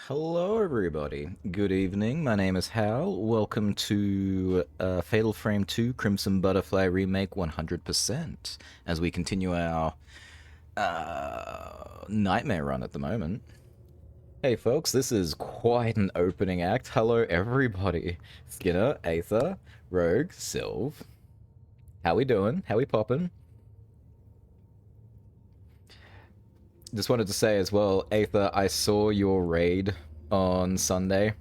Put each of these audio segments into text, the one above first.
Hello, everybody. Good evening. My name is Hal. Welcome to Fatal Frame 2 Crimson Butterfly Remake 100% as we continue our nightmare run at the moment. Hey, folks, this is quite an opening act. Hello, everybody. Skinner, Aether, Rogue, Sylve. How we doing? How we poppin'? Just wanted to say as well, Aether, I saw your raid on Sunday.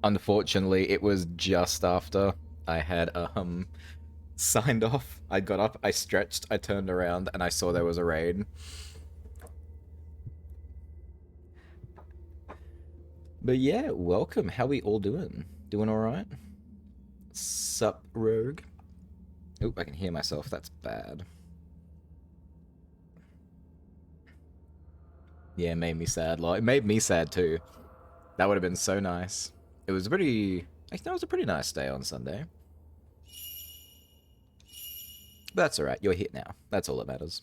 Unfortunately, it was just after I had signed off. I got up, I stretched, I turned around, and I saw there was a raid. But yeah, welcome. How we all doing? Doing all right? Sup, Rogue? Oh, I can hear myself. That's bad. Yeah, it made me sad. It made me sad too. That would have been so nice. It was pretty. I think it was a pretty nice day on Sunday. But that's all right. You're here now. That's all that matters.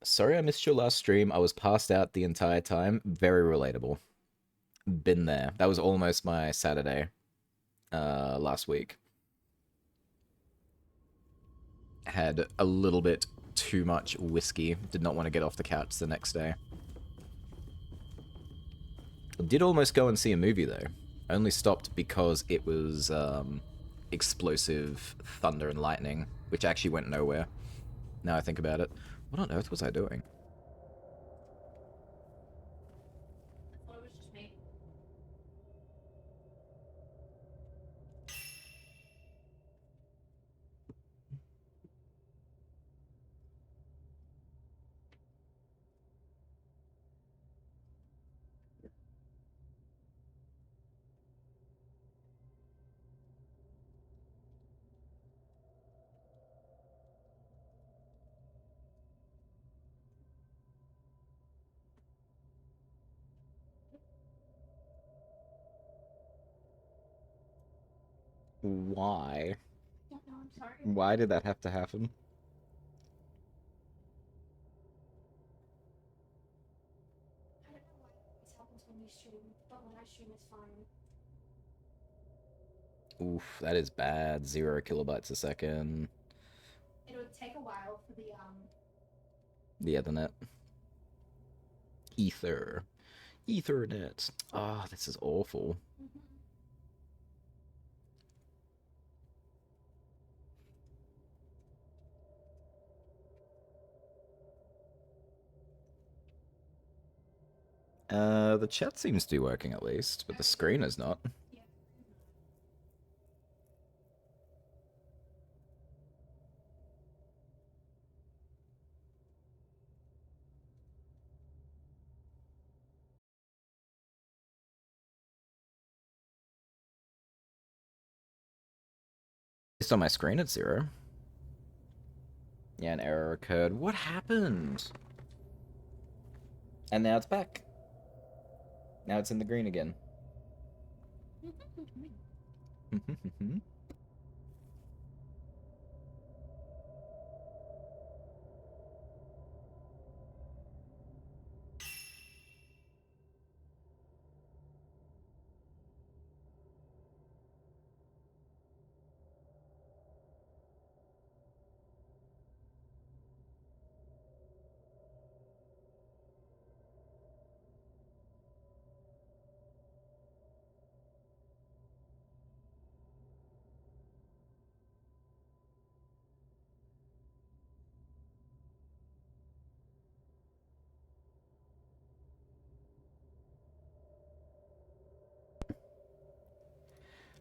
Sorry I missed your last stream. I was passed out the entire time. Very relatable. Been there. That was almost my Saturday last week. Had a little bit too much whiskey. Did not want to get off the couch the next day. Did almost go and see a movie though. Only stopped because it was explosive thunder and lightning, which actually went nowhere. Now I think about it. What on earth was I doing? Why? Why did that have to happen? Oof, that is bad. 0 kilobytes a second. The Ethernet. Ether. Ethernet. Ah, oh, this is awful. The chat seems to be working at least, but the screen is not. It's on my screen at 0. Yeah, an error occurred. What happened? And now it's back. Now it's in the green again.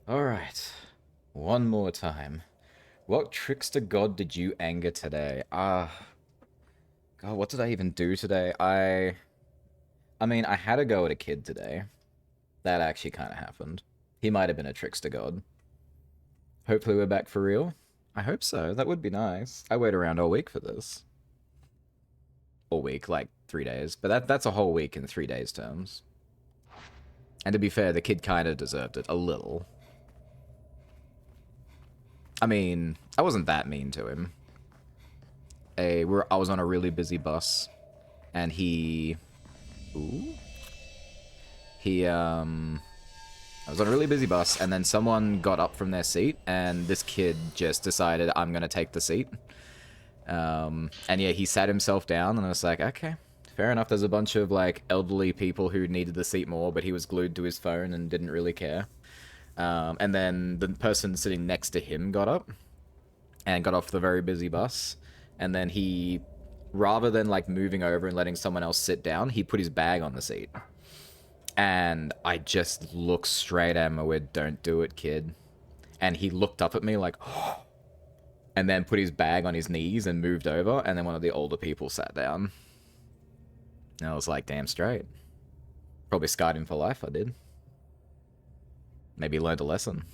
Alright. One more time. What trickster god did you anger today? God, what did I even do today? I mean, I had to go at a kid today. That actually kind of happened. He might have been a trickster god. Hopefully we're back for real. I hope so. That would be nice. I wait around all week for this. All week, like 3 days. But that's a whole week in 3 days terms. And to be fair, the kid kind of deserved it. A little. I mean, I wasn't that mean to him. I was on a really busy bus, and he Ooh. I was on a really busy bus, and then someone got up from their seat, and this kid just decided, I'm gonna take the seat. And yeah, he sat himself down, and I was like, okay, fair enough. There's a bunch of like elderly people who needed the seat more, but he was glued to his phone and didn't really care. And then the person sitting next to him got up and got off the very busy bus, and then he, rather than like moving over and letting someone else sit down, he put his bag on the seat. And I just looked straight at him with, don't do it, kid. And he looked up at me like, and then put his bag on his knees and moved over, and then one of the older people sat down. And I was like, damn straight. Probably scarred him for life, I did. Maybe he learned a lesson.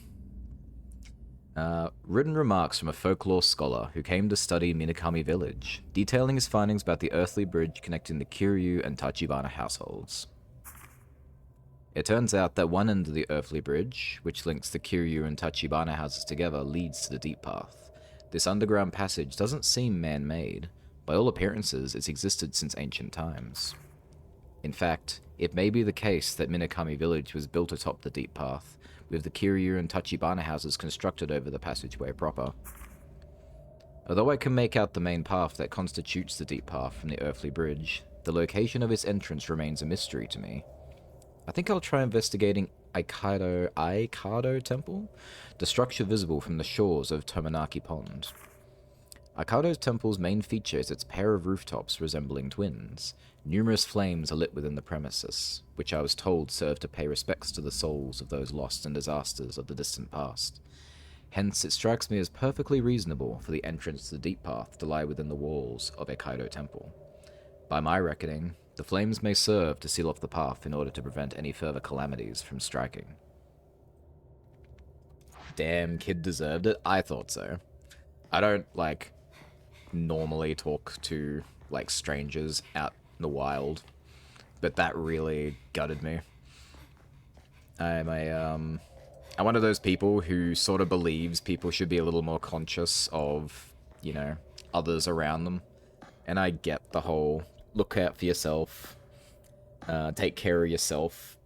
Written remarks from a folklore scholar who came to study Minakami Village, detailing his findings about the earthly bridge connecting the Kiryu and Tachibana households. It turns out that one end of the earthly bridge, which links the Kiryu and Tachibana houses together, leads to the Deep Path. This underground passage doesn't seem man-made. By all appearances, it's existed since ancient times. In fact, it may be the case that Minakami Village was built atop the Deep Path, with the Kiryu and Tachibana houses constructed over the passageway proper. Although I can make out the main path that constitutes the Deep Path from the earthly bridge, the location of its entrance remains a mystery to me. I think I'll try investigating Aikado Temple, the structure visible from the shores of Tomonaki Pond. Aikado Temple's main feature is its pair of rooftops resembling twins. Numerous flames are lit within the premises, which I was told serve to pay respects to the souls of those lost in disasters of the distant past. Hence, it strikes me as perfectly reasonable for the entrance to the Deep Path to lie within the walls of Aikado Temple. By my reckoning, the flames may serve to seal off the path in order to prevent any further calamities from striking. Damn, kid deserved it. I thought so. I don't, normally talk to, strangers out in the wild, but that really gutted me. I'm one of those people who sort of believes people should be a little more conscious of, others around them. And I get the whole look out for yourself, take care of yourself,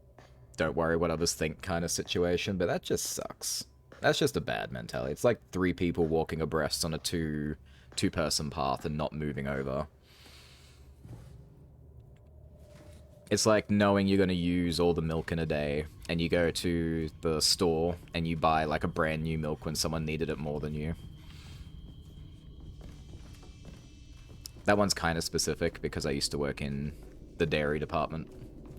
don't worry what others think kind of situation, but that just sucks. That's just a bad mentality. It's like three people walking abreast on a two-person path and not moving over. It's like knowing you're going to use all the milk in a day, and you go to the store and you buy like a brand new milk when someone needed it more than you. That one's kind of specific because I used to work in the dairy department.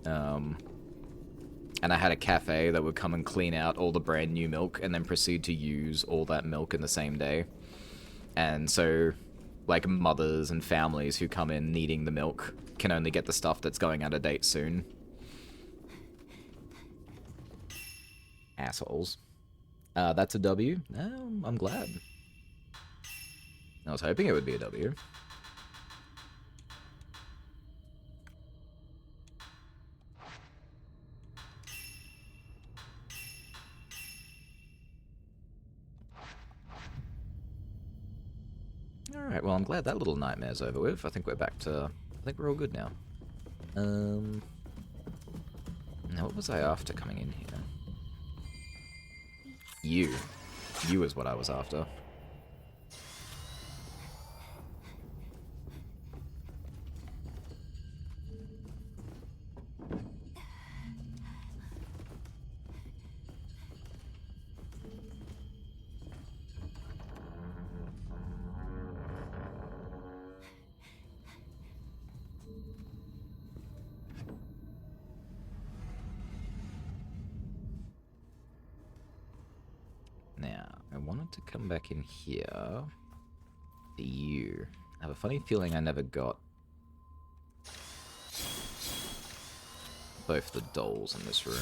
And I had a cafe that would come and clean out all the brand new milk and then proceed to use all that milk in the same day. And so, mothers and families who come in needing the milk can only get the stuff that's going out of date soon. Assholes. That's a W. I'm glad. I was hoping it would be a W. Alright, well, I'm glad that little nightmare's over with. I think we're back to... I think we're all good now. Now, what was I after coming in here? You is what I was after. Now, I wanted to come back in here for you. I have a funny feeling I never got both the dolls in this room.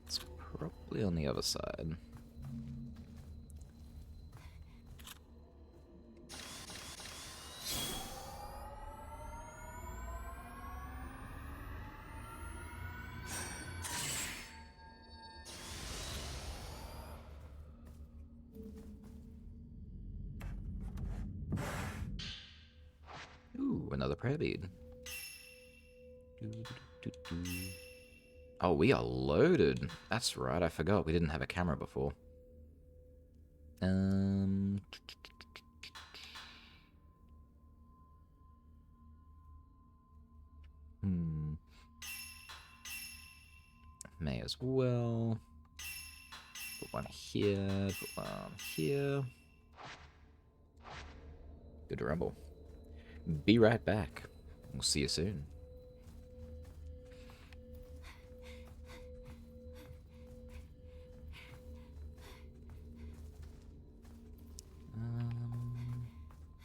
It's probably on the other side. Ooh, another prayer bead. Oh, we are loaded. That's right, I forgot. We didn't have a camera before. May as well. Put one here, put one here. Good rumble. Be right back. We'll see you soon.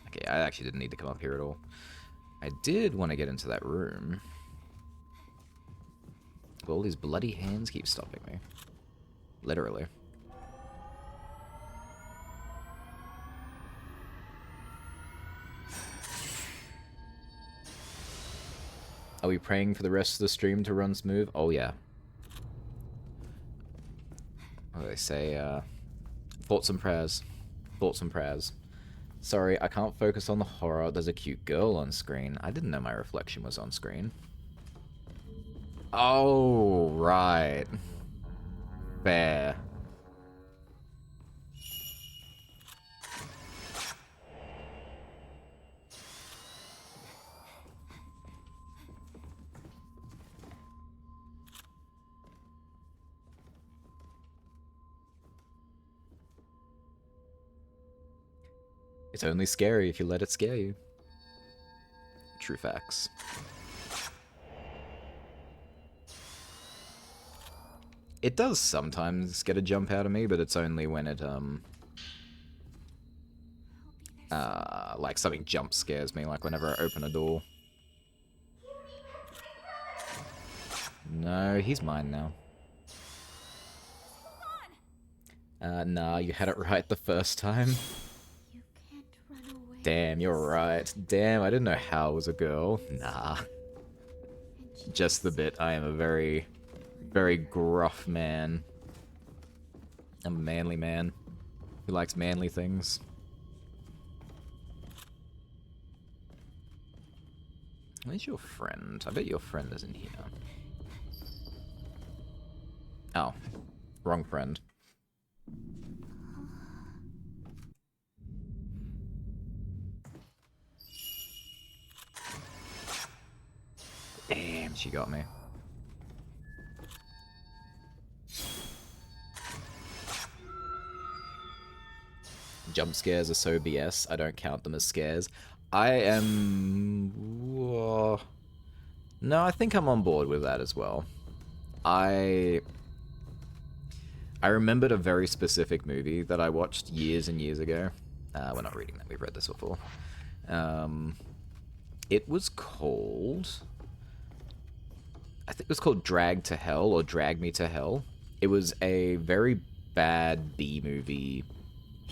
Okay, I actually didn't need to come up here at all. I did want to get into that room. But all these bloody hands keep stopping me. Literally. Are we praying for the rest of the stream to run smooth? Oh, yeah. What do they say? Thoughts and prayers. Thoughts and prayers. Sorry, I can't focus on the horror. There's a cute girl on screen. I didn't know my reflection was on screen. Oh, right. Fair. It's only scary if you let it scare you. True facts. It does sometimes get a jump out of me, but it's only when it, like something jump scares me, like whenever I open a door. No, he's mine now. Nah, you had it right the first time. Damn, you're right. Damn, I didn't know Hal was a girl. Nah. Just the bit. I am a very, very gruff man. I'm a manly man who likes manly things. Where's your friend? I bet your friend is in here. Oh. Wrong friend. Damn, she got me. Jump scares are so BS, I don't count them as scares. I am... No, I think I'm on board with that as well. I remembered a very specific movie that I watched years and years ago. We're not reading that, we've read this before. It was called... I think it was called Drag to Hell, or Drag Me to Hell. It was a very bad B-movie,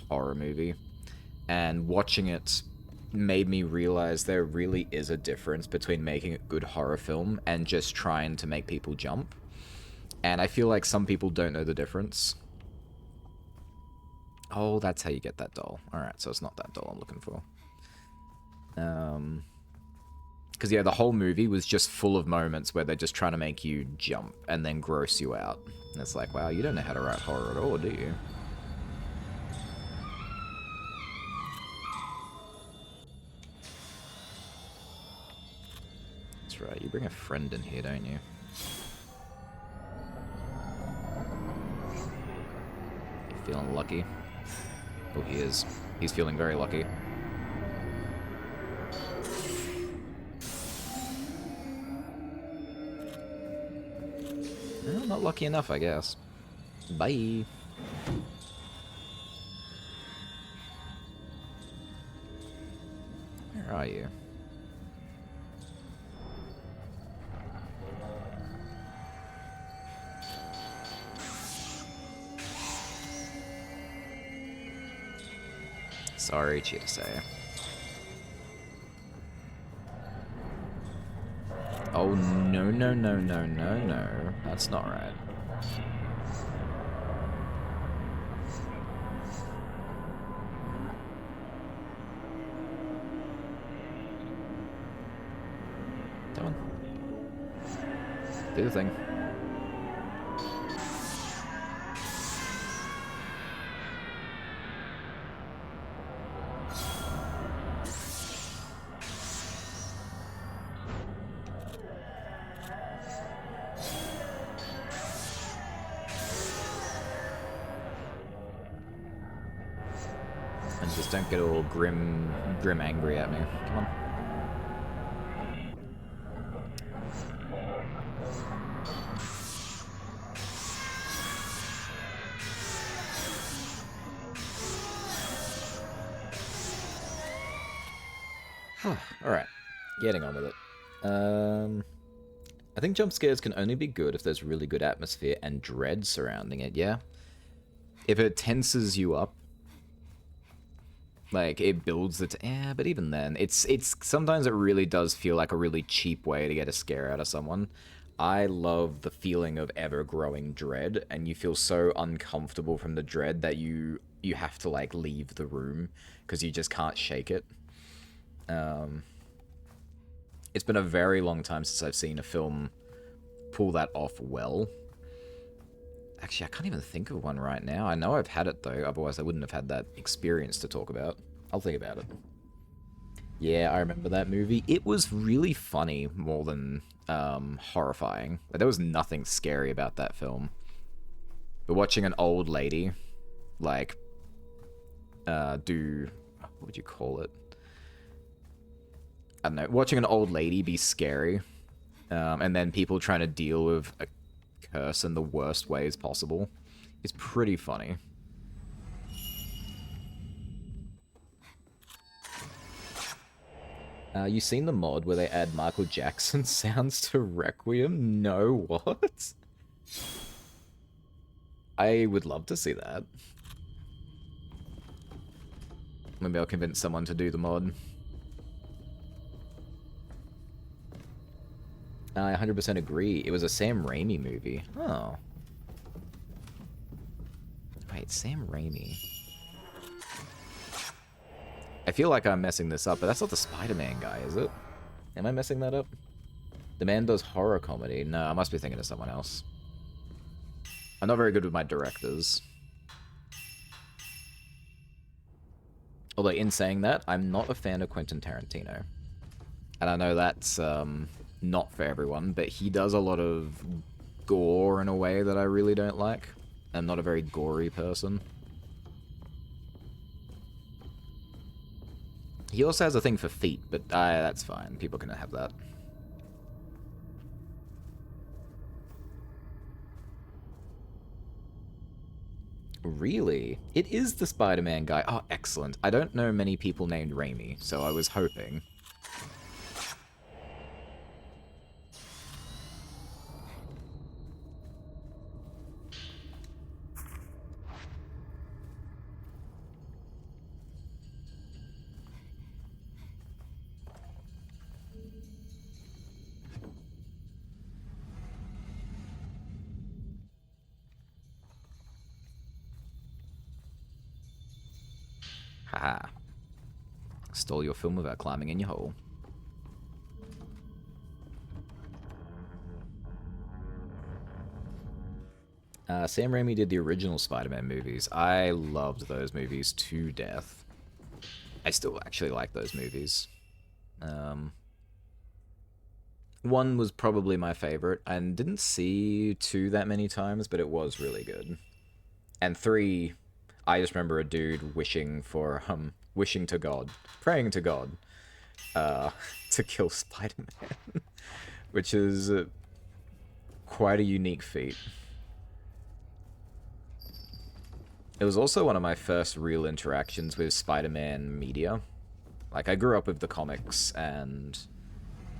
horror movie. And watching it made me realize there really is a difference between making a good horror film and just trying to make people jump. And I feel like some people don't know the difference. Oh, that's how you get that doll. Alright, so it's not that doll I'm looking for. Because, yeah, the whole movie was just full of moments where they're just trying to make you jump and then gross you out. And it's like, wow, you don't know how to write horror at all, do you? That's right, you bring a friend in here, don't you? You feeling lucky? Oh, he is. He's feeling very lucky. Well, not lucky enough, I guess. Bye. Where are you? Sorry, Cheetah Say. Oh, no, no, no, no, no, no. That's not right. Do the thing. And just don't get all grim angry at me. Come on. Alright, getting on with it. I think jump scares can only be good if there's really good atmosphere and dread surrounding it, yeah? If it tenses you up, like, it builds the... yeah, but even then, it's sometimes it really does feel like a really cheap way to get a scare out of someone. I love the feeling of ever-growing dread, and you feel so uncomfortable from the dread that you have to, like, leave the room, because you just can't shake it. It's been a very long time since I've seen a film pull that off well. Actually, I can't even think of one right now. I know I've had it, though. Otherwise, I wouldn't have had that experience to talk about. I'll think about it. Yeah, I remember that movie. It was really funny more than horrifying. Like, there was nothing scary about that film. But watching an old lady, like, do... what would you call it? I don't know. Watching an old lady be scary, and then people trying to deal with a curse in the worst ways possible, is pretty funny. You seen the mod where they add Michael Jackson sounds to Requiem? No, what? I would love to see that. Maybe I'll convince someone to do the mod. I 100% agree. It was a Sam Raimi movie. Oh. Wait, Sam Raimi. I feel like I'm messing this up, but that's not the Spider-Man guy, is it? Am I messing that up? The man does horror comedy. No, I must be thinking of someone else. I'm not very good with my directors. Although, in saying that, I'm not a fan of Quentin Tarantino. And I know that's not for everyone, but he does a lot of gore in a way that I really don't like. I'm not a very gory person. He also has a thing for feet, but that's fine. People can have that. Really? It is the Spider-Man guy. Oh, excellent. I don't know many people named Raimi, so I was hoping. Haha. Stole your film without climbing in your hole. Sam Raimi did the original Spider-Man movies. I loved those movies to death. I still actually like those movies. One was probably my favorite. I didn't see 2 that many times, but it was really good. And 3, I just remember a dude wishing to God, praying to God, to kill Spider-Man, which is quite a unique feat. It was also one of my first real interactions with Spider-Man media. Like, I grew up with the comics and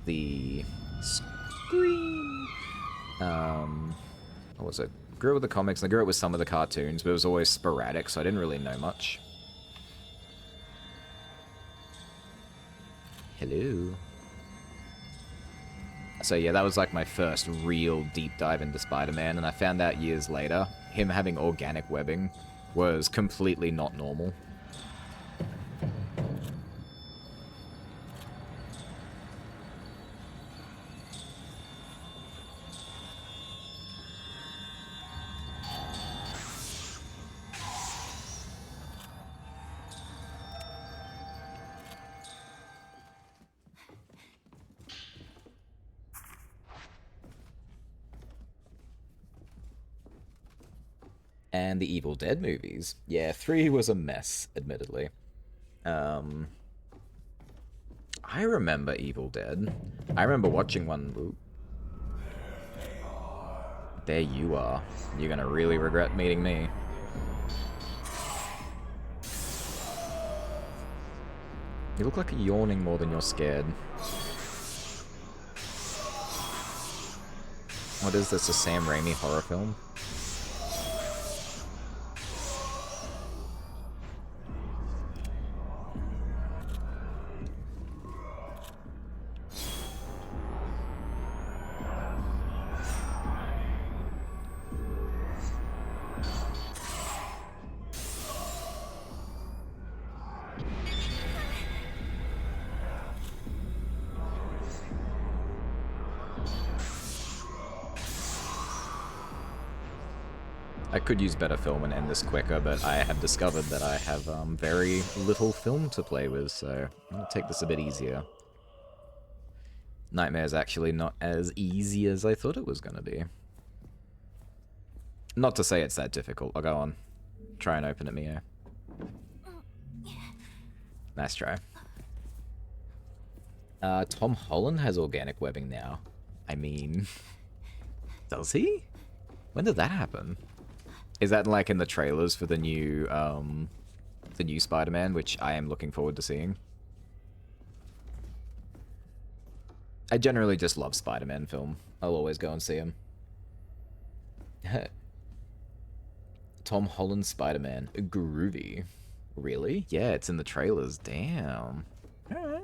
the screen. What was it? Grew up with the comics, and I grew up with some of the cartoons, but it was always sporadic, so I didn't really know much. Hello. So yeah, that was like my first real deep dive into Spider-Man, and I found out years later, him having organic webbing was completely not normal. And the Evil Dead movies. Yeah, 3 was a mess, admittedly. Um, I remember Evil Dead. I remember watching one. Ooh, there you are. You're gonna really regret meeting me. You look like you're yawning more than you're scared. What is this, a Sam Raimi horror film? I could use better film and end this quicker, but I have discovered that I have very little film to play with, so I'm going to take this a bit easier. Nightmare's actually not as easy as I thought it was going to be. Not to say it's that difficult. I'll go on. Try and open it, Mio. Nice try. Tom Holland has organic webbing now. I mean... Does he? When did that happen? Is that like in the trailers for the new Spider-Man, which I am looking forward to seeing? I generally just love Spider-Man film. I'll always go and see him. Tom Holland Spider-Man. Groovy. Really? Yeah, it's in the trailers. Damn. Alright.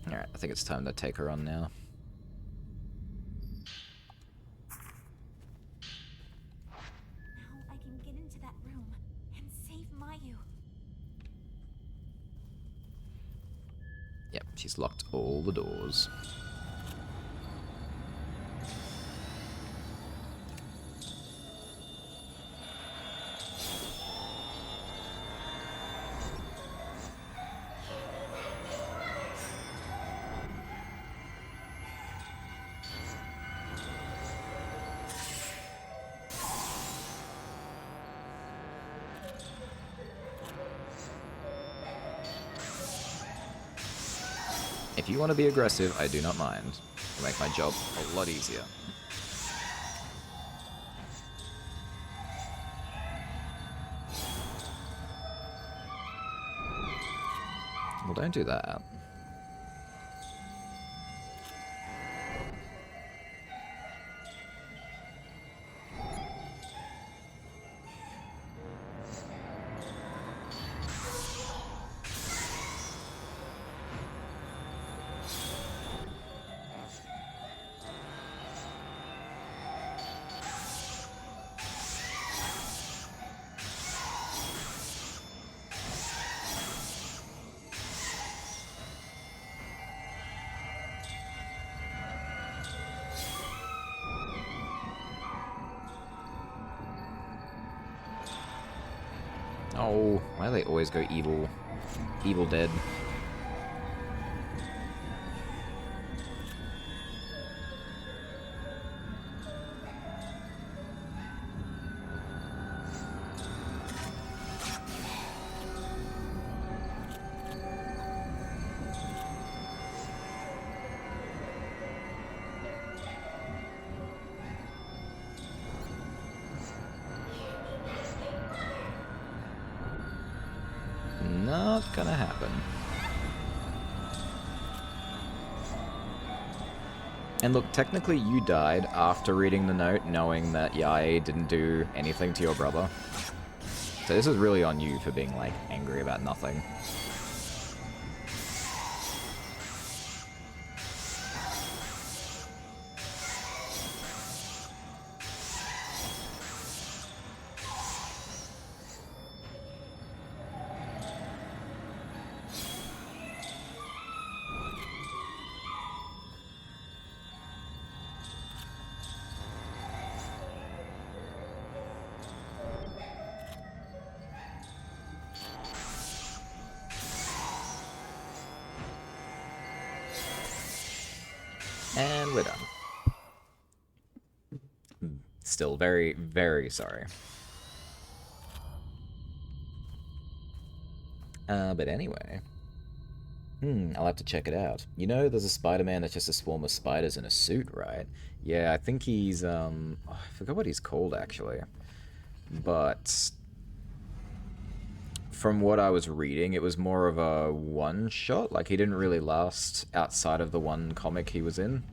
Alright, I think it's time to take her on now. Now I can get into that room and save Mayu. Yep, she's locked all the doors. If you want to be aggressive, I do not mind. It'll make my job a lot easier. Well, don't do that. Oh, why do they always go evil? Evil Dead. Not gonna happen. And look, technically you died after reading the note, knowing that Yae didn't do anything to your brother. So this is really on you for being, like, angry about nothing. And we're done. Still very, very sorry. But anyway. I'll have to check it out. You know, there's a Spider-Man that's just a swarm of spiders in a suit, right? Yeah, I think he's, I forgot what he's called, actually. But from what I was reading, it was more of a one-shot. Like, he didn't really last outside of the one comic he was in.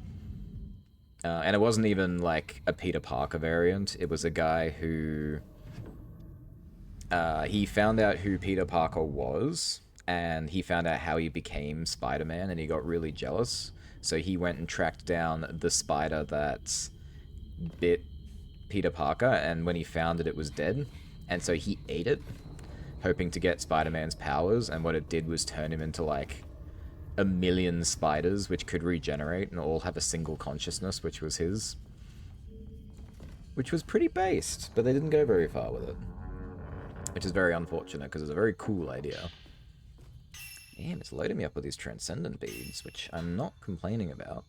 And it wasn't even, like, a Peter Parker variant. It was a guy who... he found out who Peter Parker was, and he found out how he became Spider-Man, and he got really jealous. So he went and tracked down the spider that bit Peter Parker, and when he found it, it was dead. And so he ate it, hoping to get Spider-Man's powers, and what it did was turn him into, like, a million spiders which could regenerate and all have a single consciousness, which was his. Which was pretty based, but they didn't go very far with it. Which is very unfortunate, because it's a very cool idea. Damn, it's loading me up with these Transcendent beads, which I'm not complaining about.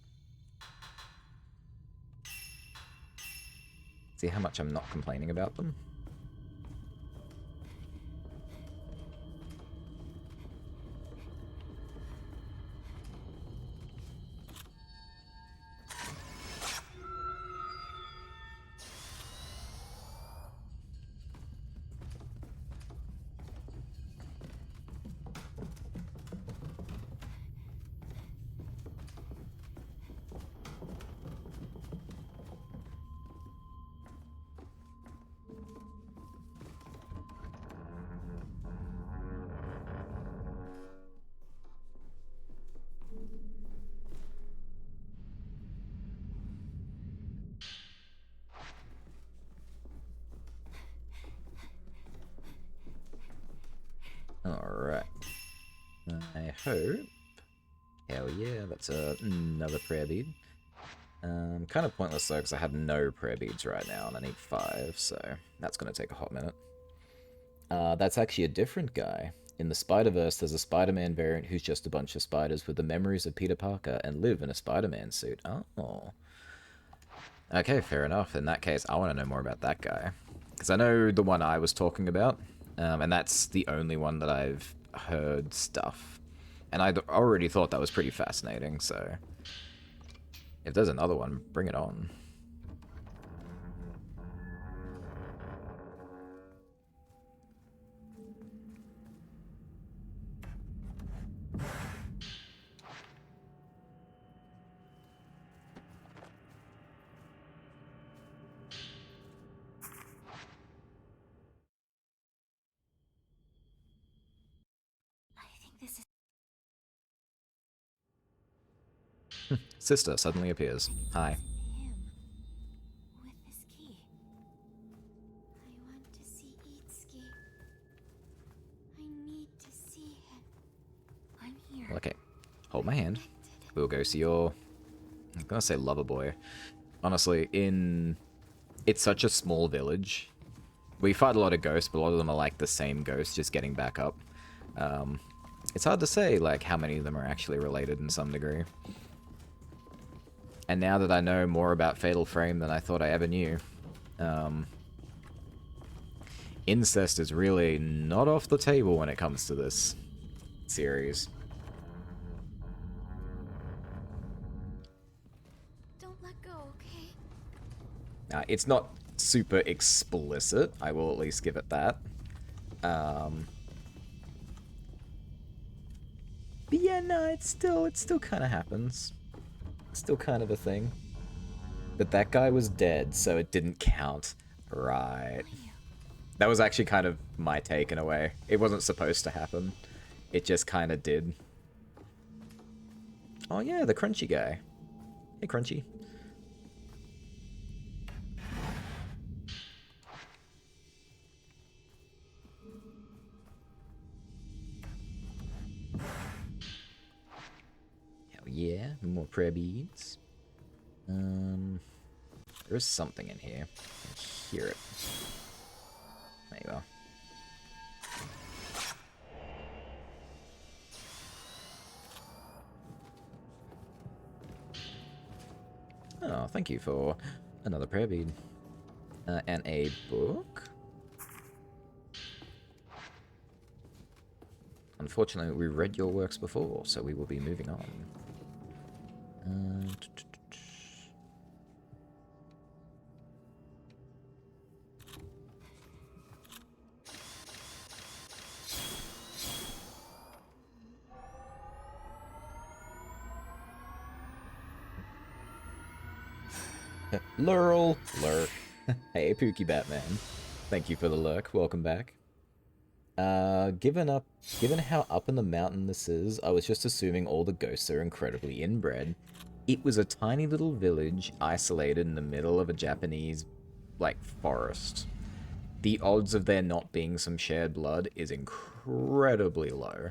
See how much I'm not complaining about them? Alright. I hope... Hell yeah, that's another prayer bead. Kind of pointless though, because I have no prayer beads right now, and I need 5, so that's going to take a hot minute. That's actually a different guy. In the Spider-Verse, there's a Spider-Man variant who's just a bunch of spiders with the memories of Peter Parker and live in a Spider-Man suit. Oh. Okay, fair enough. In that case, I want to know more about that guy. Because I know the one I was talking about, and that's the only one that I've heard stuff. And I already thought that was pretty fascinating, so... If there's another one, bring it on. I think this is Sister suddenly appears. Hi. him with this key. I want to see Itsuki. I need to see him. I'm here. Well, okay. Hold my hand. We'll go see your... I'm gonna say lover boy. Honestly, it's such a small village. We fight a lot of ghosts, but a lot of them are like the same ghost, just getting back up. It's hard to say, like, how many of them are actually related in some degree. And now that I know more about Fatal Frame than I thought I ever knew, incest is really not off the table when it comes to this series. Don't let go, okay? It's not super explicit, I will at least give it that. But yeah, no, it still kind of happens. Still kind of a thing. But that guy was dead, so it didn't count. Right. That was actually kind of my take in a way. It wasn't supposed to happen. It just kind of did. Oh yeah, the Crunchy guy. Hey, Crunchy. Hell yeah, more prayer beads. There's something in here. I can hear it. There you go. Oh, thank you for another prayer bead. And a book? Unfortunately, we read your works before, so we will be moving on. Lurl! Lurk. Hey, Pookie Batman. Thank you for the lurk. Welcome back. Given how up in the mountain this is, I was just assuming all the ghosts are incredibly inbred. It was a tiny little village isolated in the middle of a Japanese, like, forest. The odds of there not being some shared blood is incredibly low.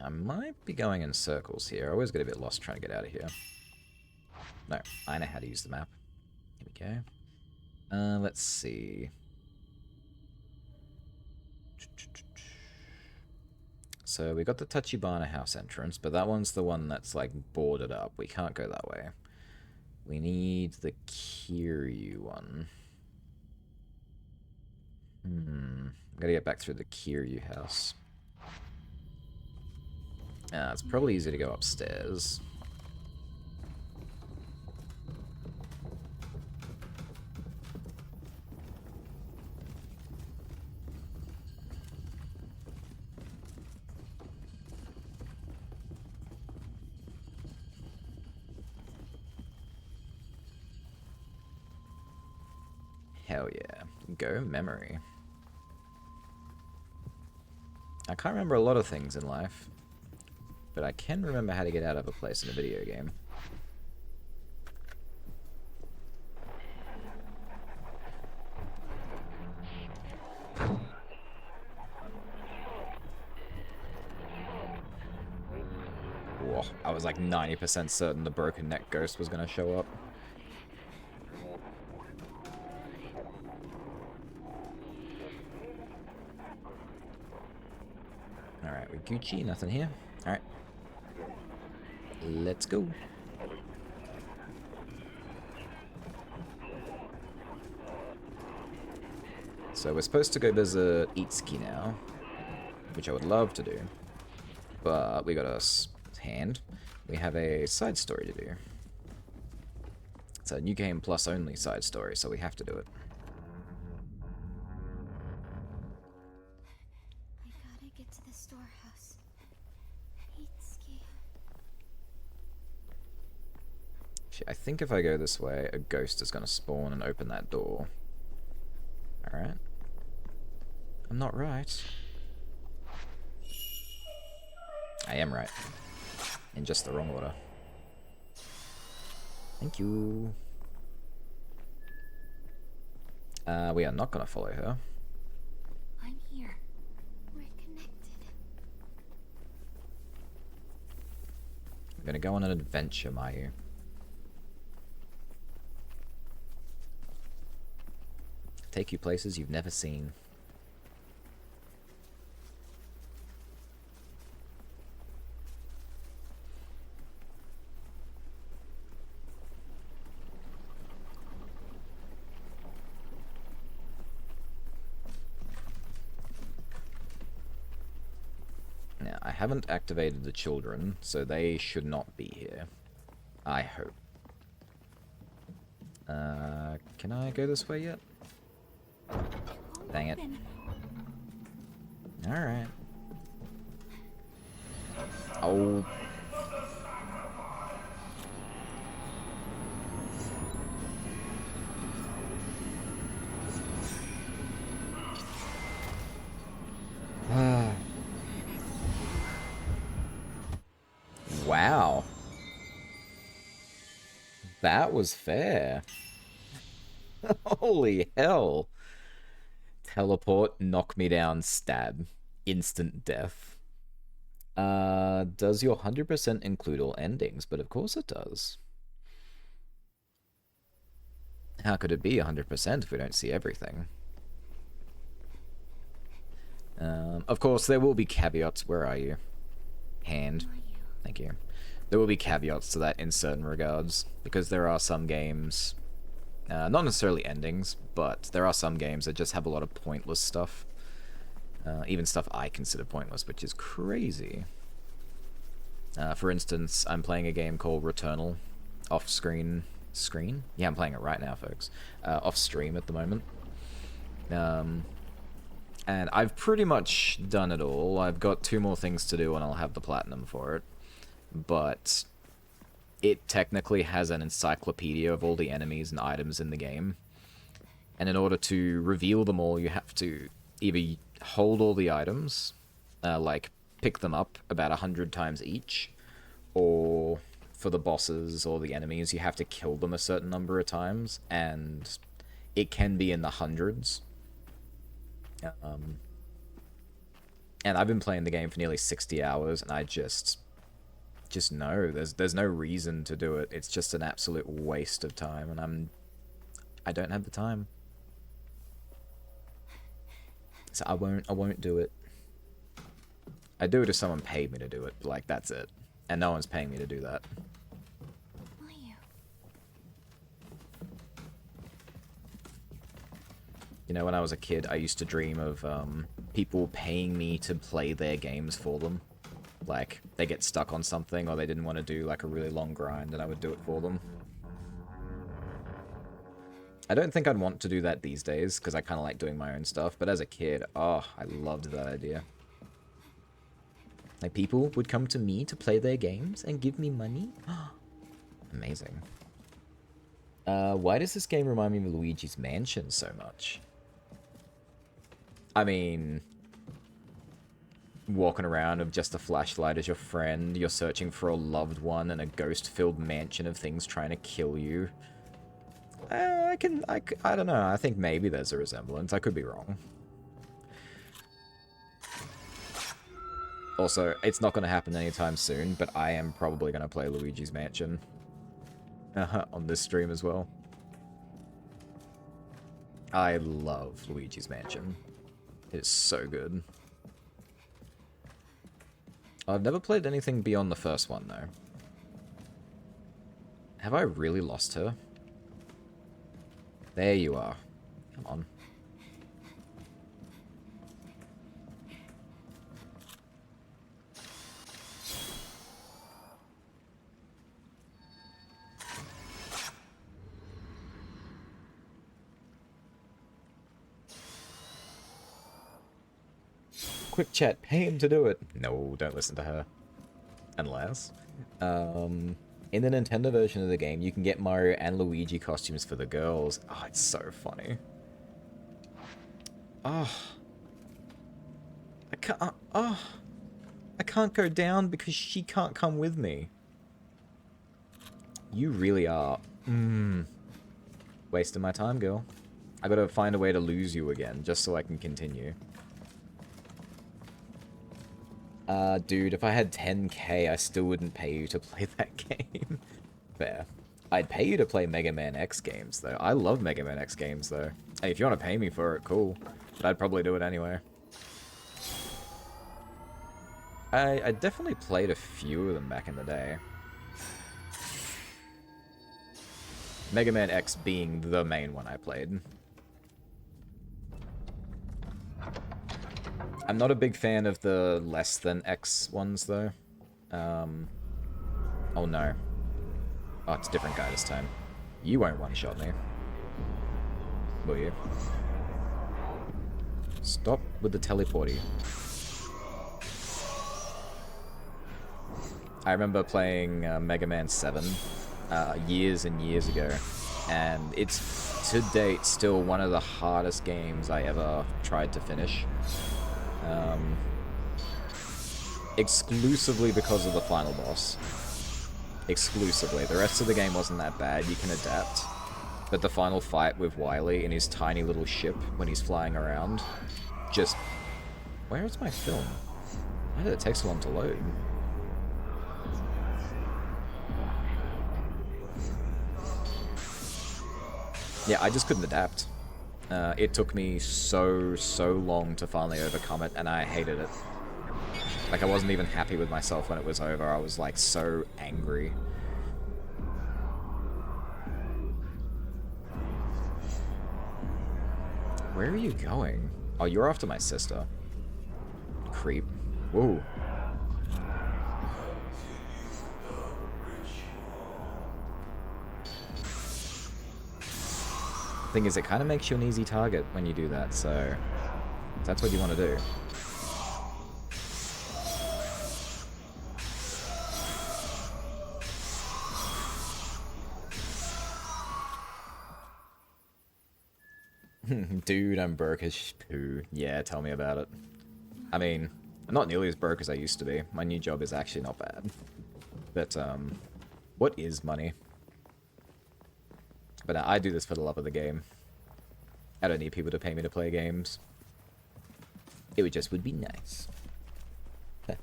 I might be going in circles here. I always get a bit lost trying to get out of here. No, I know how to use the map. Here we go. Let's see. So we got the Tachibana house entrance, but that one's the one that's like boarded up. We can't go that way. We need the Kiryu one. Gotta get back through the Kiryu house. It's probably easy to go upstairs. Hell yeah. Go memory. I can't remember a lot of things in life, but I can remember how to get out of a place in a video game. Whoa, I was like 90% certain the broken neck ghost was going to show up. Alright, we're Gucci, nothing here. Alright. Let's go. So we're supposed to go visit Itsuki now, which I would love to do, but we got a hand. We have a side story to do. It's a New Game Plus only side story, so we have to do it. I gotta get to the storehouse. Itsuki. I think if I go this way, a ghost is going to spawn and open that door. Alright. I'm not right. I am right. In just the wrong order. Thank you. We are not going to follow her. I'm here. We're connected. I'm going to go on an adventure, Mayu. Take you places you've never seen. Now, I haven't activated the children, so they should not be here. I hope. Can I go this way yet? Dang it. Alright. Oh. Wow. That was fair. Holy hell. Teleport, knock me down, stab. Instant death. Does your 100% include all endings? But of course it does. How could it be 100% if we don't see everything? Of course, there will be caveats. Where are you? Hand. Thank you. There will be caveats to that in certain regards, because there are some games, not necessarily endings, but there are some games that just have a lot of pointless stuff. Even stuff I consider pointless, which is crazy. For instance, I'm playing a game called Returnal, off-screen. Screen? Yeah, I'm playing it right now, folks. Off-stream at the moment. And I've pretty much done it all. I've got 2 more things to do and I'll have the platinum for it. But it technically has an encyclopedia of all the enemies and items in the game. And in order to reveal them all, you have to either hold all the items, like pick them up about 100 times each, or for the bosses or the enemies, you have to kill them a certain number of times, and it can be in the hundreds. And I've been playing the game for nearly 60 hours, and I just know there's no reason to do it. It's just an absolute waste of time, and I don't have the time. So I won't do it. I'd do it if someone paid me to do it, but like that's it. And no one's paying me to do that. You know, when I was a kid, I used to dream of people paying me to play their games for them. Like, they get stuck on something, or they didn't want to do like a really long grind, and I would do it for them. I don't think I'd want to do that these days, because I kind of like doing my own stuff, but as a kid, oh, I loved that idea. Like, people would come to me to play their games and give me money? Amazing. Why does this game remind me of Luigi's Mansion so much? I mean, walking around with just a flashlight as your friend, you're searching for a loved one in a ghost-filled mansion of things trying to kill you. I don't know, I think maybe there's a resemblance, I could be wrong. Also, it's not going to happen anytime soon, but I am probably going to play Luigi's Mansion on this stream as well. I love Luigi's Mansion. It is so good. I've never played anything beyond the first one, though. Have I really lost her? There you are. Come on. Quick chat, pay him to do it. No, don't listen to her. Unless. In the Nintendo version of the game, you can get Mario and Luigi costumes for the girls. Oh, it's so funny. Oh. I can't go down because she can't come with me. You really are. Wasting my time, girl. I gotta find a way to lose you again, just so I can continue. Dude, if I had 10k, I still wouldn't pay you to play that game. Fair. I'd pay you to play Mega Man X games, though. I love Mega Man X games, though. Hey, if you want to pay me for it, cool. But I'd probably do it anyway. I definitely played a few of them back in the day. Mega Man X being the main one I played. I'm not a big fan of the less than X ones, though. Oh no. Oh, it's a different guy this time. You won't one-shot me. Will you? Stop with the teleporty. I remember playing Mega Man 7 years and years ago, and it's, to date, still one of the hardest games I ever tried to finish. Exclusively because of the final boss. Exclusively. The rest of the game wasn't that bad. You can adapt. But the final fight with Wily in his tiny little ship when he's flying around, just... Where is my film? Why did it take so long to load? Yeah, I just couldn't adapt. It took me so long to finally overcome it, and I hated it. Like, I wasn't even happy with myself when it was over. I was, like, so angry. Where are you going? Oh, you're after my sister. Creep. Whoa. Thing is, it kind of makes you an easy target when you do that, so that's what you want to do. Dude, I'm broke as poo. Yeah, tell me about it. I mean, I'm not nearly as broke as I used to be. My new job is actually not bad. But, what is money? But I do this for the love of the game. I don't need people to pay me to play games. It would be nice.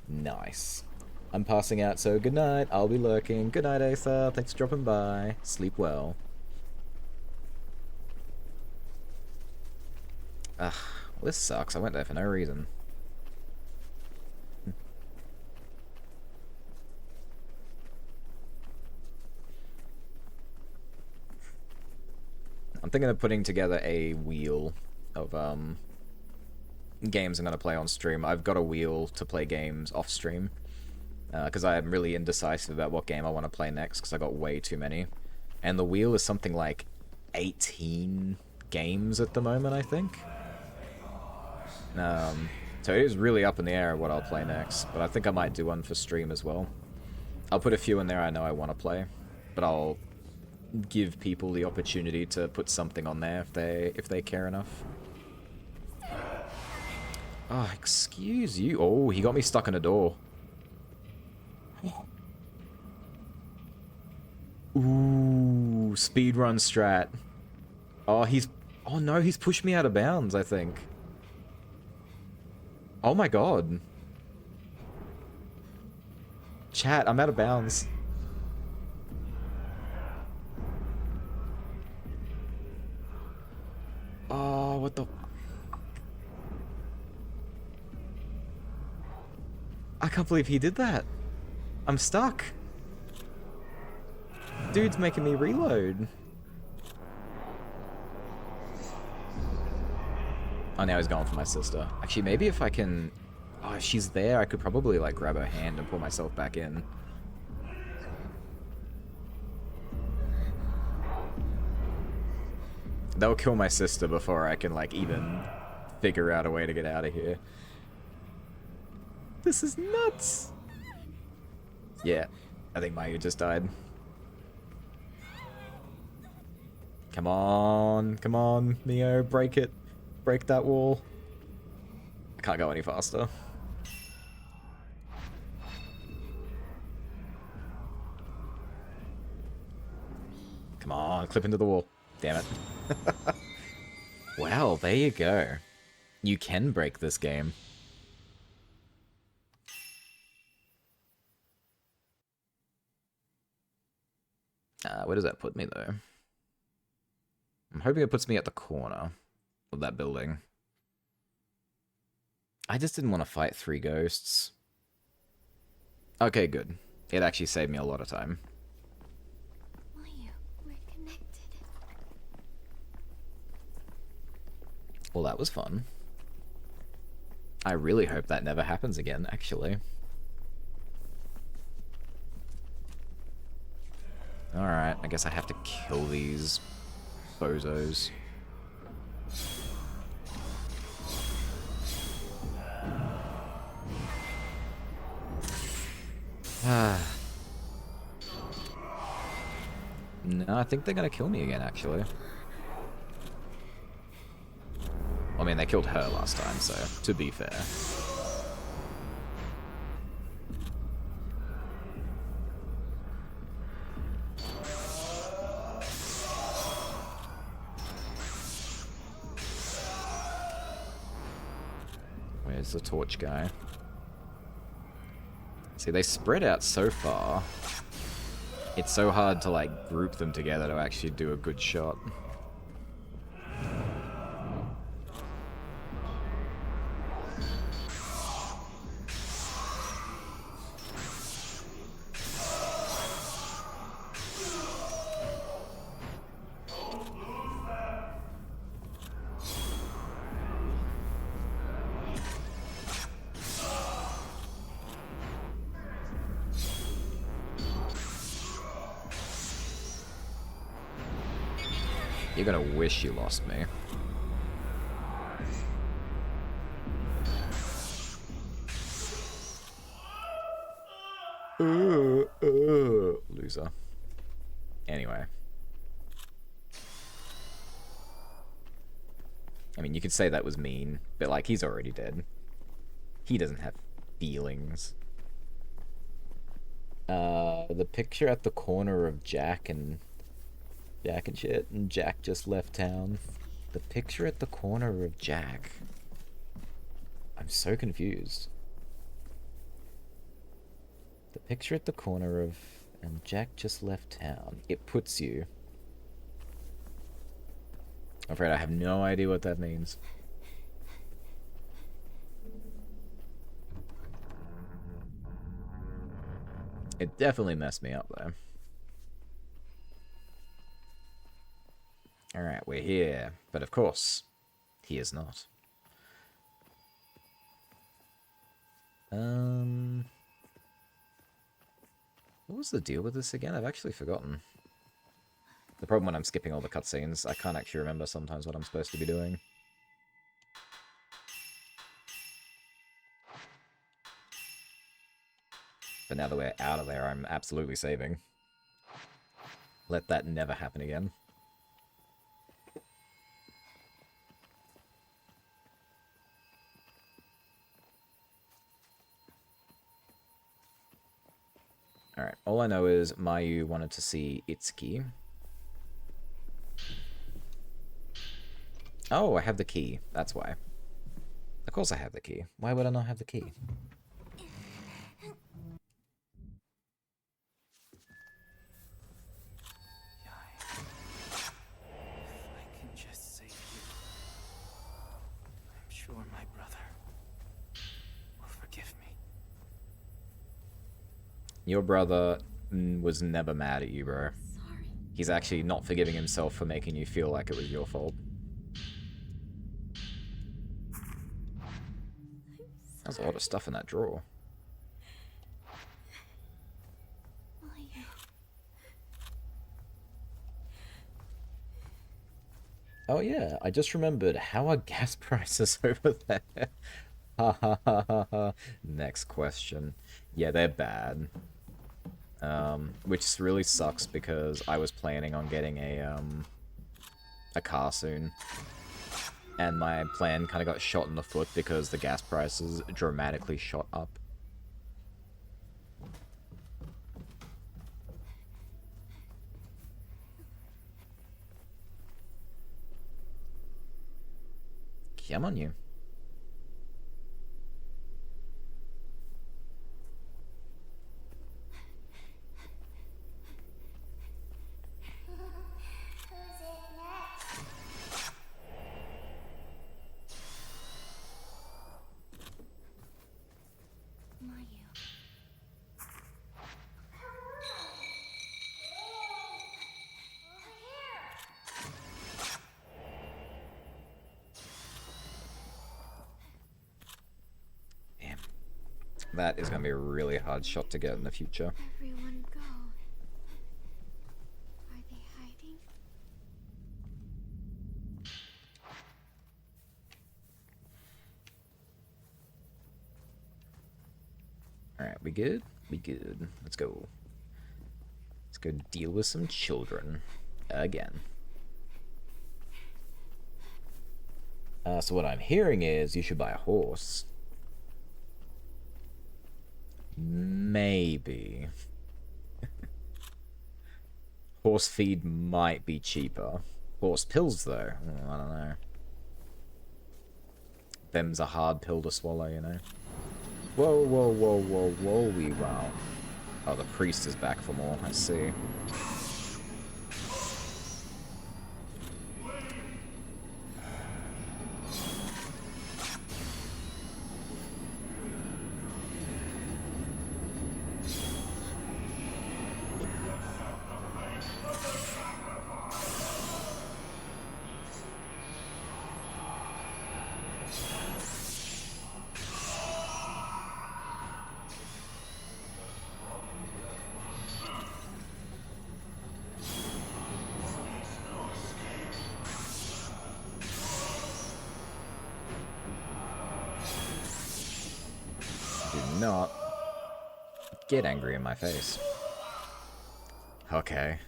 Nice. I'm passing out, so good night. I'll be lurking. Good night, Asa. Thanks for dropping by. Sleep well. Ugh, well, this sucks. I went there for no reason. I'm thinking of putting together a wheel of games I'm going to play on stream. I've got a wheel to play games off stream. Because I'm really indecisive about what game I want to play next, because I got way too many. And the wheel is something like 18 games at the moment, I think. So it is really up in the air what I'll play next, but I think I might do one for stream as well. I'll put a few in there I know I want to play, but I'll give people the opportunity to put something on there if they care enough. Oh, excuse you. Oh, he got me stuck in a door. Ooh, speedrun strat. Oh no, he's pushed me out of bounds, I think. Oh my god. Chat, I'm out of bounds. Oh, what the... I can't believe he did that. I'm stuck. Dude's making me reload. Oh, now he's going for my sister. Actually, maybe if I can... Oh, if she's there, I could probably, like, grab her hand and pull myself back in. They'll kill my sister before I can, like, even figure out a way to get out of here. This is nuts! Yeah, I think Mayu just died. Come on, Mio, break it. Break that wall. I can't go any faster. Come on, clip into the wall. Damn it. Well, there you go. You can break this game. Where does that put me, though? I'm hoping it puts me at the corner of that building. I just didn't want to fight 3 ghosts. Okay, good. It actually saved me a lot of time. Mayu, we're connected. Well, that was fun. I really hope that never happens again, actually. Alright, I guess I have to kill these bozos. No, I think they're gonna kill me again, actually. I mean, they killed her last time, so, to be fair. There's the torch guy. See, they spread out so far. It's so hard to, like, group them together to actually do a good shot. You're gonna wish you lost me. Loser. Anyway. I mean, you could say that was mean, but, like, he's already dead. He doesn't have feelings. The picture at the corner of Jack and shit, and Jack just left town. The picture at the corner of Jack. I'm so confused. The picture at the corner of... and Jack just left town. It puts you... I'm afraid I have no idea what that means. It definitely messed me up, though. Alright, we're here. But of course, he is not. What was the deal with this again? I've actually forgotten. The problem when I'm skipping all the cutscenes, I can't actually remember sometimes what I'm supposed to be doing. But now that we're out of there, I'm absolutely saving. Let that never happen again. Alright, all I know is Mayu wanted to see Itsuki. Oh, I have the key. That's why. Of course I have the key. Why would I not have the key? Your brother was never mad at you, bro. Sorry. He's actually not forgiving himself for making you feel like it was your fault. There's a lot of stuff in that drawer. Mayu. Oh yeah, I just remembered. How are gas prices over there? Ha ha ha ha ha. Next question. Yeah, they're bad. Which really sucks because I was planning on getting a car soon. And my plan kind of got shot in the foot because the gas prices dramatically shot up. Come on, you. That is going to be a really hard shot to get in the future. Everyone go. Are they hiding? Alright, we good? We good. Let's go. Let's go deal with some children. Again. So what I'm hearing is you should buy a horse. Maybe. Horse feed might be cheaper. Horse pills, though. I don't know. them's a hard pill to swallow, you know? Whoa, whoa, whoa, whoa, whoa, we wow. Oh, the priest is back for more, I see. Do not get angry in my face. Okay.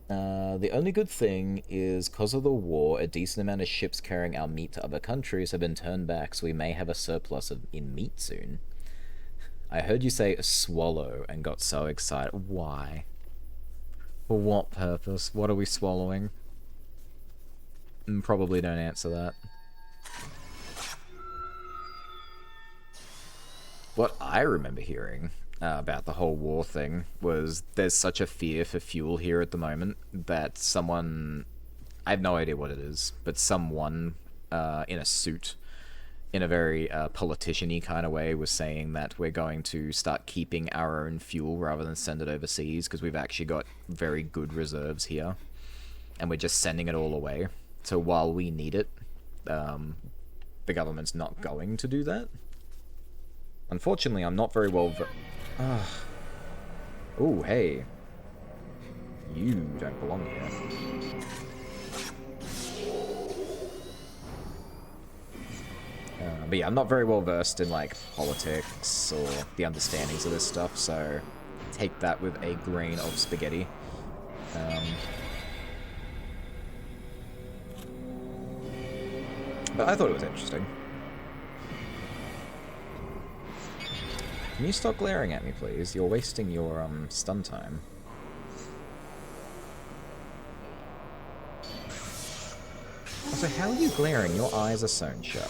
The only good thing is, because of the war, a decent amount of ships carrying our meat to other countries have been turned back, so we may have a surplus in meat soon. I heard you say swallow and got so excited. Why? For what purpose? What are we swallowing? Probably don't answer that. What I remember hearing about the whole war thing was there's such a fear for fuel here at the moment that someone, I have no idea what it is, but someone in a suit, in a very politician-y kind of way, was saying that we're going to start keeping our own fuel rather than send it overseas because we've actually got very good reserves here and we're just sending it all away. So while we need it, the government's not going to do that. Unfortunately, I'm not very well... Oh, hey. You don't belong here. But yeah, I'm not very well versed in, like, politics or the understandings of this stuff, so take that with a grain of spaghetti. But I thought it was interesting. Can you stop glaring at me, please? You're wasting your, stun time. Also, how are you glaring? Your eyes are sewn shut.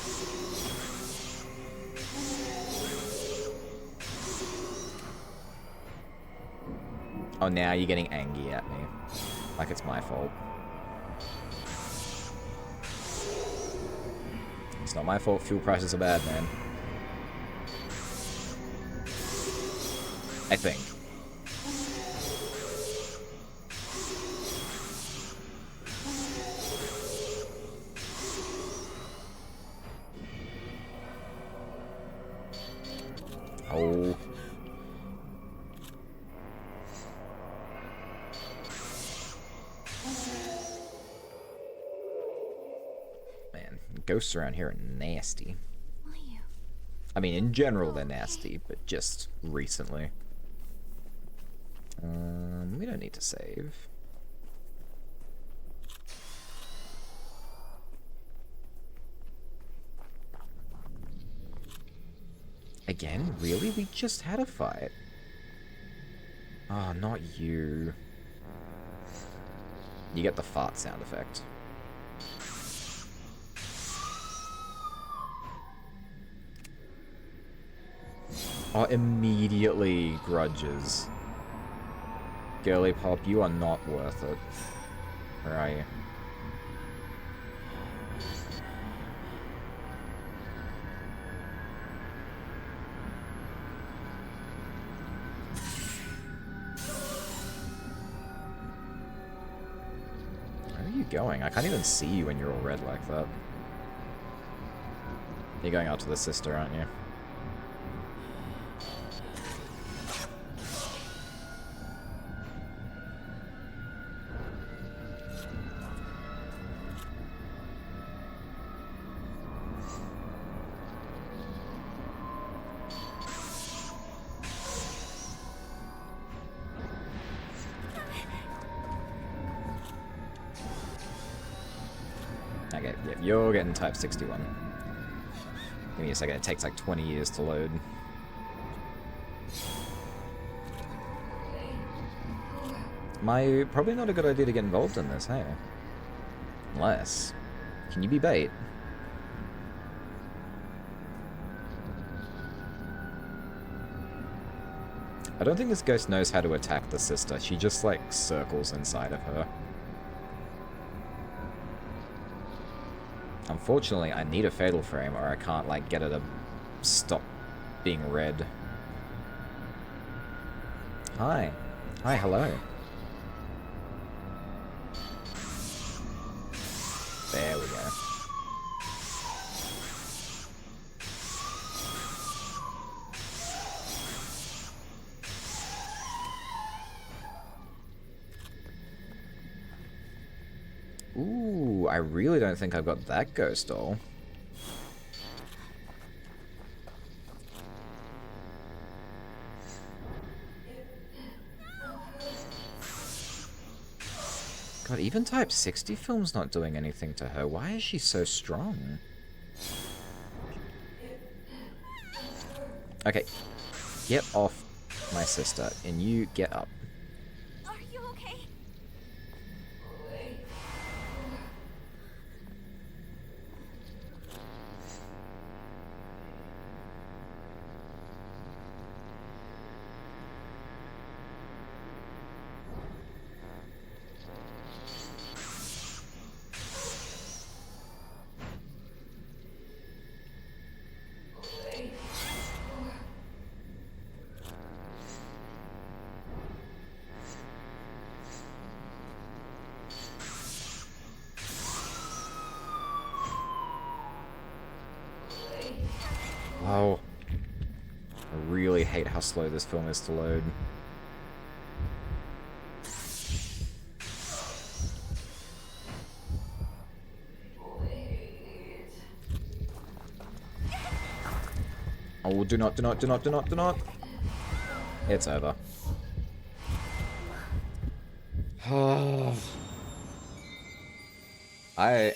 Oh, now you're getting angry at me. Like it's my fault. It's not my fault fuel prices are bad, man. I think. Oh. Man, ghosts around here are nasty. I mean, in general they're nasty, but just recently. We don't need to save. Again? Really? We just had a fight. Oh, not you. You get the fart sound effect. Oh, immediately grudges. Girly Pop, you are not worth it. Where are you? Where are you going? I can't even see you when you're all red like that. You're going out to the sister, aren't you? Okay, yeah, you're getting type 61. Give me a second, it takes like 20 years to load. Probably not a good idea to get involved in this, hey? Unless... Can you be bait? I don't think this ghost knows how to attack the sister. She just, like, circles inside of her. Unfortunately, I need a Fatal Frame or I can't, like, get her to stop being red. Hi. Hi, hello. There we go. Ooh, I really don't think I've got that ghost doll. God, even Type 60 film's not doing anything to her. Why is she so strong? Okay, get off my sister, and you get up. Are you okay? Wow. I really hate how slow this film is to load. Oh, do not, do not, do not, do not, do not. It's over.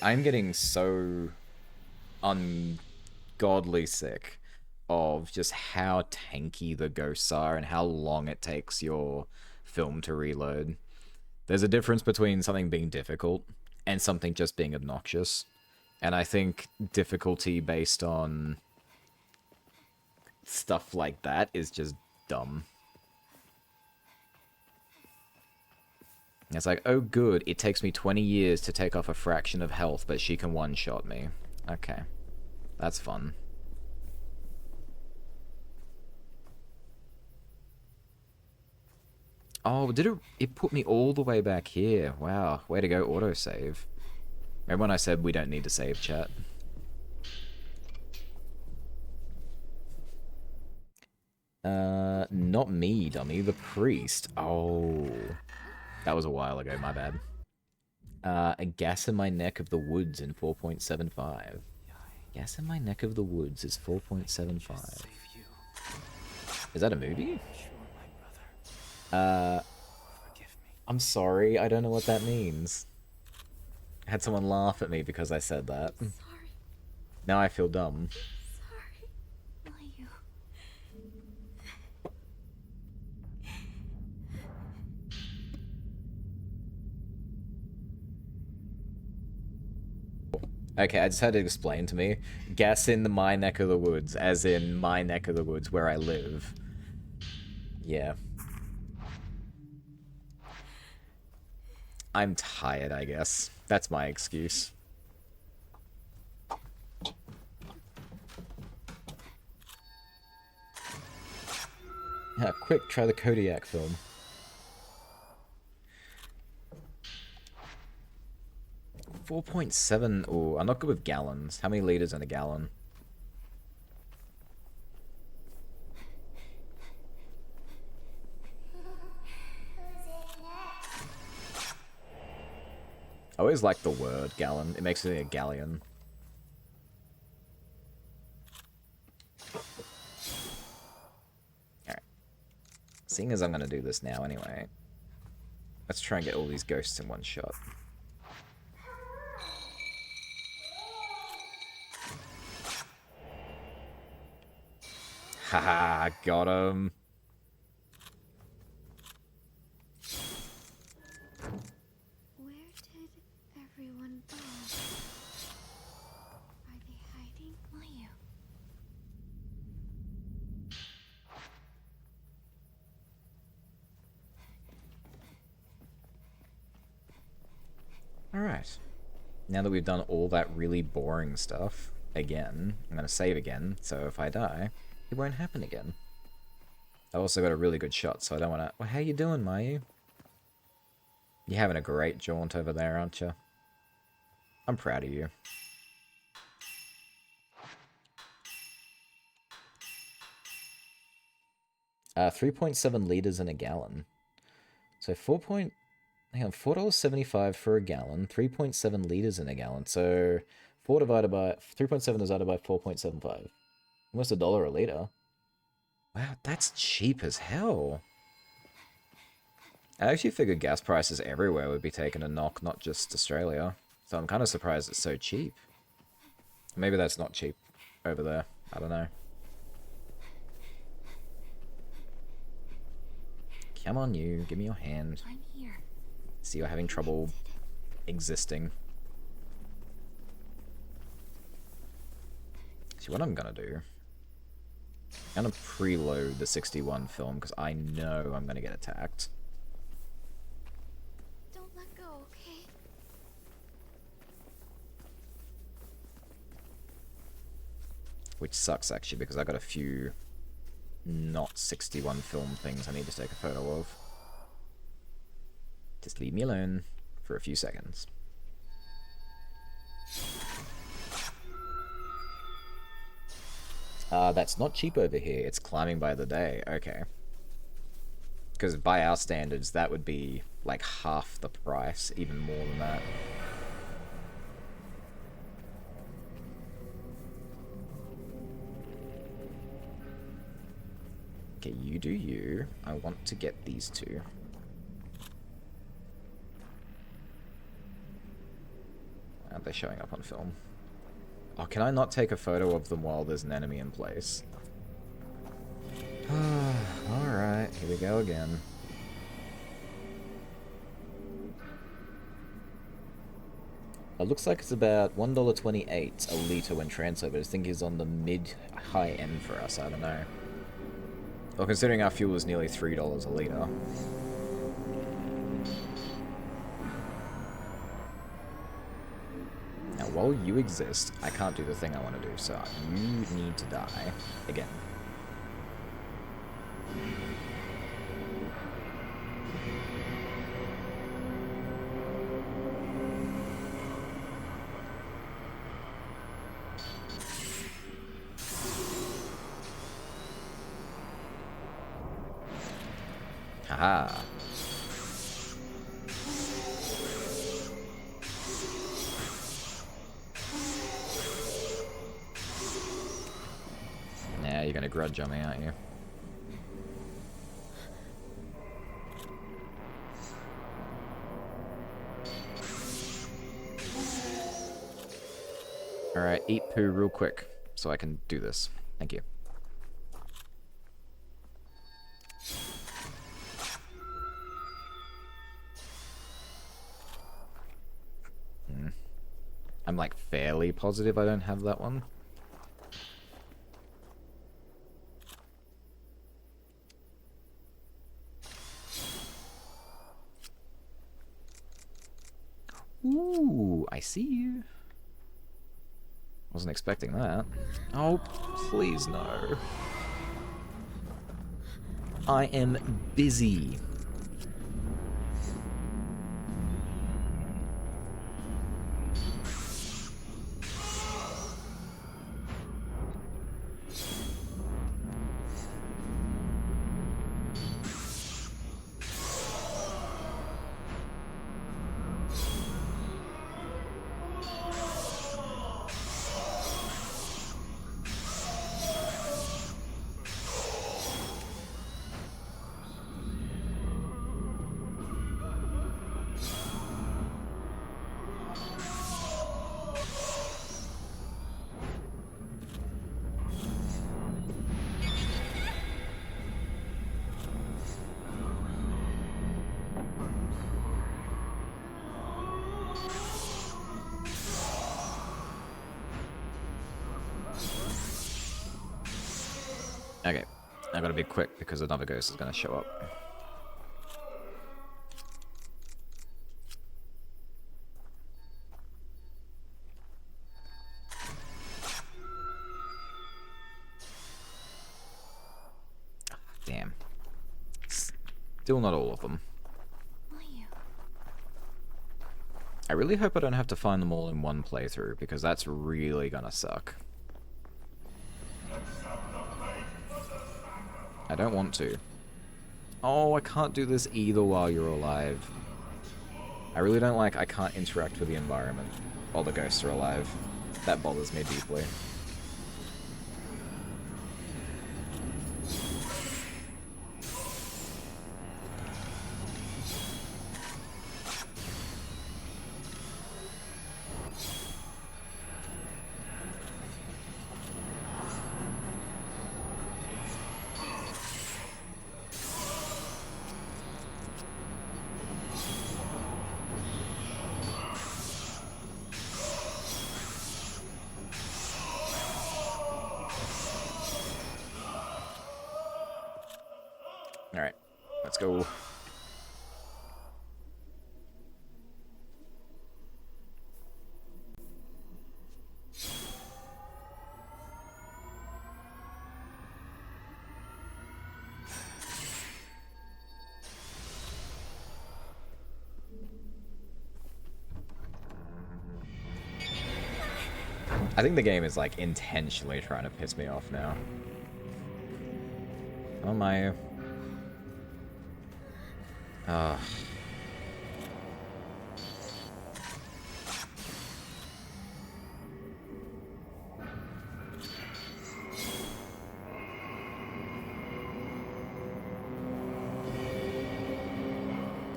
I'm getting so ungodly sick of just how tanky the ghosts are and how long it takes your film to reload. There's a difference between something being difficult and something just being obnoxious. And I think difficulty based on stuff like that is just dumb. It's like, oh good, it takes me 20 years to take off a fraction of health, but she can one-shot me. Okay. That's fun. Oh, did it put me all the way back here? Wow, way to go, autosave. Remember when I said we don't need to save, chat? Not me, dummy, the priest. Oh, that was a while ago, my bad. A gas in my neck of the woods in 4.75. Gas in my neck of the woods is 4.75. Is that a movie? I'm sorry, I don't know what that means. I had someone laugh at me because I said that. Sorry. Now I feel dumb. Sorry. Mayu. Okay, I just had to explain to me. Gas in my neck of the woods, as in my neck of the woods where I live. Yeah. I'm tired, I guess. That's my excuse. Yeah, quick, try the Kodiak film. .7. Oh, I'm not good with gallons. How many liters in a gallon? I always like the word gallon. It makes it a galleon. Alright. Seeing as I'm gonna do this now anyway, let's try and get all these ghosts in one shot. Haha, got him. Where did everyone go? Are they hiding? Mayu. Alright. Now that we've done all that really boring stuff, again, I'm going to save again, so if I die, it won't happen again. I also got a really good shot, so I don't want to... Well, how you doing, Mayu? You're having a great jaunt over there, aren't you? I'm proud of you. 3.7 liters in a gallon. So hang on, $4.75 for a gallon, 3.7 liters in a gallon. So 4 divided by 3.7 divided by 4.75. Almost $1 a liter. Wow, that's cheap as hell. I actually figured gas prices everywhere would be taking a knock, not just Australia. So I'm kind of surprised it's so cheap. Maybe that's not cheap over there. I don't know. Come on, you. Give me your hand. I'm here. See, you're having trouble existing. See, what I'm gonna do... I'm gonna preload the 61 film, because I know I'm gonna get attacked. Don't let go, okay? Which sucks, actually, because I got a few not 61 film things I need to take a photo of. Just leave me alone for a few seconds. That's not cheap over here. It's climbing by the day. Okay. Because by our standards, that would be like half the price, even more than that. Okay, you do you. I want to get these two. They're showing up on film. Oh, can I not take a photo of them while there's an enemy in place? Alright, here we go again. It looks like it's about $1.28 a litre when transferred, but I think it's on the mid-high end for us, I don't know. Well, considering our fuel is nearly $3 a litre. Now, while you exist, I can't do the thing I want to do, so you need to die. Again. Haha. Yeah, you're gonna grudge on me, aren't you? Alright, eat poo real quick so I can do this. Thank you. I'm like fairly positive I don't have that one. Ooh, I see you. Wasn't expecting that. Oh, please no. I am busy. Okay, I gotta be quick because another ghost is gonna show up. Still not all of them. Will you? I really hope I don't have to find them all in one playthrough, because that's really gonna suck. I don't want to. Oh, I can't do this either while you're alive. I really don't like I can't interact with the environment while the ghosts are alive. That bothers me deeply. Alright, let's go. I think the game is, like, intentionally trying to piss me off now. Oh my... Ugh.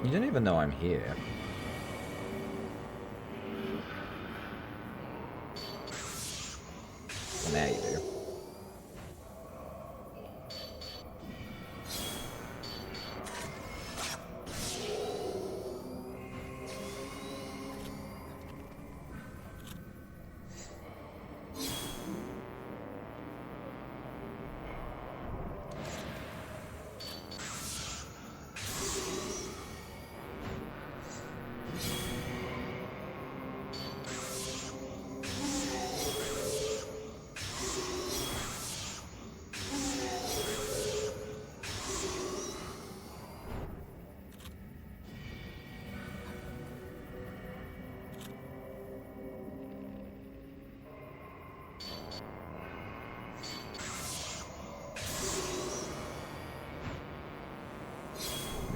You don't even know I'm here. Well, now you do.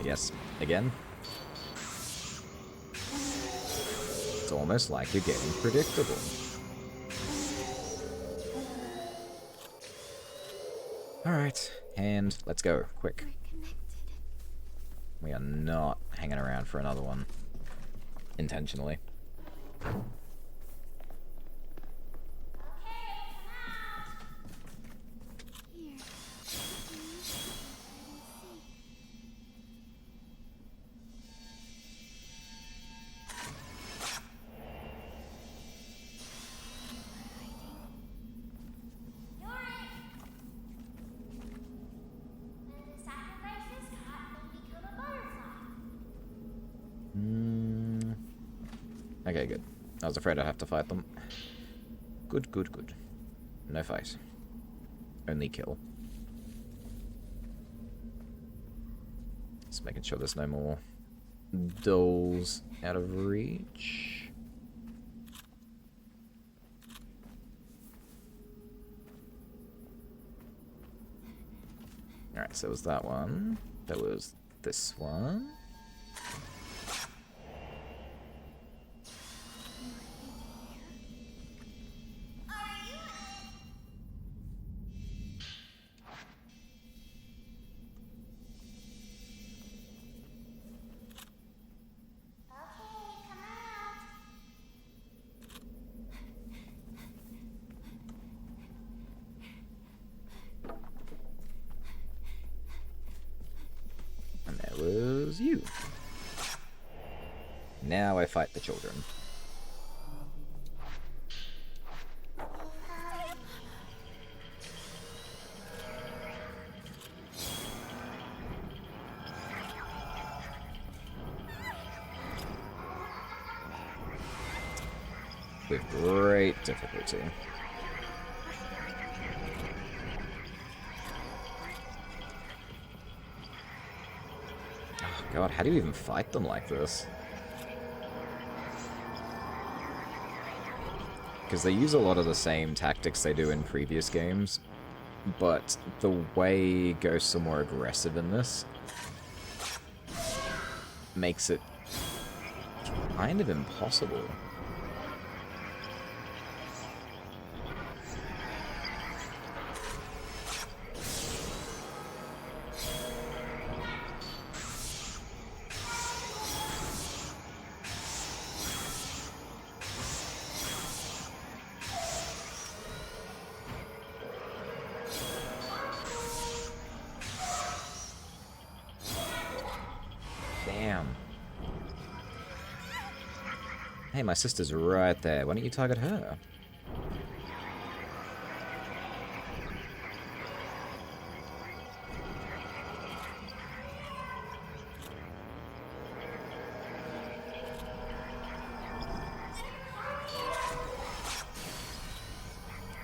Yes, again. It's almost like you're getting predictable. Alright, and let's go, quick. We're connected. We are not hanging around for another one. Intentionally. Here. Okay, good. I was afraid I'd have to fight them. Good, good, good. No fight. Only kill. Just making sure there's no more dolls out of reach. Alright, so it was that one. That was this one. And there was you. Now I fight the children. With great difficulty. God, how do you even fight them like this? Because they use a lot of the same tactics they do in previous games, but the way Ghosts are more aggressive in this makes it kind of impossible. Damn. Hey, my sister's right there. Why don't you target her?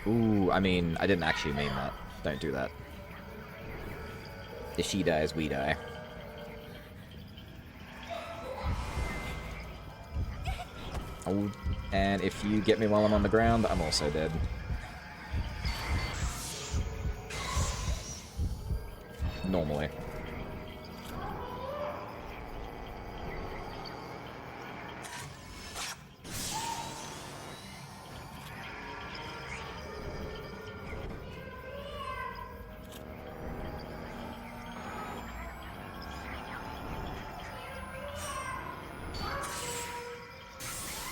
Ooh, I mean, I didn't actually mean that. Don't do that. If she dies, we die. Oh, and if you get me while I'm on the ground, I'm also dead. Normally.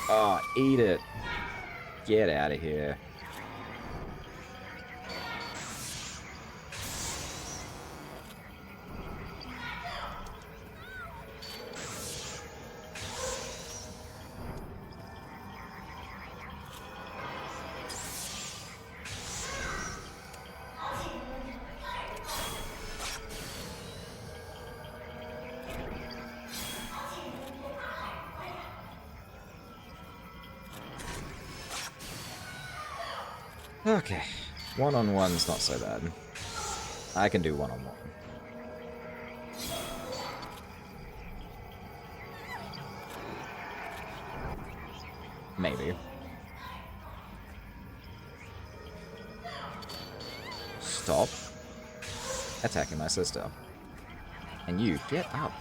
Oh, eat it. Get out of here. Okay. One-on-one's not so bad. I can do one-on-one. Maybe. Stop attacking my sister. And you, get up.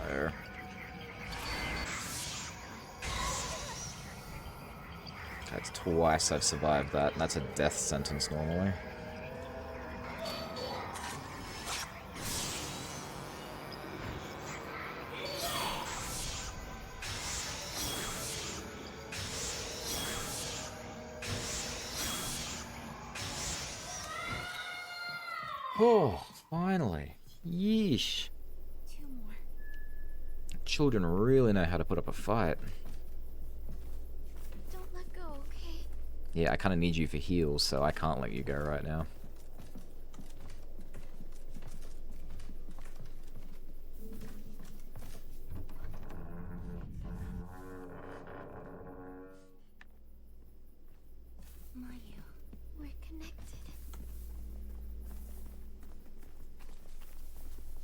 There. That's twice I've survived that, and that's a death sentence normally. Oh, finally. Yeesh. 2 more. Children really know how to put up a fight. Don't let go, okay? Yeah, I kind of need you for heals, so I can't let you go right now. Mayu, we're connected.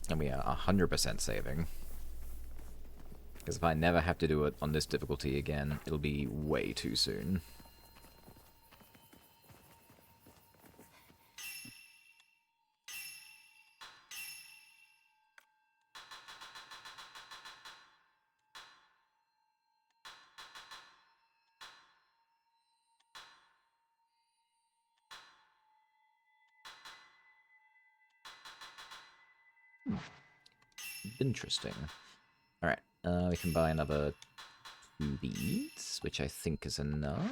And we are 100% saving. Because if I never have to do it on this difficulty again, it'll be way too soon. Interesting. Alright, we can buy another 2 beads, which I think is enough.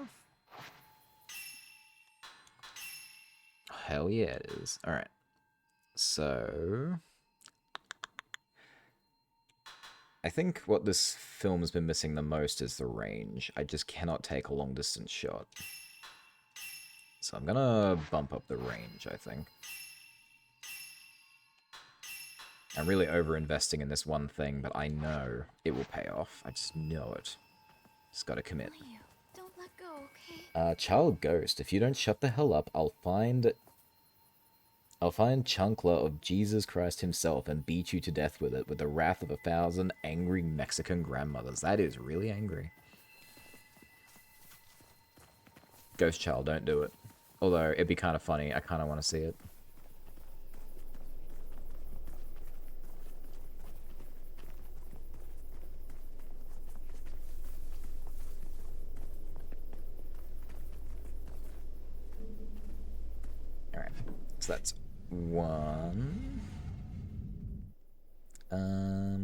Hell yeah, it is. Alright. So... I think what this film has been missing the most is the range. I just cannot take a long-distance shot. So I'm gonna bump up the range, I think. I'm really over-investing in this one thing, but I know it will pay off. I just know it. Just gotta commit. Mayu, don't let go, okay? Child Ghost, if you don't shut the hell up, I'll find Chunkla of Jesus Christ himself and beat you to death with it with the wrath of 1,000 angry Mexican grandmothers. That is really angry. Ghost Child, don't do it. Although, it'd be kind of funny. I kind of want to see it. Alright, so that's one.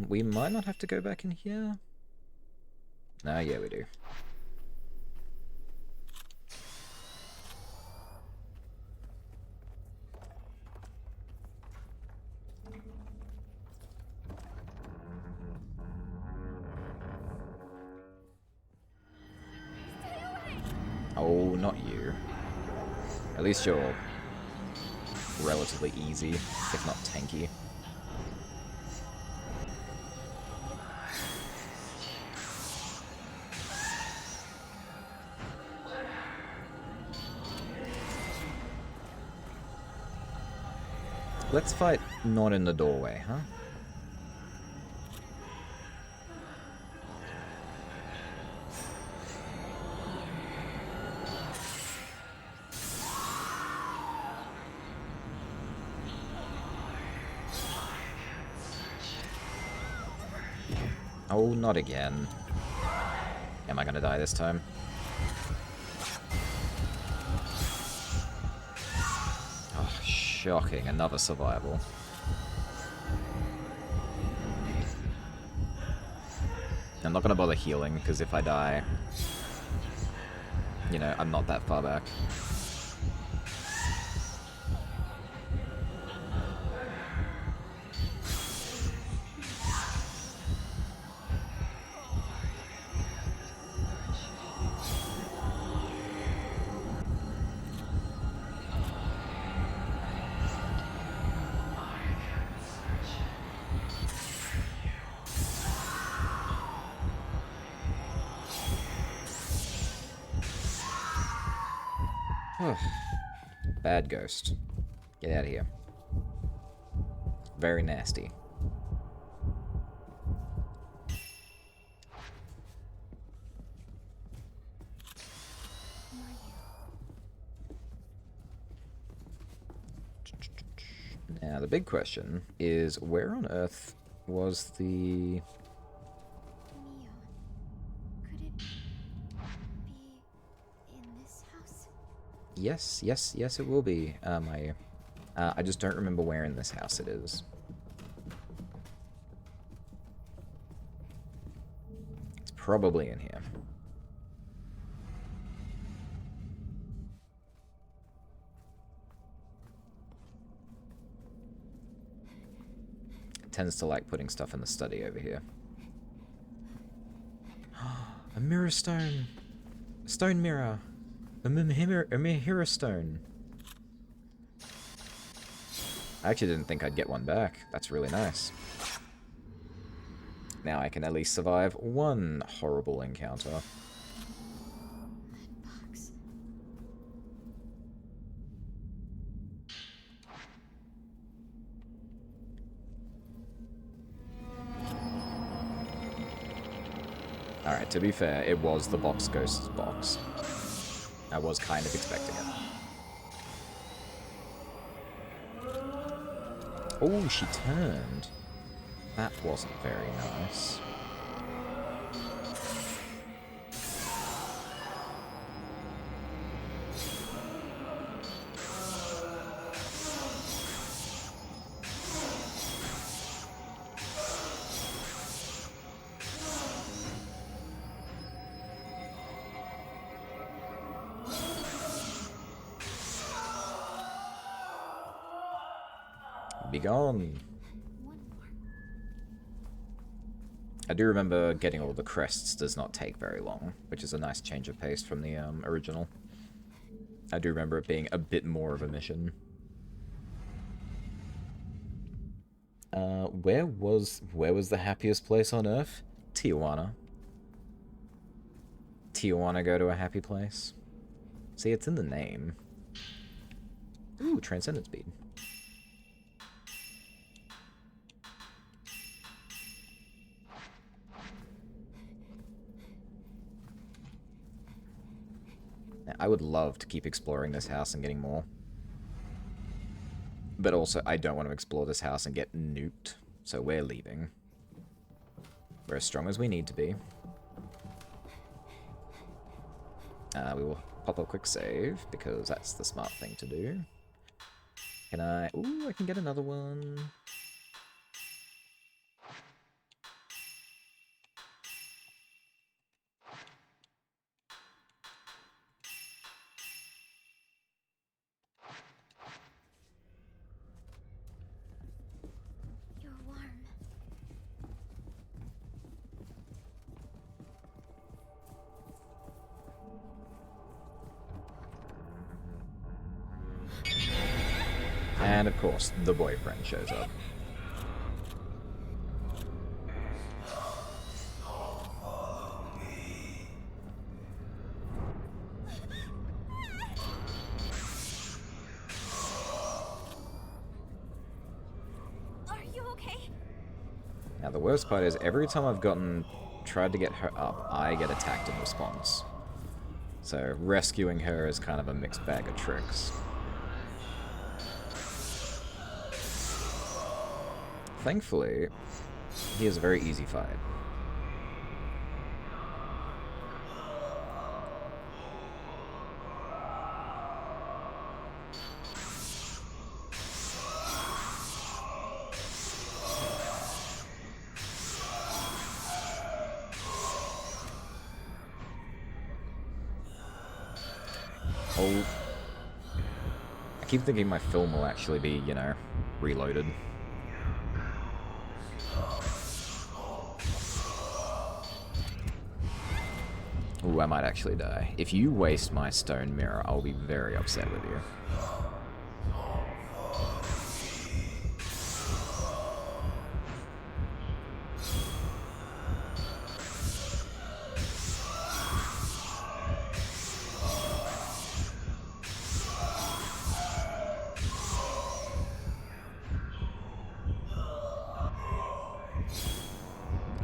We might not have to go back in here. Ah, yeah, we do. Oh, not you. At least you're relatively easy, if not tanky. Let's fight not in the doorway, huh? Oh, not again. Am I gonna die this time? Oh, shocking. Another survival. I'm not gonna bother healing, because if I die, you know, I'm not that far back. Bad ghost. Get out of here. Very nasty. Now, the big question is, where on earth was the... Neo. Could it be in this house? Yes, it will be. I just don't remember where in this house it is. It's probably in here. It tends to like putting stuff in the study over here. A mirror stone! A stone mirror! A Mihira stone! I actually didn't think I'd get one back. That's really nice. Now I can at least survive one horrible encounter. Box. Alright, to be fair, it was the Box Ghost's box. I was kind of expecting it. Oh, she turned. That wasn't very nice. Be gone. One more. I do remember getting all the crests does not take very long, which is a nice change of pace from the original. I do remember it being a bit more of a mission. Where was the happiest place on Earth? Tijuana. Tijuana go to a happy place? See, it's in the name. Ooh, Transcendent Speed. I would love to keep exploring this house and getting more. But also, I don't want to explore this house and get nuked. So we're leaving. We're as strong as we need to be. We will pop a quick save, because that's the smart thing to do. Can I... Ooh, I can get another one. You're warm. And of course, the boyfriend shows up. Are you okay? Now the worst part is, every time I've tried to get her up, I get attacked in response. So rescuing her is kind of a mixed bag of tricks. Thankfully, he is a very easy fight. Oh. I keep thinking my film will actually be, you know, reloaded. Ooh, I might actually die. If you waste my stone mirror, I'll be very upset with you.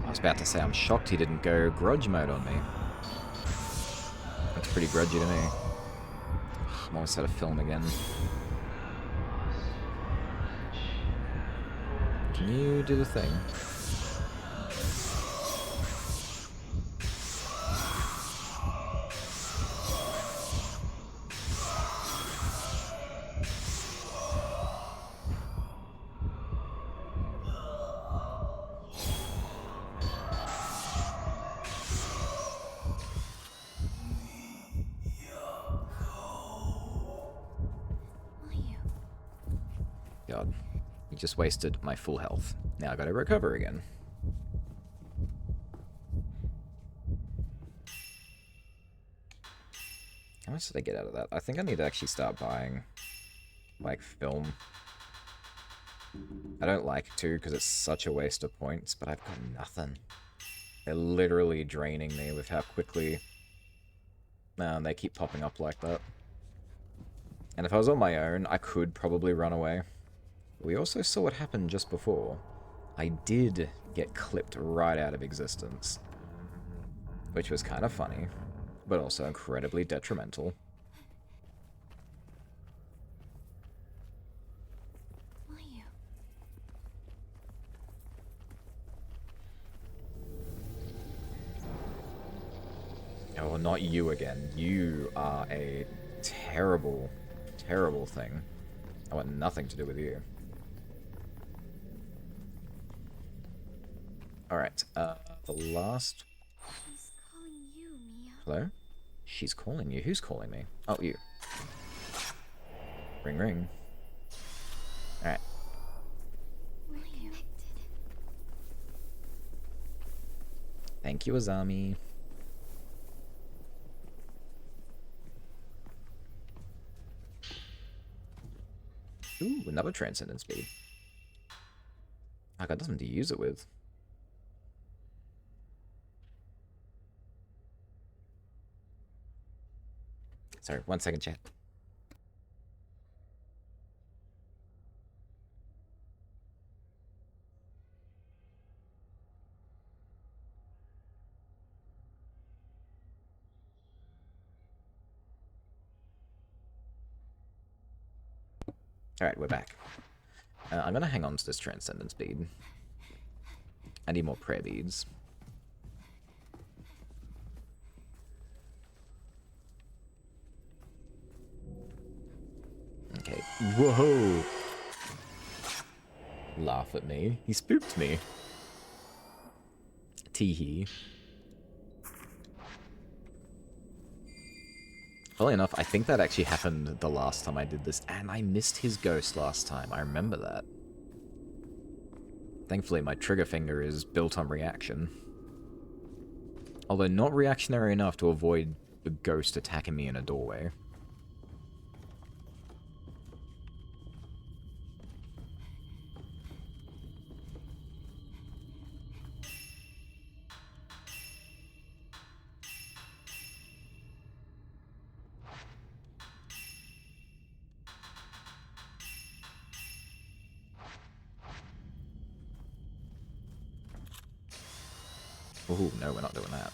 I was about to say, I'm shocked he didn't go grudge mode on me. Looks pretty grudgy to me. I'm almost out of film again. Can you do the thing? God, he just wasted my full health. Now I gotta recover again. How much did I get out of that? I think I need to actually start buying, like, film. I don't like to, because it's such a waste of points, but I've got nothing. They're literally draining me with how quickly they keep popping up like that. And if I was on my own, I could probably run away. We also saw what happened just before. I did get clipped right out of existence. Which was kind of funny, but also incredibly detrimental. Will you? Oh, not you again. You are a terrible, terrible thing. I want nothing to do with you. Alright, the last... She's calling you, Mia. Hello? She's calling you. Who's calling me? Oh, you. Ring, ring. Alright. We're connected. Thank you, Azami. Ooh, another Transcendent Speed. I got nothing to use it with. Sorry, 1 second, chat. Alright, we're back. I'm gonna hang on to this Transcendence bead. I need more prayer beads. Okay. Whoa! Laugh at me. He spooked me. Teehee. Funnily enough, I think that actually happened the last time I did this, and I missed his ghost last time. I remember that. Thankfully, my trigger finger is built on reaction. Although not reactionary enough to avoid the ghost attacking me in a doorway. Ooh, no, we're not doing that.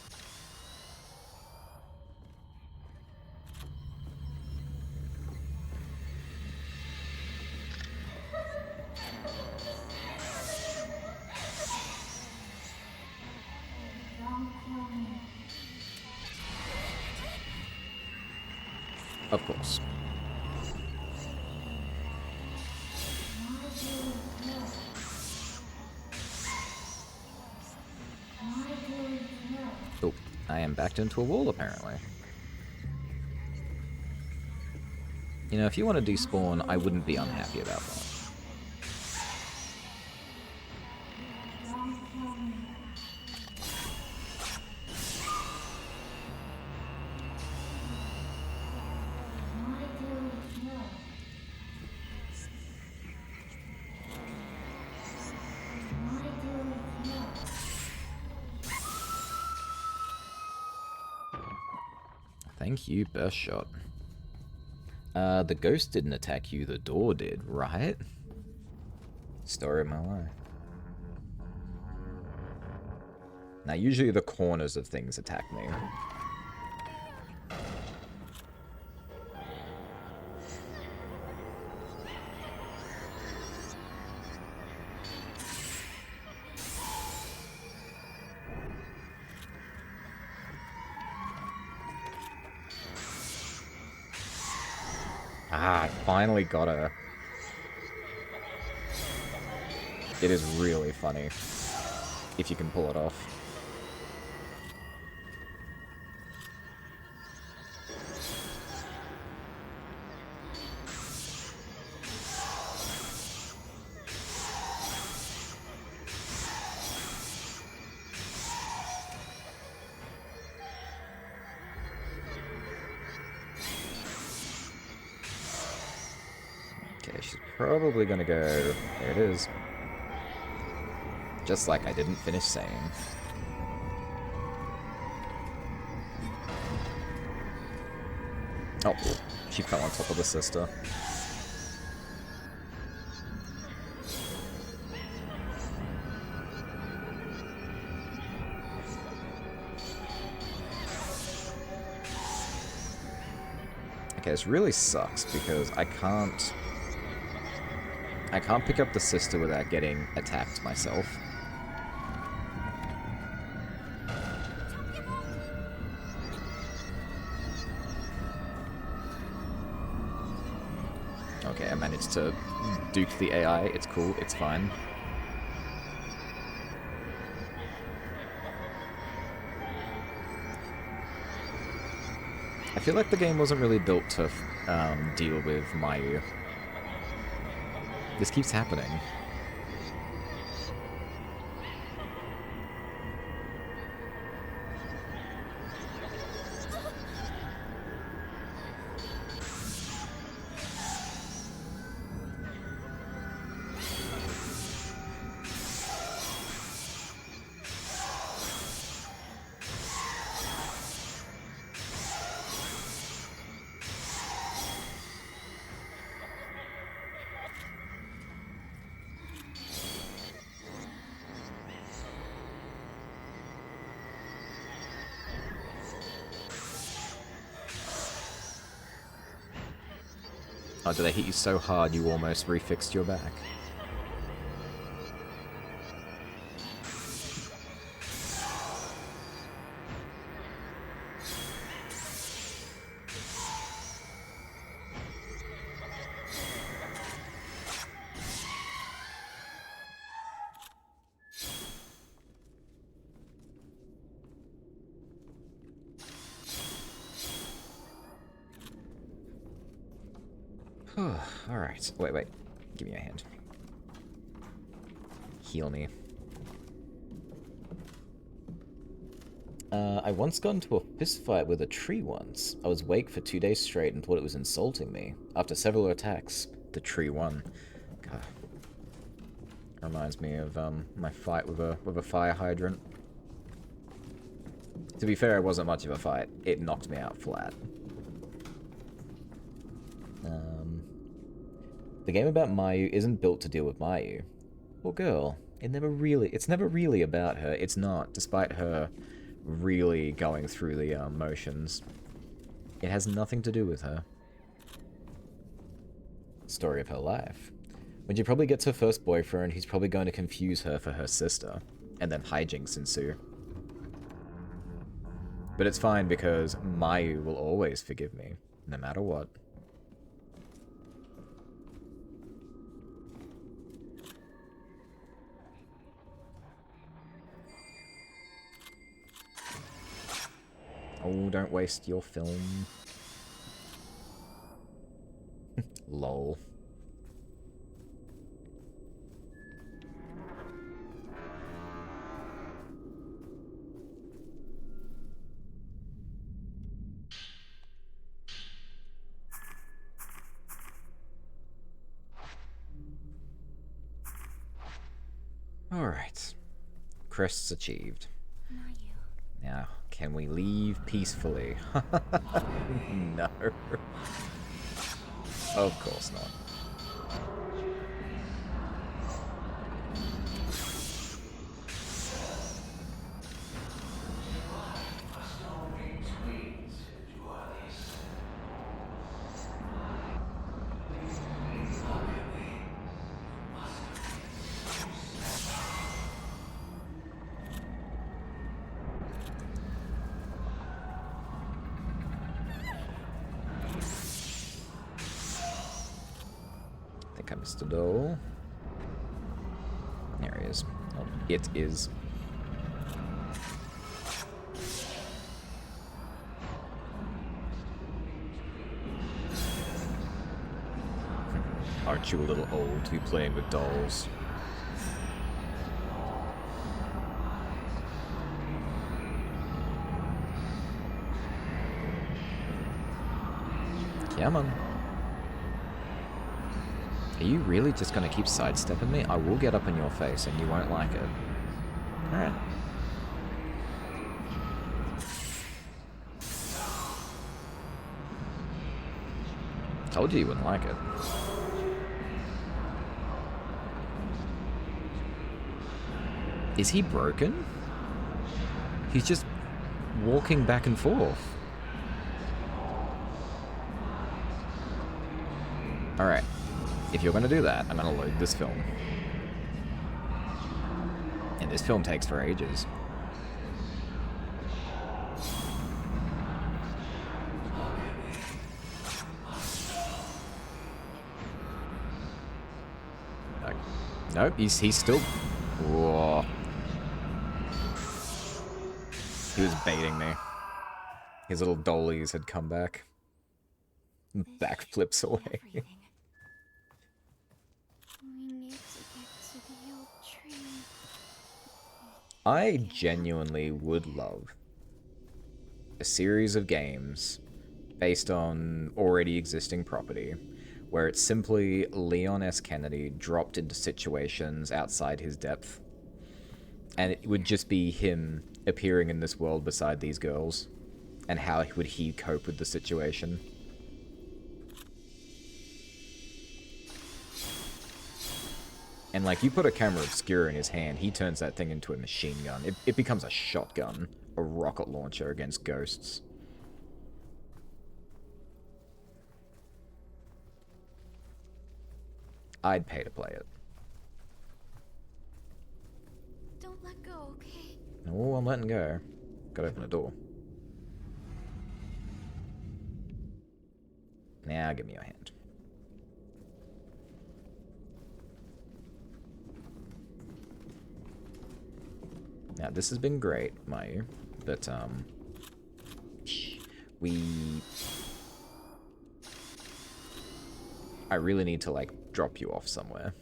Of course. Oh, I am backed into a wall, apparently. You know, if you want to despawn, I wouldn't be unhappy about that. Thank you, best shot. The ghost didn't attack you, the door did, right? Story of my life. Now, usually the corners of things attack me. Ah, I finally got her. It is really funny, if you can pull it off. Probably gonna go... There it is. Just like I didn't finish saying. Oh, she fell on top of the sister. Okay, this really sucks because I can't pick up the sister without getting attacked myself. Okay, I managed to duke the AI. It's cool, it's fine. I feel like the game wasn't really built to deal with Mayu. This keeps happening. Oh, did they hit you so hard you almost refixed your back? Alright. Wait. Give me a hand. Heal me. I once got into a fistfight with a tree once. I was awake for 2 days straight and thought it was insulting me. After several attacks, the tree won. God. Reminds me of my fight with a fire hydrant. To be fair, it wasn't much of a fight. It knocked me out flat. The game about Mayu isn't built to deal with Mayu. Poor girl. It's never really about her. It's not, despite her really going through the motions. It has nothing to do with her. Story of her life. When she probably gets her first boyfriend, he's probably going to confuse her for her sister, and then hijinks ensue. But it's fine because Mayu will always forgive me, no matter what. Oh, don't waste your film. Lol. Alright. Crests achieved. Now, can we leave peacefully? No. Of course not. Mr. Doe. There he is. Oh, it is. Aren't you a little old to be playing with dolls? Come on. Are you really just going to keep sidestepping me? I will get up in your face and you won't like it. Alright. Told you you wouldn't like it. Is he broken? He's just walking back and forth. Alright. If you're going to do that, I'm going to load this film. And this film takes for ages. Nope, he's still... Whoa. He was baiting me. His little dollies had come back. Backflips away. I genuinely would love a series of games based on already existing property where it's simply Leon S. Kennedy dropped into situations outside his depth. And it would just be him appearing in this world beside these girls. And how would he cope with the situation? And, like, you put a camera obscura in his hand, he turns that thing into a machine gun. It becomes a shotgun, a rocket launcher against ghosts. I'd pay to play it. Don't let go, okay? Oh, I'm letting go. Gotta open the door. Now give me your hand. Now, this has been great, Mayu, but, I really need to, like, drop you off somewhere.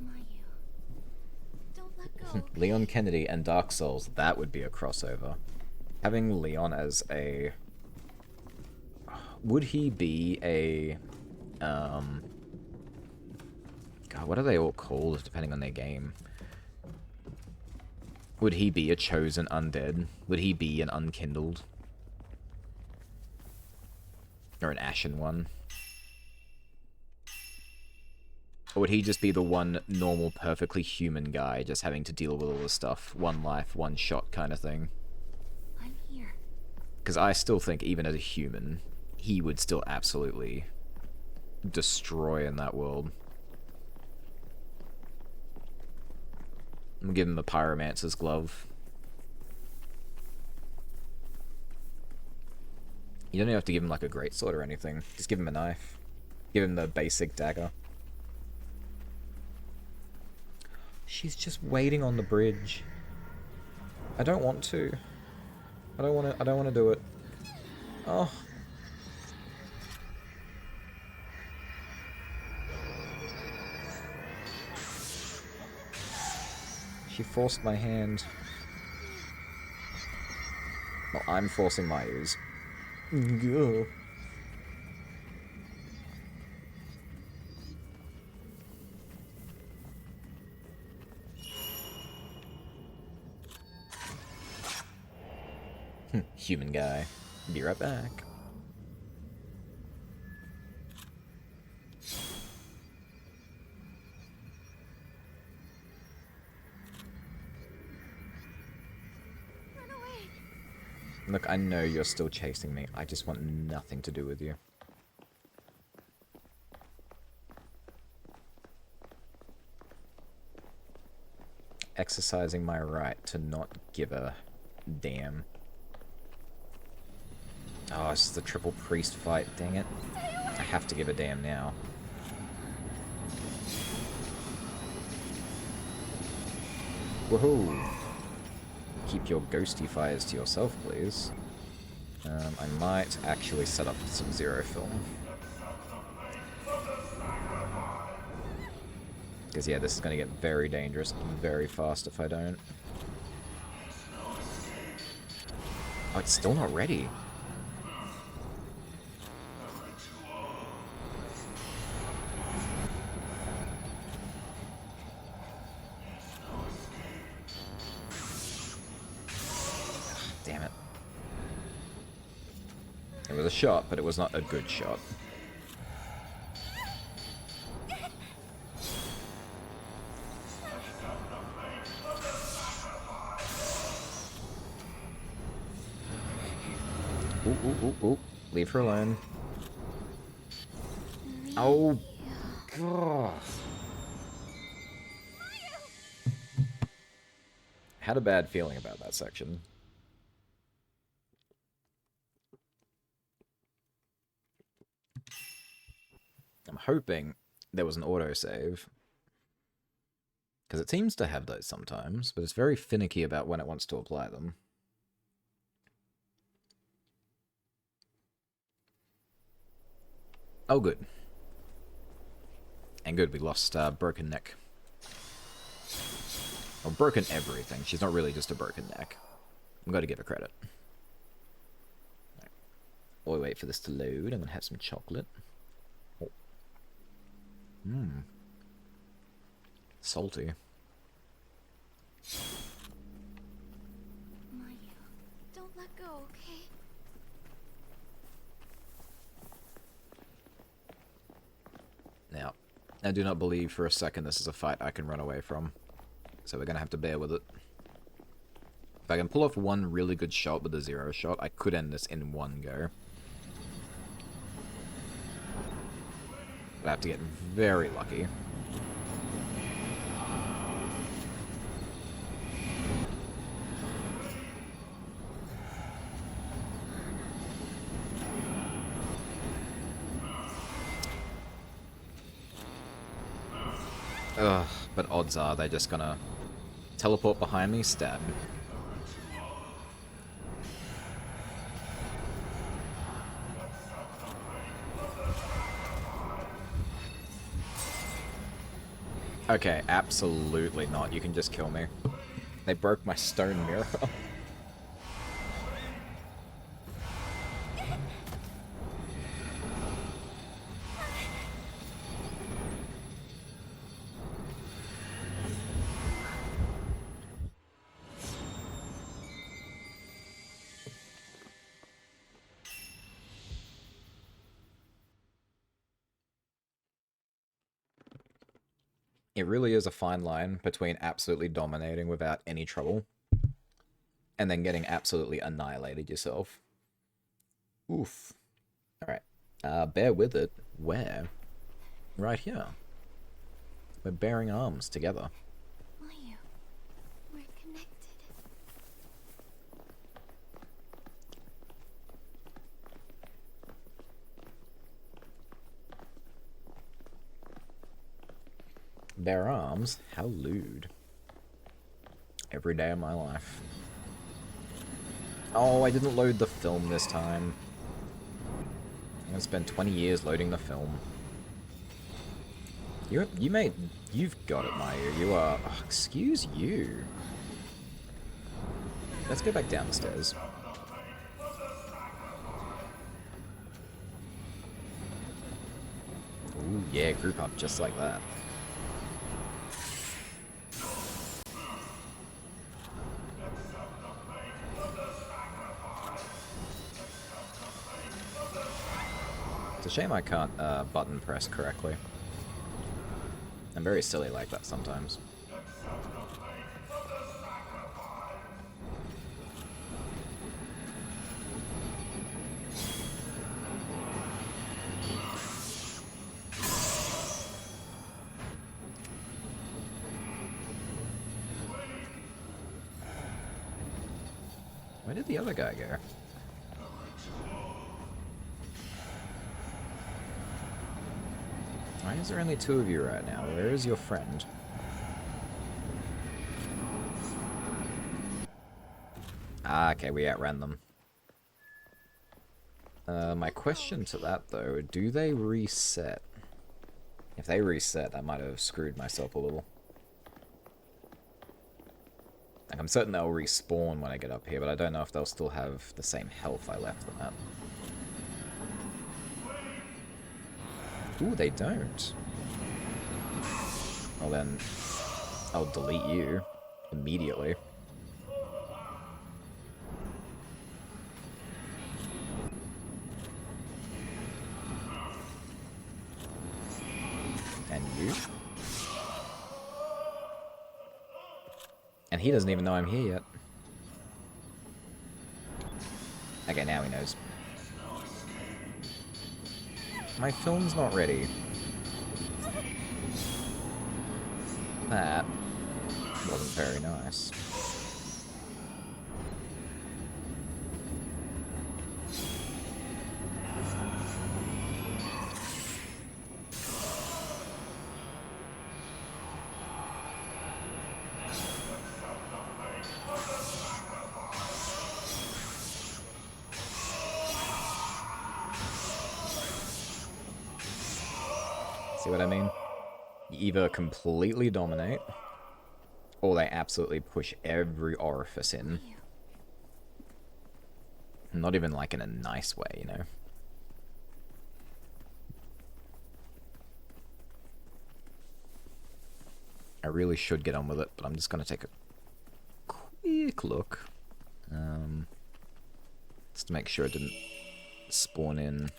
Mayu. Don't let go. Okay? Leon Kennedy and Dark Souls, that would be a crossover. Having Leon as a... Would he be a... God, what are they all called, depending on their game? Would he be a chosen undead? Would he be an unkindled? Or an ashen one? Or would he just be the one normal, perfectly human guy, just having to deal with all the stuff? One life, one shot kind of thing. I'm here. Because I still think, even as a human, he would still absolutely destroy in that world. I'm gonna give him the Pyromancer's glove. You don't even have to give him like a greatsword or anything. Just give him a knife. Give him the basic dagger. She's just waiting on the bridge. I don't want to. I don't want to do it. Oh. She forced my hand. Well, I'm forcing my ears. Go. Human guy. Be right back. Run away. Look, I know you're still chasing me. I just want nothing to do with you. Exercising my right to not give a damn. Oh, this is the triple priest fight, dang it. I have to give a damn now. Woohoo! Keep your ghosty fires to yourself, please. I might actually set up some zero film. Because, yeah, this is going to get very dangerous very fast if I don't. Oh, it's still not ready. Damn it. It was a shot, but it was not a good shot. Ooh, ooh, ooh, ooh. Leave her alone. Oh, God. Had a bad feeling about that section. I'm hoping there was an autosave. Because it seems to have those sometimes, but it's very finicky about when it wants to apply them. Oh, good. And good, we lost Broken Neck. Or broken everything. She's not really just a broken neck. I'm going to give her credit. Right. While we wait for this to load, I'm going to have some chocolate. Oh. Mmm. Salty. Mayu, don't let go, okay? I do not believe for a second this is a fight I can run away from. So we're going to have to bear with it. If I can pull off one really good shot with the zero shot, I could end this in one go. But I have to get very lucky. Ugh, but odds are they're just gonna teleport behind me, stab. Okay, absolutely not. You can just kill me. They broke my stone mirror. It really is a fine line between absolutely dominating without any trouble and then getting absolutely annihilated yourself. Oof. Alright. Bear with it. Where? Right here. We're bearing arms together. Mayu, we're connected. Bare arms? How lewd. Every day of my life. Oh, I didn't load the film this time. I'm gonna spend 20 years loading the film. You've got it, Mayu. You are... Oh, excuse you. Let's go back down the stairs. Ooh, yeah, group up just like that. It's a shame I can't button press correctly. I'm very silly like that sometimes. Where did the other guy go? Why is there only two of you right now? Where is your friend? Ah, okay, we outran them. My question to that, though, do they reset? If they reset, I might have screwed myself a little. Like, I'm certain they'll respawn when I get up here, but I don't know if they'll still have the same health I left them at. Ooh, they don't. Well then, I'll delete you immediately. And you. And he doesn't even know I'm here yet. Okay, now he knows. My film's not ready. That wasn't very nice. See what I mean? You either completely dominate, or they absolutely push every orifice in. Not even like in a nice way, you know? I really should get on with it, but I'm just gonna take a quick look. Just to make sure it didn't spawn in.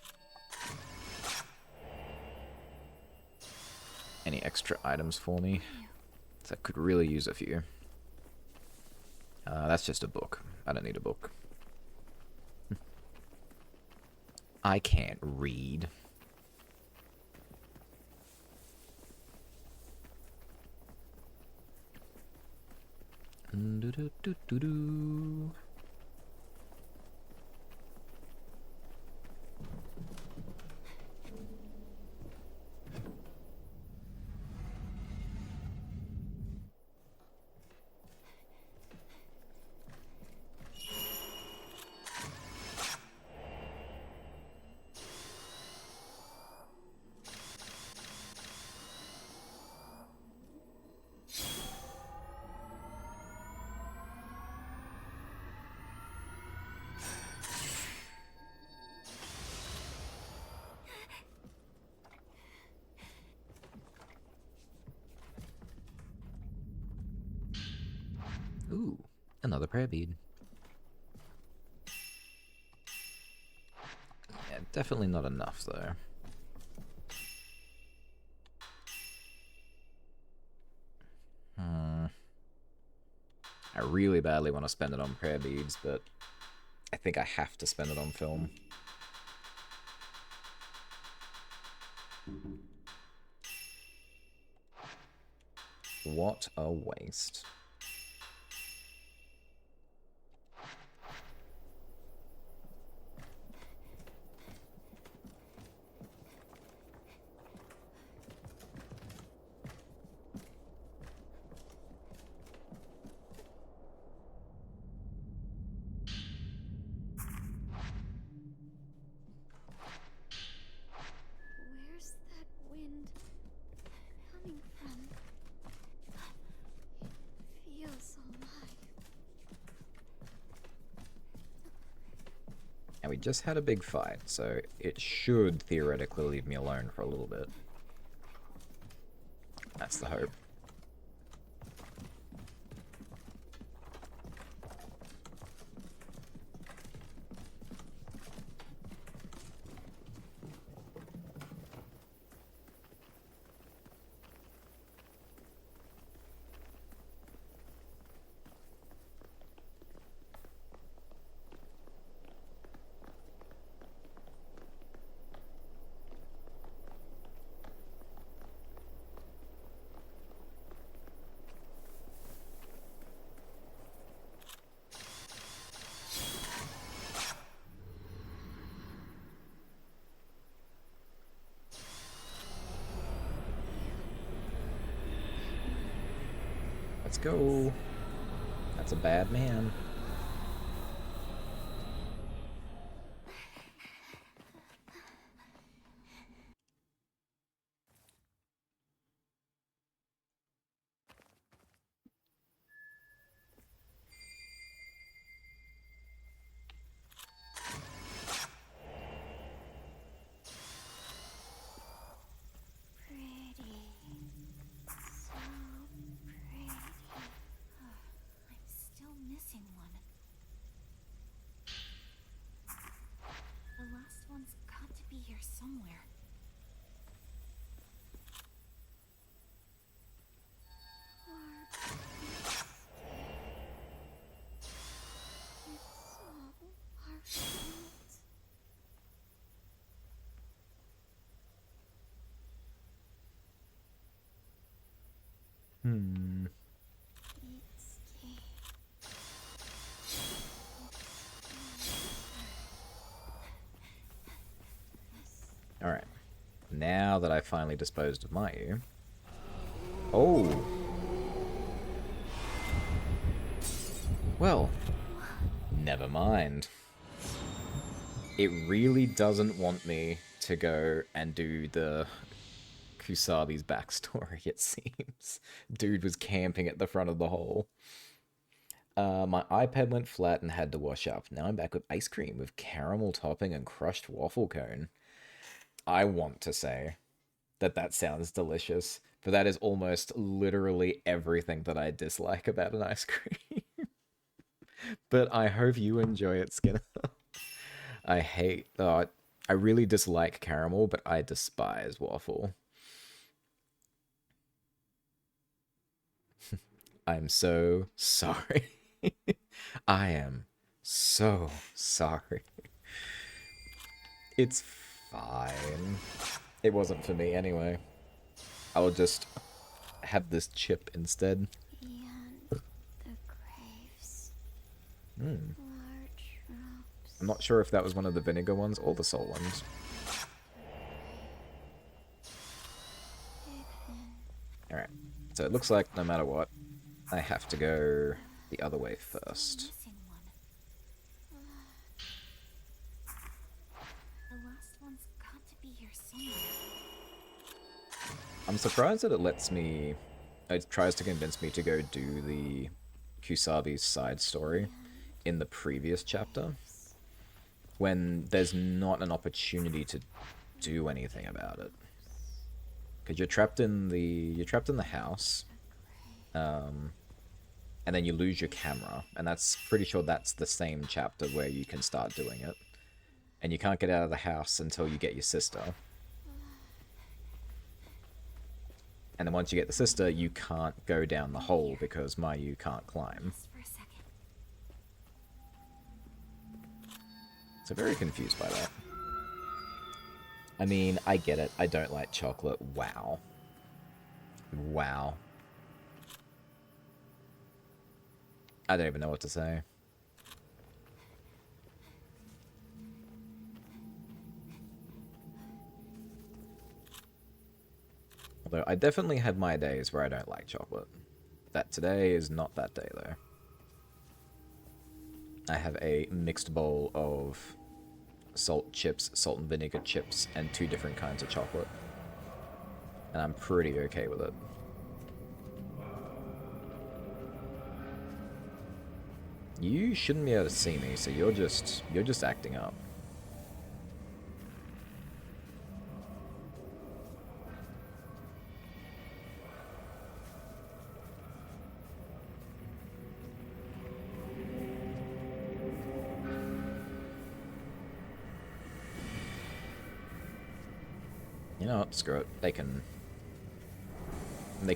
extra items for me? So I could really use a few. That's just a book. I don't need a book. I can't read. Do-do-do-do-do. Ooh, another prayer bead. Yeah, definitely not enough, though. I really badly want to spend it on prayer beads, but I think I have to spend it on film. What a waste. Where's that wind coming from? It feels alive. And we just had a big fight, so it should theoretically leave me alone for a little bit. That's the hope. Let's go. That's a bad man. Pretty. So pretty. I'm still missing one. The last one's got to be here somewhere. It's all our fault. Itsuki. Alright. Now that I've finally disposed of Mayu... Oh! Well, never mind. It really doesn't want me to go and do the Kusabi's backstory, it seems. Dude was camping at the front of the hole. My iPad went flat and had to wash up. Now I'm back with ice cream with caramel topping and crushed waffle cone. I want to say that that sounds delicious, but that is almost literally everything that I dislike about an ice cream. But I hope you enjoy it, Skinner. I hate... I really dislike caramel, but I despise waffle. I'm so sorry. I am so sorry. It's fine. It wasn't for me anyway. I'll just have this chip instead. Beyond the graves, large drops. I'm not sure if that was one of the vinegar ones or the salt ones. Alright, so it looks like no matter what, I have to go the other way first. Missing one. The last one's got to be here somewhere. I'm surprised that it lets me... It tries to convince me to go do the Kusabi's side story in the previous chapter, when there's not an opportunity to do anything about it. Because you're trapped in the house, and then you lose your camera, and that's pretty sure that's the same chapter where you can start doing it. And you can't get out of the house until you get your sister. And then once you get the sister, you can't go down the hole because Mayu can't climb. Just for a second. So very confused by that. I mean, I get it. I don't like chocolate. Wow. Wow. I don't even know what to say. Although I definitely have my days where I don't like chocolate. That today is not that day, though. I have a mixed bowl of salt chips, salt and vinegar chips, and 2 different kinds of chocolate. And I'm pretty okay with it. You shouldn't be able to see me, so you're just acting up. You know what? Screw it. They can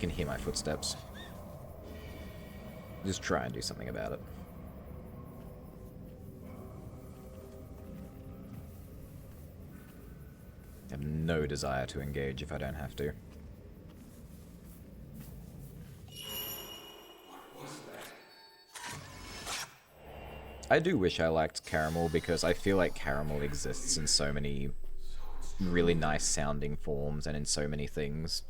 hear my footsteps. Just try and do something about it. I have no desire to engage if I don't have to. I do wish I liked caramel because I feel like caramel exists in so many really nice sounding forms and in so many things.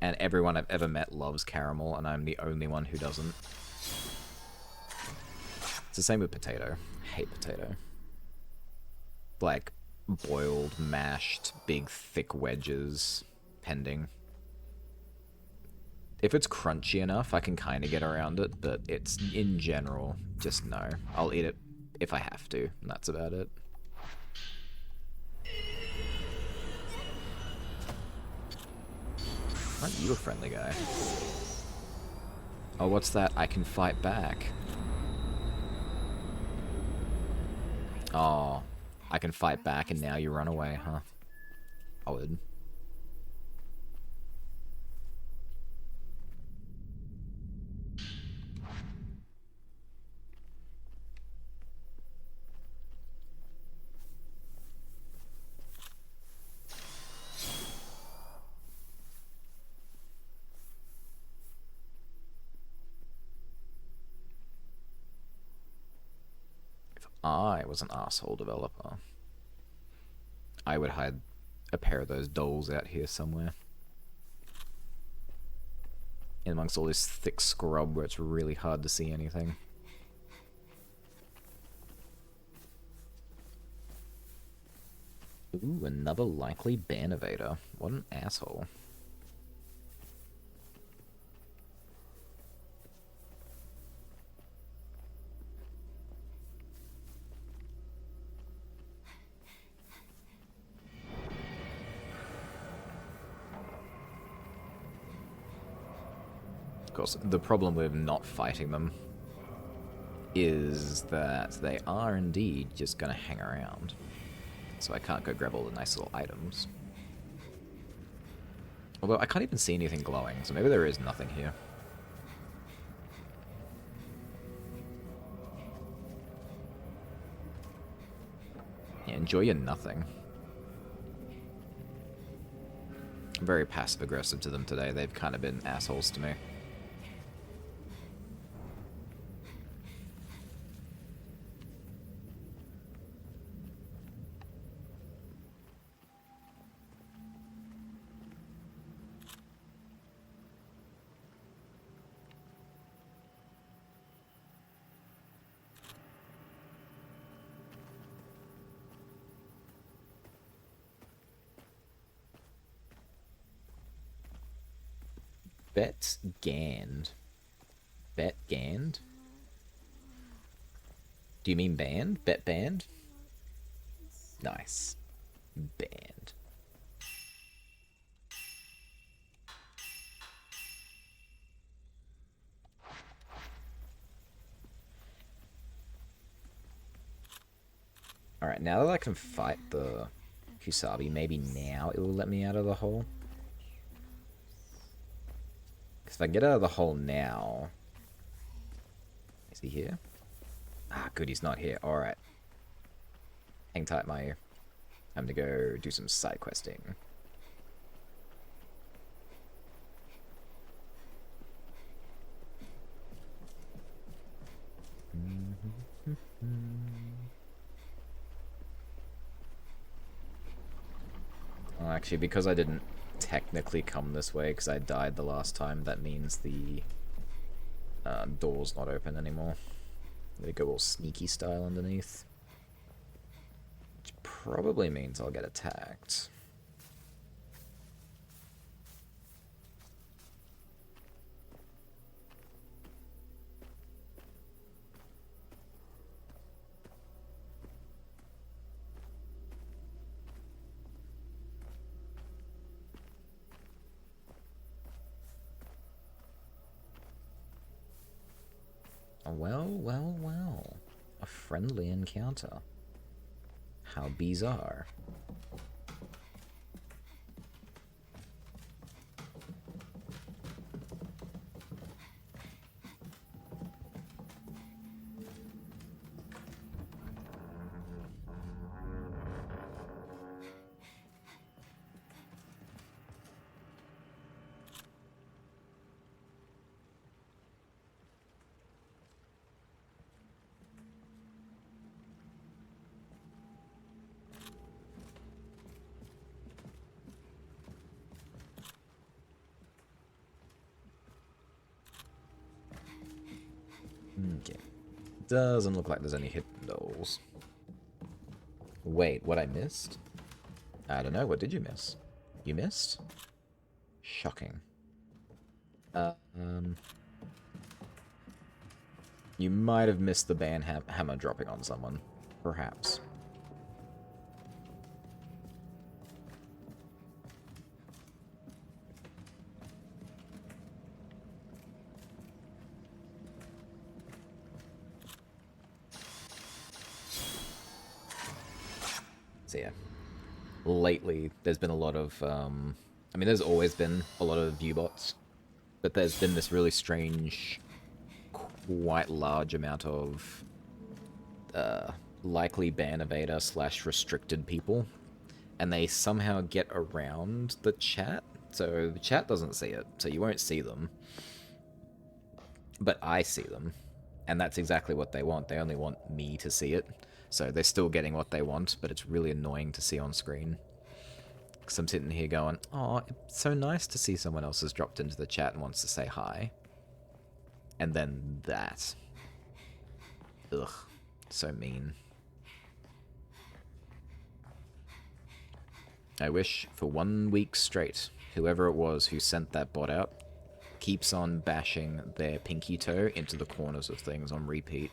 And everyone I've ever met loves caramel, and I'm the only one who doesn't. It's the same with potato. I hate potato. Like, boiled, mashed, big, thick wedges, pending. If it's crunchy enough, I can kind of get around it, but it's, in general, just no. I'll eat it if I have to, and that's about it. Aren't you a friendly guy? Oh, what's that? I can fight back. Oh, I can fight back and now you run away, huh? I would. I was an asshole developer, I would hide a pair of those dolls out here somewhere. In amongst all this thick scrub where it's really hard to see anything. Ooh, another likely ban evader. What an asshole. Of course, the problem with not fighting them is that they are indeed just gonna hang around. So I can't go grab all the nice little items. Although I can't even see anything glowing, so maybe there is nothing here. enjoy your nothing. I'm very passive-aggressive to them today. They've kind of been assholes to me. Bet Gand. Bet Gand? Do you mean band? Bet band? Nice. Band. Alright, now that I can fight the Kusabi, maybe now it will let me out of the hole. Because if I get out of the hole now... Is he here? Ah, good, he's not here. Alright. Hang tight, my ear. I'm gonna go do some side questing. Well, actually, because I didn't technically come this way, because I died the last time, that means the door's not open anymore. They go all sneaky style underneath. Which probably means I'll get attacked. Well, well, well. A friendly encounter. How bizarre. Okay. Doesn't look like there's any hidden doors. Wait, what I missed? I don't know, what did you miss? You missed? Shocking. You might have missed the ban hammer dropping on someone. Perhaps. So yeah. Lately, there's been a lot of, I mean, there's always been a lot of viewbots, but there's been this really strange, quite large amount of, likely ban evader / restricted people, and they somehow get around the chat, so the chat doesn't see it, so you won't see them, but I see them, and that's exactly what they want. They only want me to see it. So they're still getting what they want, but it's really annoying to see on screen. Because I'm sitting here going, oh, it's so nice to see someone else has dropped into the chat and wants to say hi. And then that. Ugh. So mean. I wish for 1 week straight, whoever it was who sent that bot out keeps on bashing their pinky toe into the corners of things on repeat.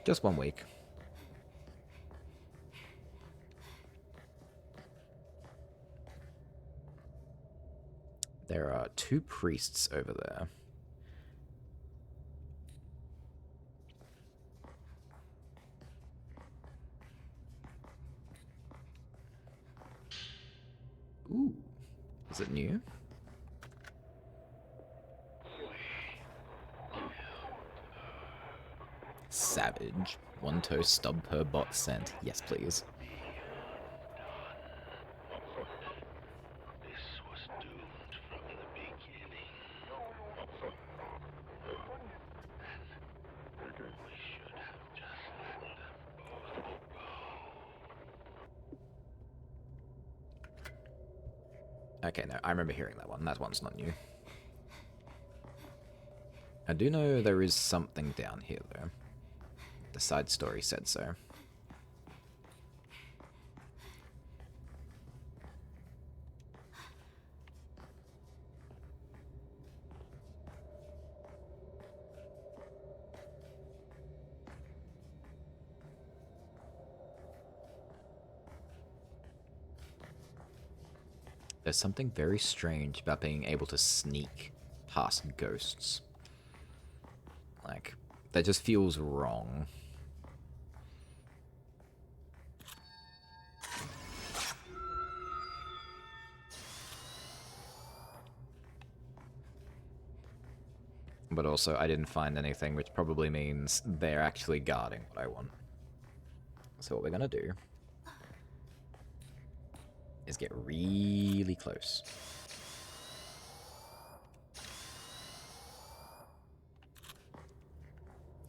Just 1 week. There are 2 priests over there. Ooh. Is it new? savage. One toe stub per bot sent. Yes, please. Okay, no, I remember hearing that one. That one's not new. I do know there is something down here, though. The side story said so. There's something very strange about being able to sneak past ghosts. Like, that just feels wrong. But also, I didn't find anything, which probably means they're actually guarding what I want. So what we're gonna do is get really close.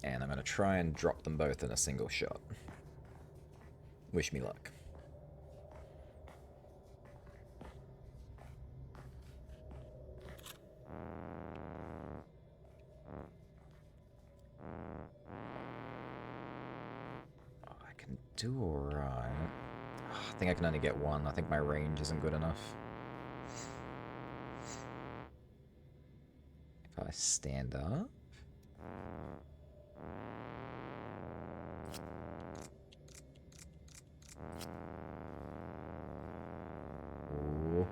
And I'm gonna try and drop them both in a single shot. Wish me luck. I can do alright. I think I can only get one. I think my range isn't good enough. If I stand up... Ooh.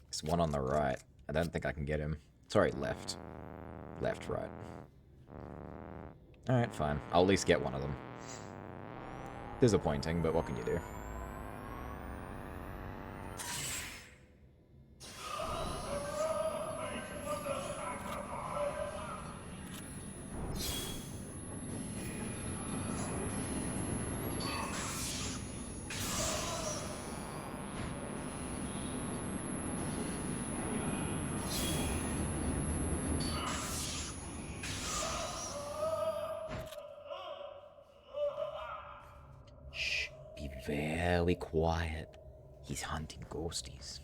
There's one on the right. I don't think I can get him. Sorry, left. Left, right. Alright, fine. I'll at least get one of them. Disappointing, but what can you do? Very quiet. He's hunting ghosties.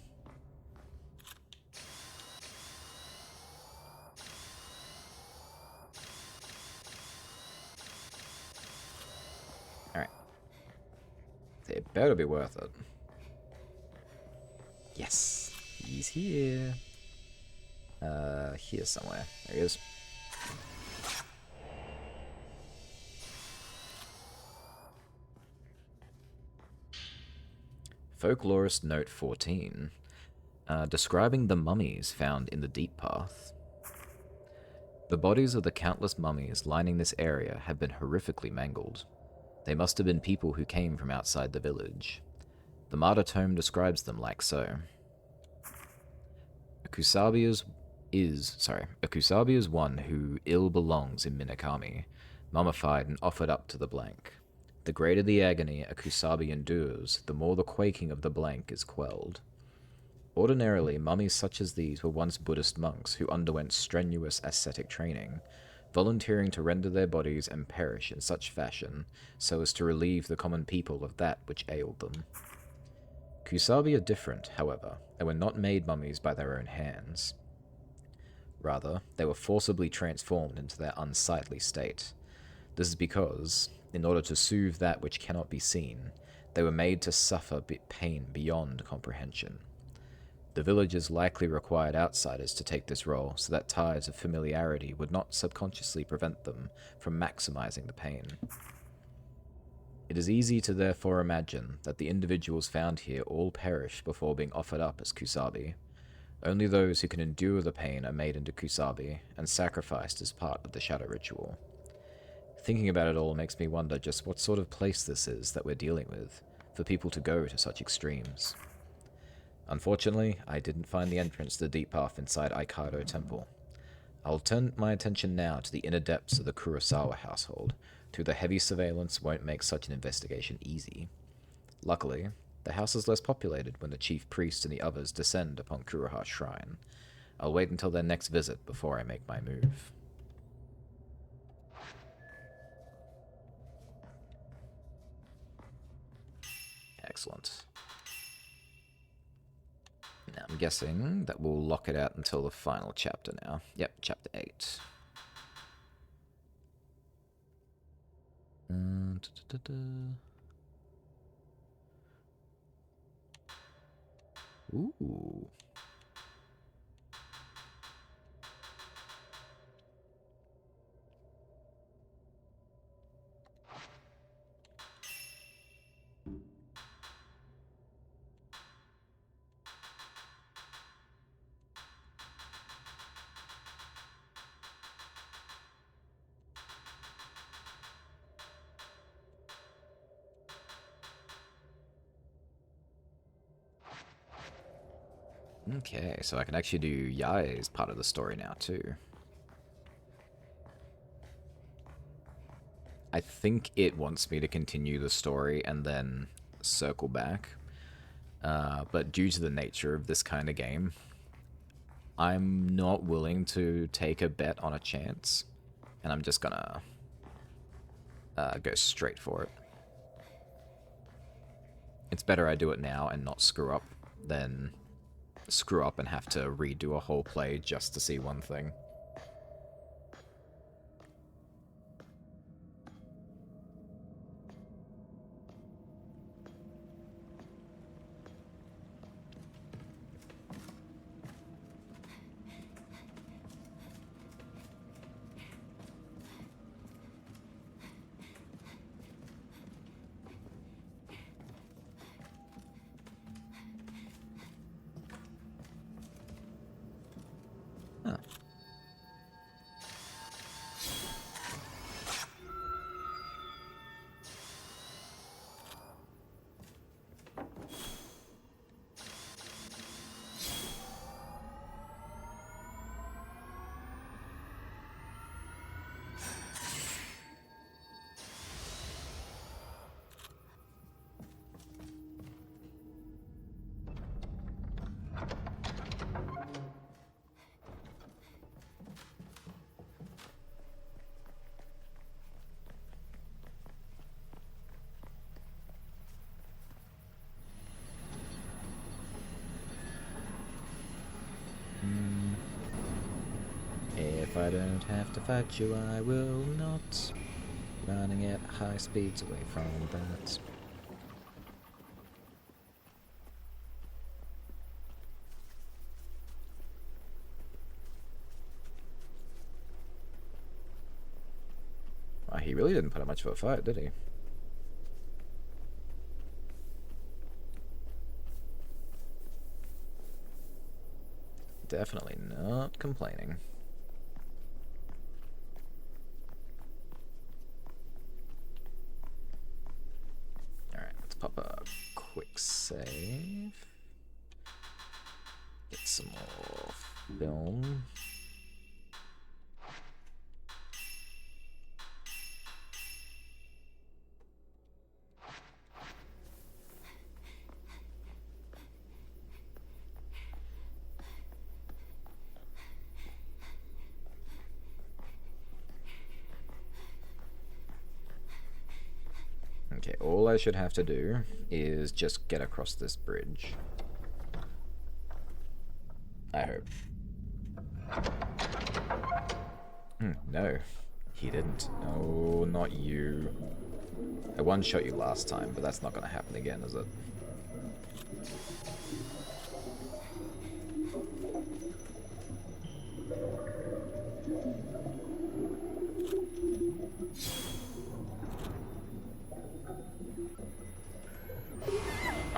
Alright. It better be worth it. Yes. He's here. Here somewhere. There he is. Folklorist Note 14, describing the mummies found in the Deep Path. The bodies of the countless mummies lining this area have been horrifically mangled. They must have been people who came from outside the village. The martyr tome describes them like so. Akusabi is one who ill belongs in Minakami, mummified and offered up to the blank. The greater the agony a Kusabi endures, the more the quaking of the blank is quelled. Ordinarily, mummies such as these were once Buddhist monks who underwent strenuous ascetic training, volunteering to render their bodies and perish in such fashion so as to relieve the common people of that which ailed them. Kusabi are different, however. They were not made mummies by their own hands. Rather, they were forcibly transformed into their unsightly state. This is because, in order to soothe that which cannot be seen, they were made to suffer pain beyond comprehension. The villagers likely required outsiders to take this role so that ties of familiarity would not subconsciously prevent them from maximizing the pain. It is easy to therefore imagine that the individuals found here all perish before being offered up as Kusabi. Only those who can endure the pain are made into Kusabi and sacrificed as part of the shadow ritual. Thinking about it all makes me wonder just what sort of place this is that we're dealing with, for people to go to such extremes. Unfortunately, I didn't find the entrance to the deep path inside Aikado Temple. I'll turn my attention now to the inner depths of the Kurosawa household. To the heavy surveillance won't make such an investigation easy. Luckily, the house is less populated when the chief priest and the others descend upon Kuroha Shrine. I'll wait until their next visit before I make my move. Excellent. Now, I'm guessing that we'll lock it out until the final chapter now. Yep, chapter 8. Ooh. Okay, so I can actually do Yai's part of the story now, too. I think it wants me to continue the story and then circle back. But due to the nature of this kind of game, I'm not willing to take a bet on a chance. And I'm just gonna go straight for it. It's better I do it now and not screw up than screw up and have to redo a whole play just to see one thing. If I don't have to fight you, I will not. Running at high speeds away from that. Wow, he really didn't put up much of a fight, did he? Definitely not complaining. Alright, let's pop a quick save. Get some more film. Okay, all I should have to do is just get across this bridge. I hope. No, he didn't. No, not you. I one-shot you last time, but that's not going to happen again, is it?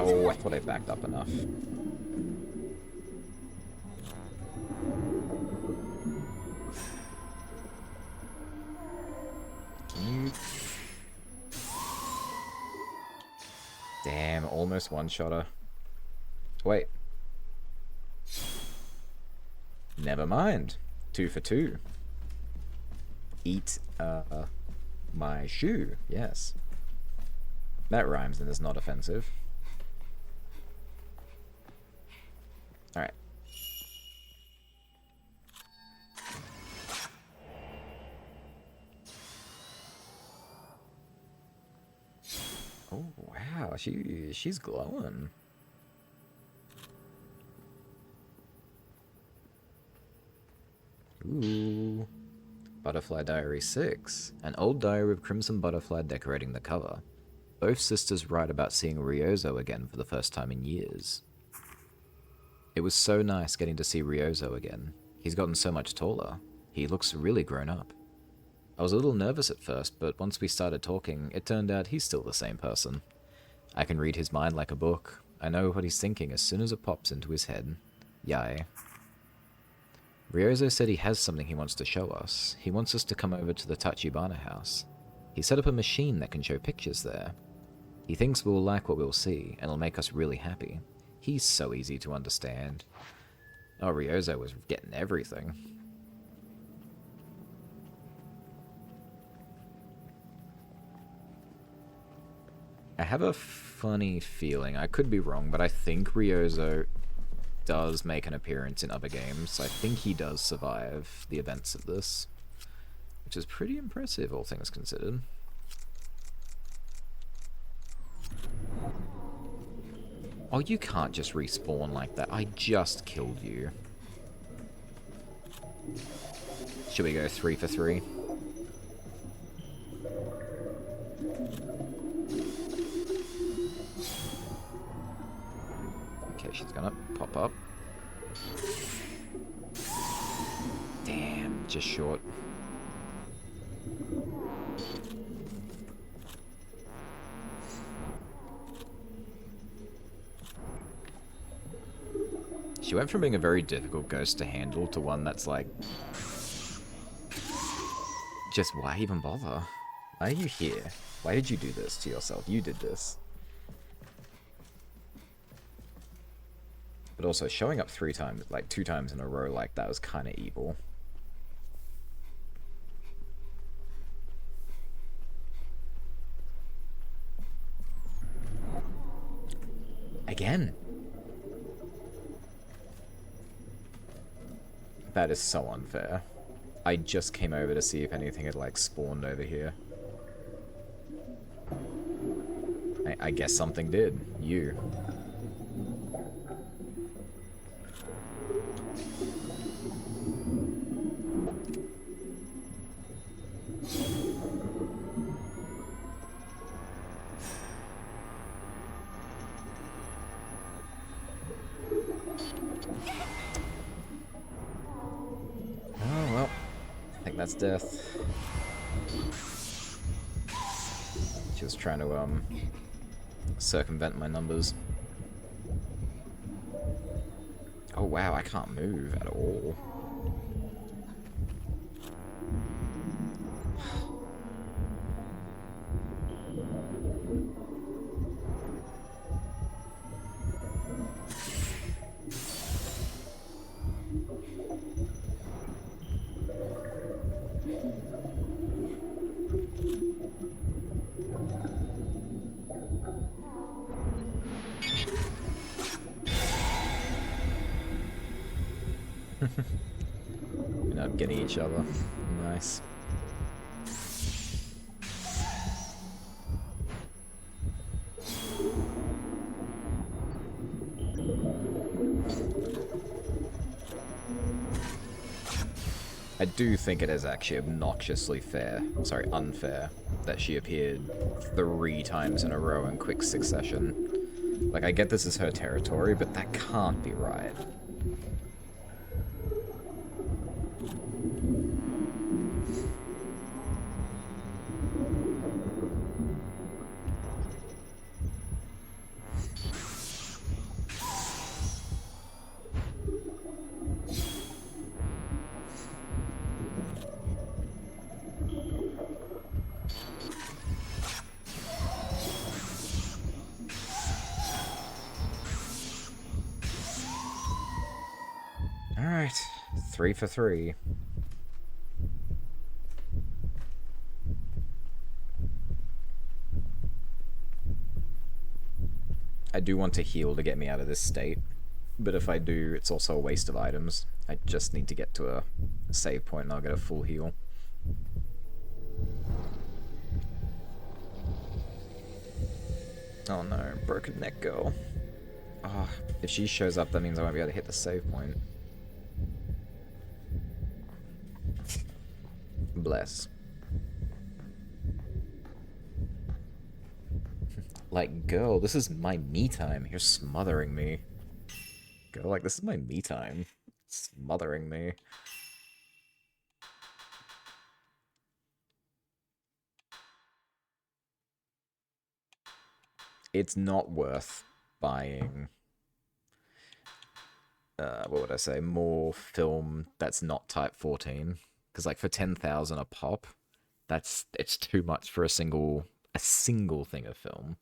Oh, I thought I backed up enough. Can almost one-shotter. Wait. Never mind. 2 for 2. Eat, my shoe. Yes. That rhymes and is not offensive. Alright. Oh, wow. She's glowing. Ooh. Butterfly Diary 6. An old diary of Crimson Butterfly decorating the cover. Both sisters write about seeing Ryozo again for the first time in years. It was so nice getting to see Ryozo again. He's gotten so much taller. He looks really grown up. I was a little nervous at first, but once we started talking, it turned out he's still the same person. I can read his mind like a book. I know what he's thinking as soon as it pops into his head. Yay. Ryozo said he has something he wants to show us. He wants us to come over to the Tachibana house. He set up a machine that can show pictures there. He thinks we'll like what we'll see, and it'll make us really happy. He's so easy to understand. Oh, Ryozo was getting everything. I have a funny feeling, I could be wrong, but I think Ryozo does make an appearance in other games. I think he does survive the events of this, which is pretty impressive, all things considered. Oh, you can't just respawn like that. I just killed you. Should we go 3 for 3? Okay, she's gonna pop up. Damn, just short. She went from being a very difficult ghost to handle to one that's like... Just why even bother? Why are you here? Why did you do this to yourself? You did this. But also, showing up 3 times, like 2 times in a row like that was kind of evil. Again. That is so unfair. I just came over to see if anything had, like, spawned over here. I guess something did. You. Oh, well. I think that's death. She was trying to, circumvent my numbers. Oh wow, I can't move at all. We're not getting each other. Nice. I do think it is actually obnoxiously unfair that she appeared 3 times in a row in quick succession. Like, I get this is her territory, but that can't be right. Alright. 3 for 3. I do want to heal to get me out of this state. But if I do, it's also a waste of items. I just need to get to a save point and I'll get a full heal. Oh no, broken neck girl. Oh, if she shows up, that means I won't be able to hit the save point. Bless. Like, girl, this is my me time. You're smothering me. Girl, like, this is my me time. Smothering me. It's not worth buying, what would I say, more film that's not Type 14. Because, like, for 10,000 a pop, it's too much for a single thing of film.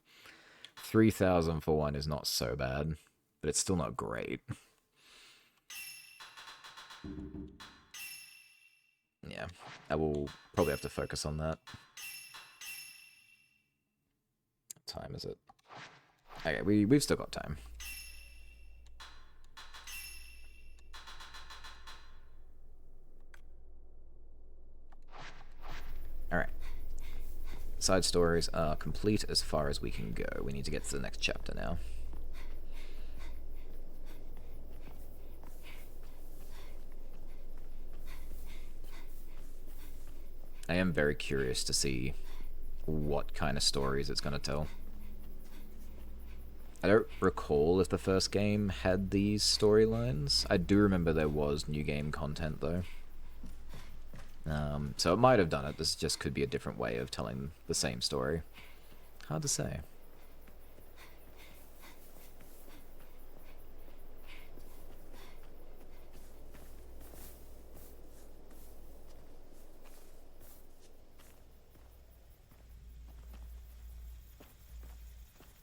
3,000 for one is not so bad, but it's still not great. Yeah, I will probably have to focus on that. What time is it? Okay, we've still got time. Alright. Side stories are complete as far as we can go. We need to get to the next chapter now. I am very curious to see what kind of stories it's going to tell. I don't recall if the first game had these storylines. I do remember there was new game content, though. So it might have done it. This just could be a different way of telling the same story. Hard to say.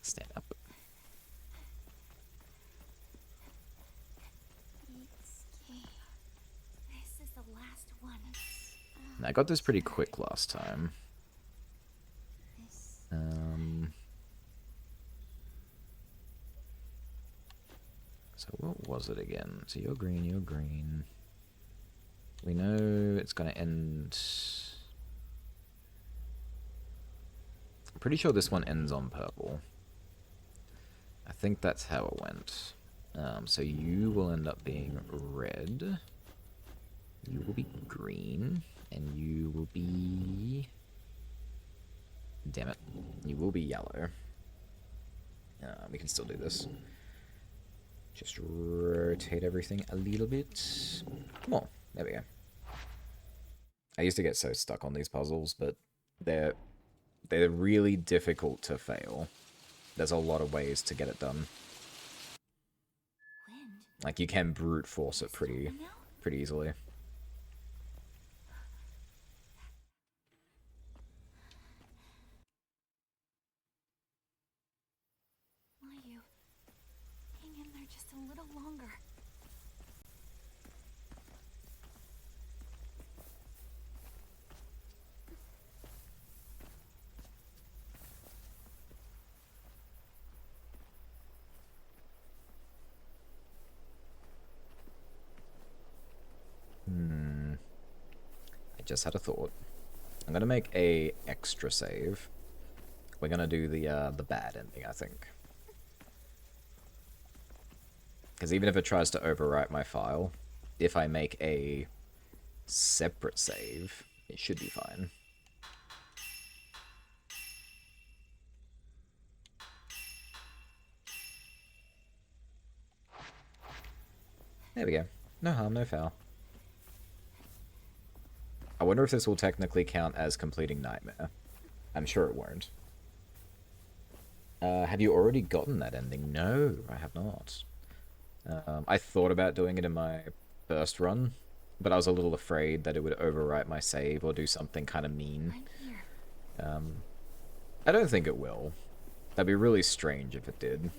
Stand up. This is the last one. I got this pretty quick last time. So what was it again? So you're green, you're green. We know it's going to end... I'm pretty sure this one ends on purple. I think that's how it went. So you will end up being red. You will be green. And you will be... Damn it. You will be yellow. We can still do this. Just rotate everything a little bit. Come on. There we go. I used to get so stuck on these puzzles, but they're really difficult to fail. There's a lot of ways to get it done. Like, you can brute force it pretty easily. Mayu, hang in there just a little longer. I just had a thought. I'm gonna make a extra save. We're gonna do the bad ending, I think. Because even if it tries to overwrite my file, if I make a separate save, it should be fine. There we go. No harm, no foul. I wonder if this will technically count as completing Nightmare. I'm sure it won't. Have you already gotten that ending? No, I have not. I thought about doing it in my first run, but I was a little afraid that it would overwrite my save or do something kind of mean. I don't think it will. That'd be really strange if it did.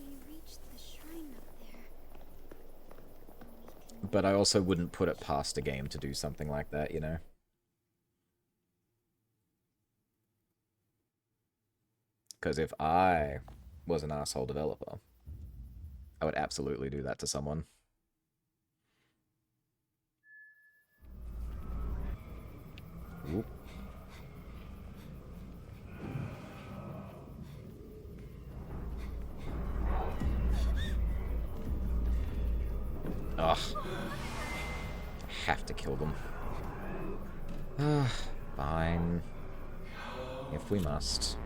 But I also wouldn't put it past a game to do something like that, you know? Because if I was an asshole developer, I would absolutely do that to someone. Whoop. Ugh. Have to kill them. Fine. If we must.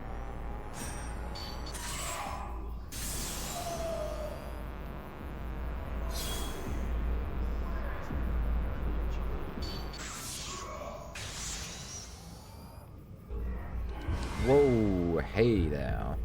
Whoa, hey there.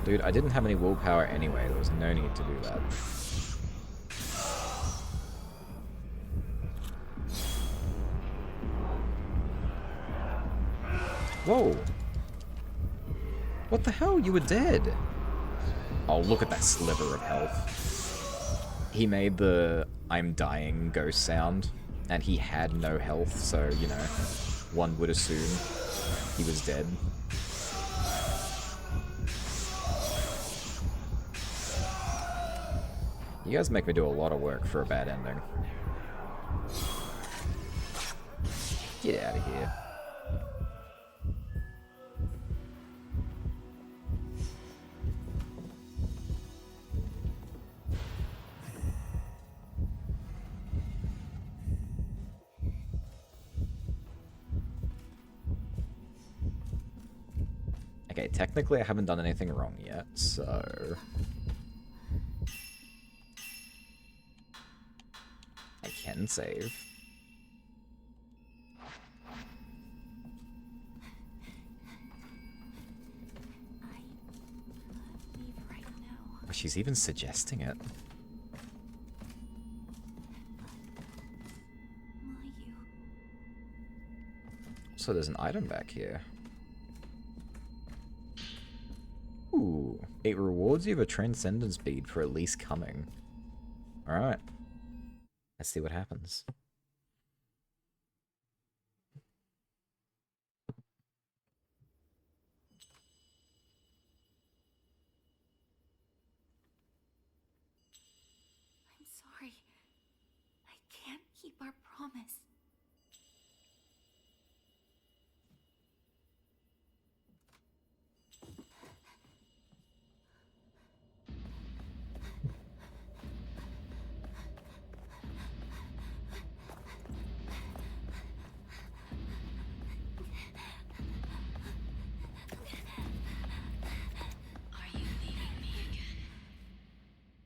Dude, I didn't have any willpower anyway. There was no need to do that. Whoa. What the hell? You were dead. Oh, look at that sliver of health. He made the I'm dying ghost sound, and he had no health, so, you know, one would assume he was dead. You guys make me do a lot of work for a bad ending. Get out of here. Okay, technically I haven't done anything wrong yet, so... I can save. Oh, she's even suggesting it. So there's an item back here. Ooh, it rewards you with a transcendence bead for at least coming. Alright. Let's see what happens. I'm sorry. I can't keep our promise. Are you leaving me again?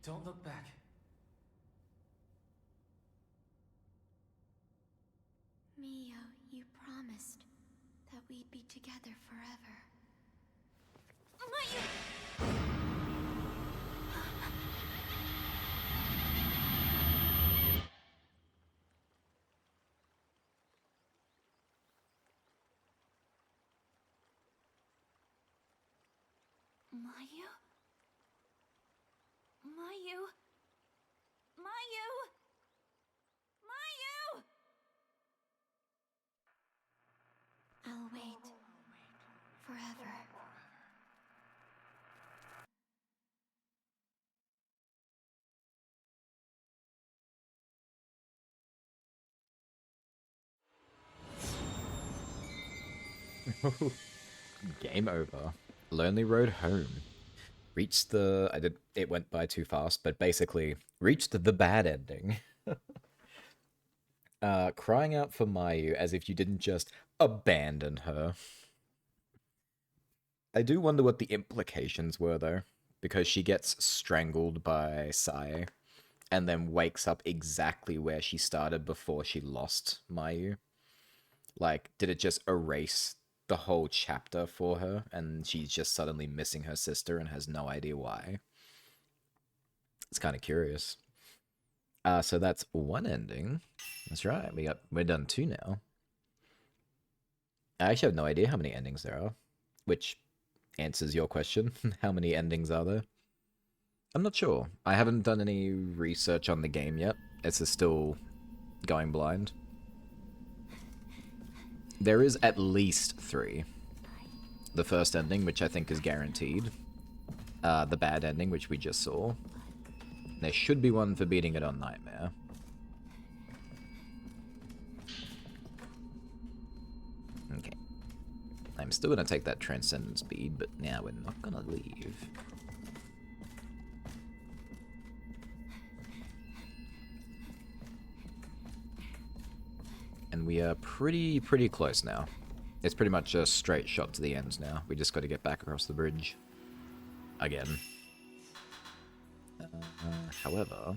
Don't look back. Mio, you promised that we'd be together forever. Mayu? Mayu? Mayu? Mayu? I'll wait. Forever. Game over. Lonely Road Home. Reached the... It went by too fast, but basically, reached the bad ending. Crying out for Mayu as if you didn't just abandon her. I do wonder what the implications were, though, because she gets strangled by Sai, and then wakes up exactly where she started before she lost Mayu. Like, did it just erase the whole chapter for her, and she's just suddenly missing her sister and has no idea why? It's kind of curious. So that's one ending. That's right. We're done 2 now. I actually have no idea how many endings there are, which answers your question. How many endings are there? I'm not sure. I haven't done any research on the game yet. It's still going blind. There is at least 3. The first ending, which I think is guaranteed. The bad ending, which we just saw. There should be one for beating it on Nightmare. Okay. I'm still going to take that Transcendent speed, but now we're not going to leave. And we are pretty close now. It's pretty much a straight shot to the end now. We just got to get back across the bridge. Again. However,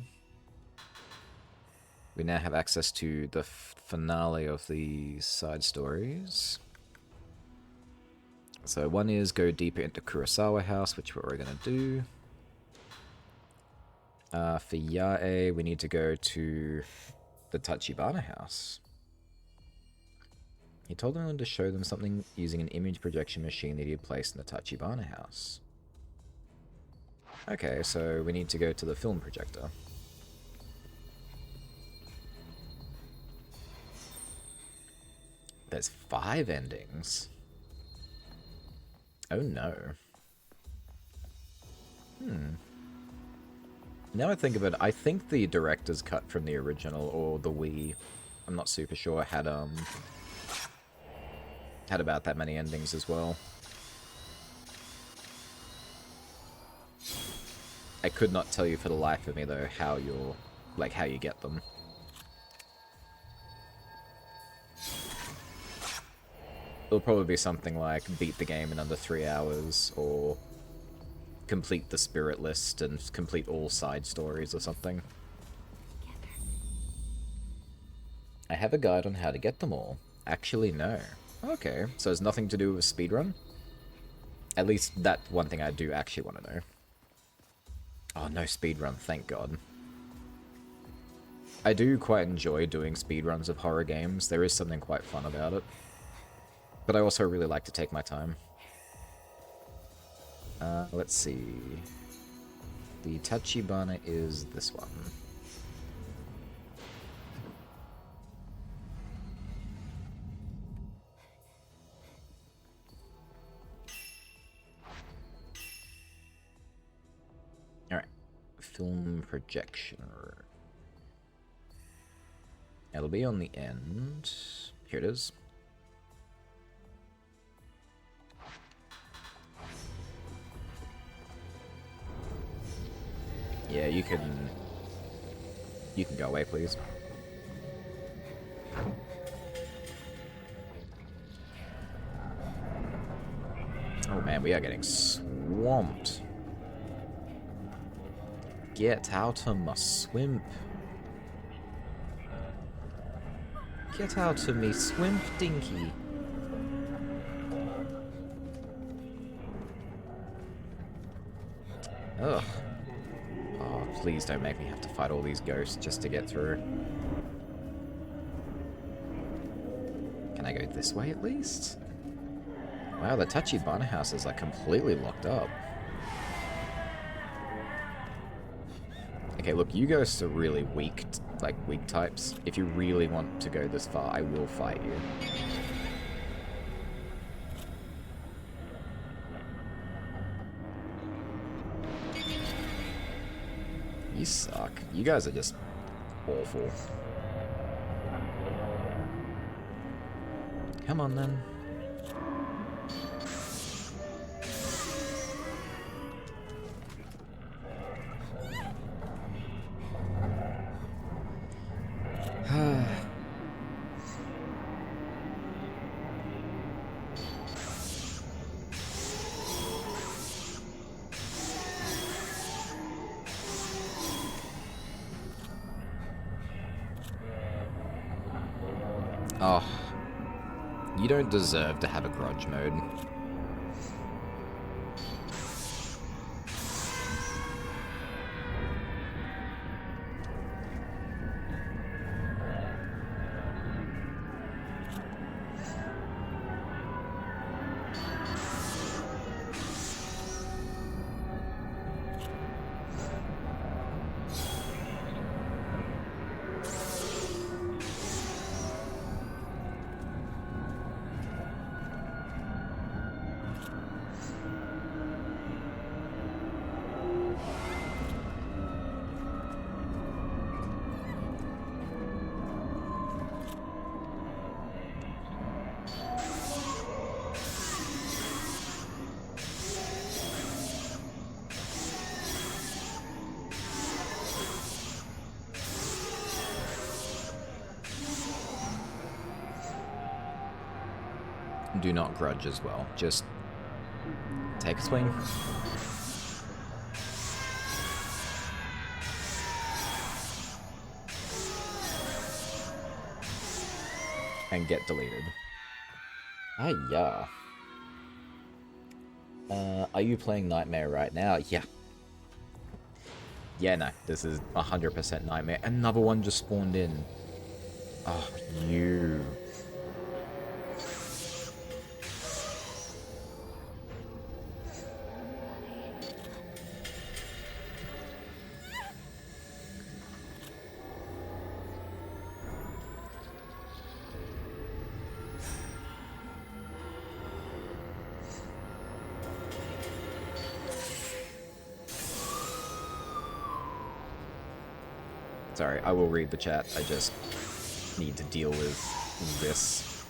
we now have access to the finale of the side stories. So one is go deeper into Kurosawa House, which we're going to do. For Yae, we need to go to the Tachibana House. He told them to show them something using an image projection machine that he had placed in the Tachibana House. Okay, so we need to go to the film projector. There's 5 endings. Oh no. Now I think of it, I think the director's cut from the original, or the Wii, I'm not super sure, had about that many endings as well. I could not tell you for the life of me though how you get them. It'll probably be something like beat the game in under 3 hours, or complete the spirit list and complete all side stories or something. I have a guide on how to get them all. Actually, no. Okay, so it's nothing to do with speedrun? At least that's one thing I do actually want to know. Oh, no speedrun, thank God. I do quite enjoy doing speedruns of horror games. There is something quite fun about it. But I also really like to take my time. Let's see. The Tachibana is this one. Alright. Film projection. It'll be on the end. Here it is. Yeah, you can go away, please. Oh man, we are getting swamped. Get out of my swimp. Get out of me swimp, dinky. Ugh. Oh, please don't make me have to fight all these ghosts just to get through. Can I go this way at least? Wow, the Tachibana house is like completely locked up. Okay, look, you ghosts are really weak, like weak types. If you really want to go this far, I will fight you. You suck. You guys are just awful. Come on then. Oh, You don't deserve to have a grudge mode. Do not grudge as well. Just take a swing. And get deleted. Ah, yeah. Are you playing Nightmare right now? Yeah. Yeah, no. This is 100% Nightmare. Another one just spawned in. Oh, you. Sorry, I will read the chat. I just need to deal with this.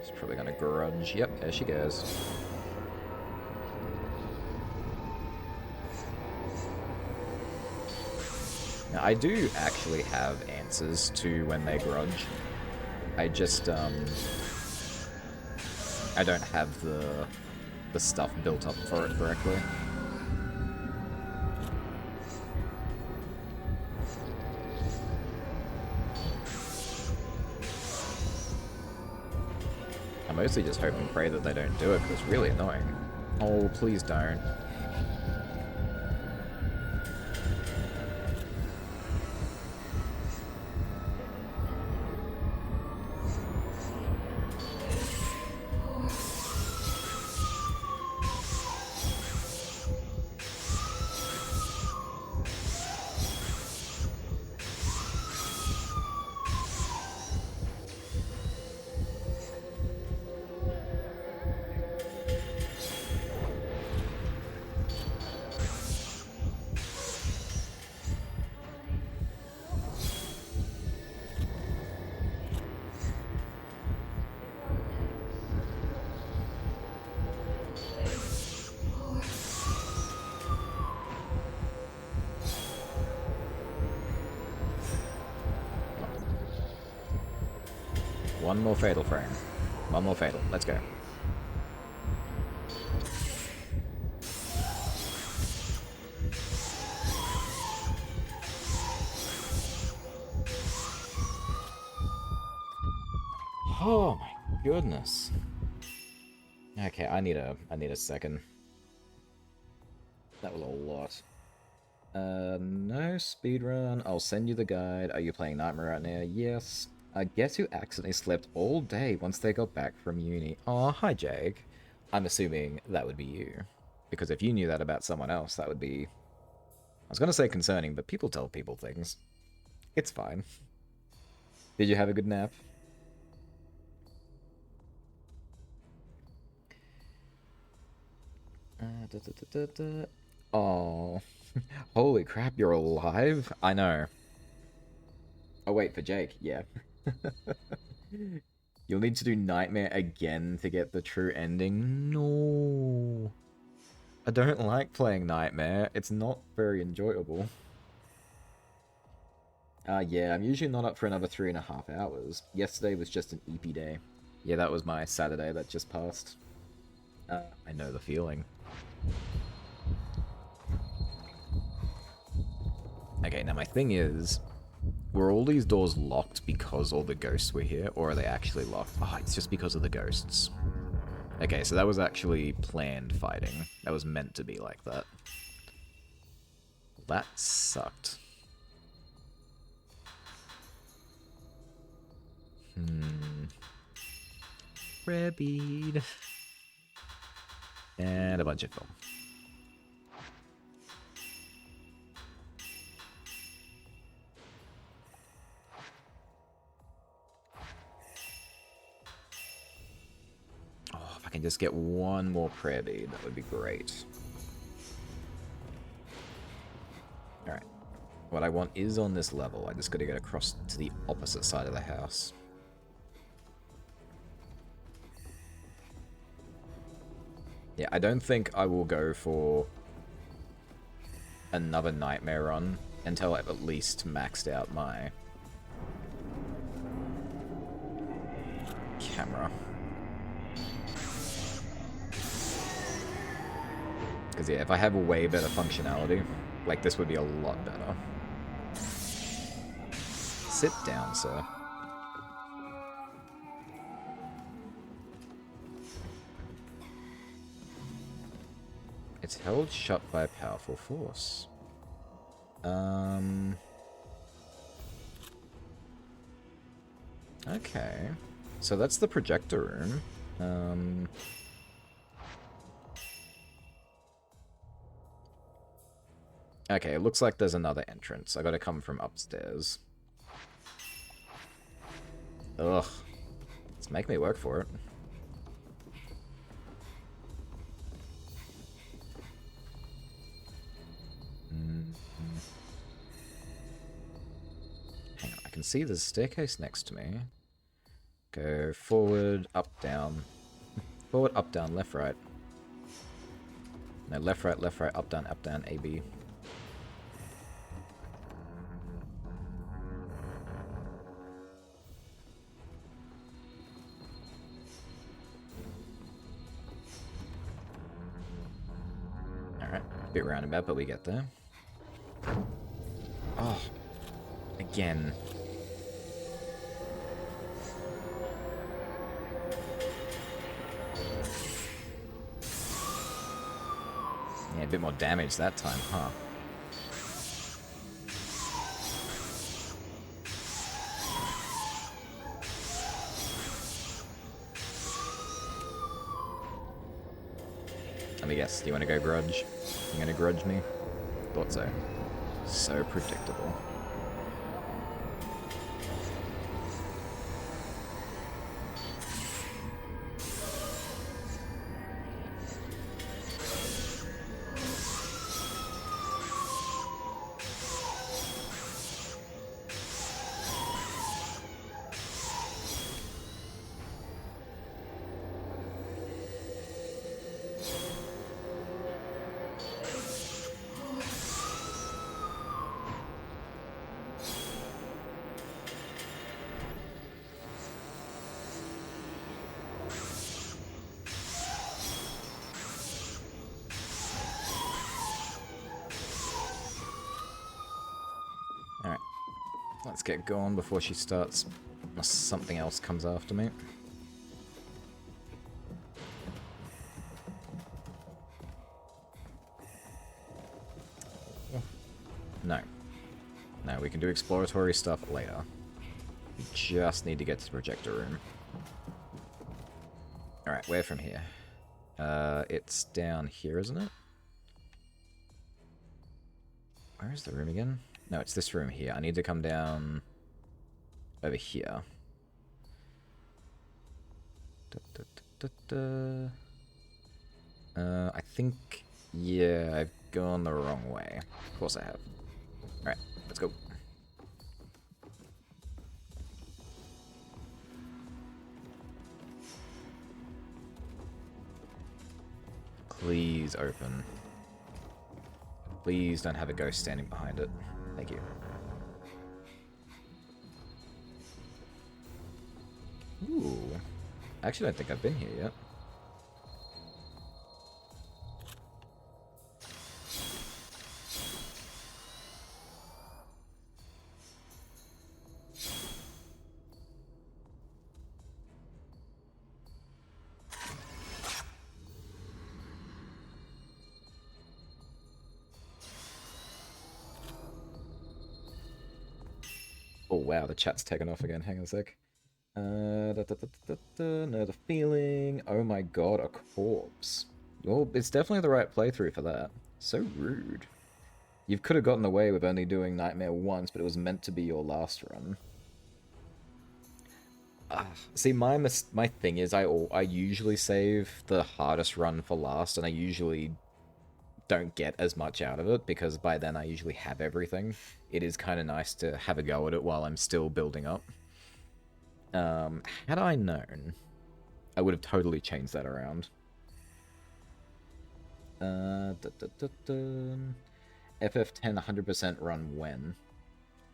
She's probably gonna grudge. Yep, there she goes. Now, I do actually have answers to when they grudge. I just, I don't have the stuff built up for it correctly. I mostly just hope and pray that they don't do it, because it's really annoying. Oh, please don't. One more fatal frame. One more fatal. Let's go. Oh my goodness. Okay, I need a second. That was a lot. No speedrun. I'll send you the guide. Are you playing Nightmare right now? Yes. Guess who accidentally slept all day once they got back from uni? Oh, hi, Jake. I'm assuming that would be you. Because if you knew that about someone else, that would be... I was going to say concerning, but people tell people things. It's fine. Did you have a good nap? Oh, holy crap, you're alive? I know. Oh, wait, for Jake, yeah. You'll need to do Nightmare again to get the true ending. No. I don't like playing Nightmare. It's not very enjoyable. Yeah, I'm usually not up for another 3.5 hours. Yesterday was just an EP day. Yeah, that was my Saturday that just passed. I know the feeling. Okay, now my thing is, were all these doors locked because all the ghosts were here, or are they actually locked? Oh, it's just because of the ghosts. Okay, so that was actually planned fighting. That was meant to be like that. That sucked. Rare bead. And a bunch of film. Oh, if I can just get one more prayer bead, that would be great. Alright. What I want is on this level. I just gotta get across to the opposite side of the house. Yeah, I don't think I will go for another nightmare run until I've at least maxed out my camera. Because yeah, if I have a way better functionality, like this would be a lot better. Sit down, sir. It's held shut by a powerful force. Okay. So that's the projector room. Okay, it looks like there's another entrance. I gotta come from upstairs. Ugh. Let's make me work for it. Hang on, I can see there's a staircase next to me. Go forward, up, down. Forward, up, down, left, right. No, left, right, up, down, A, B. Alright, bit roundabout, but we get there. Oh, again. Yeah, a bit more damage that time, huh? Let me guess, do you want to go grudge? You gonna grudge me? Thought so. So predictable. Alright. Let's get going before she starts or something else comes after me. No. No, we can do exploratory stuff later. We just need to get to the projector room. Alright, where from here? It's down here, isn't it? Where is the room again? No, it's this room here. I need to come down over here. I think... Yeah, I've gone the wrong way. Of course I have. Alright, let's go. Please open. Please don't have a ghost standing behind it. Thank you. Ooh. I actually don't think I've been here yet. Oh wow, the chat's taken off again. Hang on a sec. Know the feeling. Oh my god, a corpse. Well, it's definitely the right playthrough for that. So rude. You could have gotten away with only doing Nightmare once, but it was meant to be your last run. See, my thing is I usually save the hardest run for last, and I usually don't get as much out of it, because by then I usually have everything. It is kind of nice to have a go at it while I'm still building up. Had I known, I would have totally changed that around. FF10 100% run when?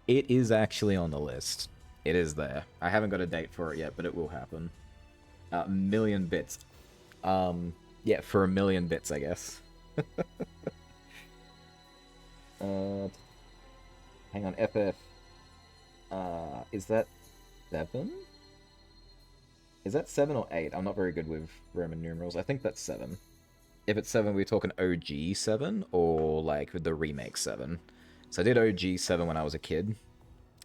It is actually on the list. It is there. I haven't got a date for it yet, but it will happen. Million bits. Yeah, for 1,000,000 bits, I guess. Hang on, FF. Is that 7? Is that 7 or 8? I'm not very good with Roman numerals. I think that's 7. If it's 7, we're talking OG 7 or like with the remake 7. So I did OG 7 when I was a kid.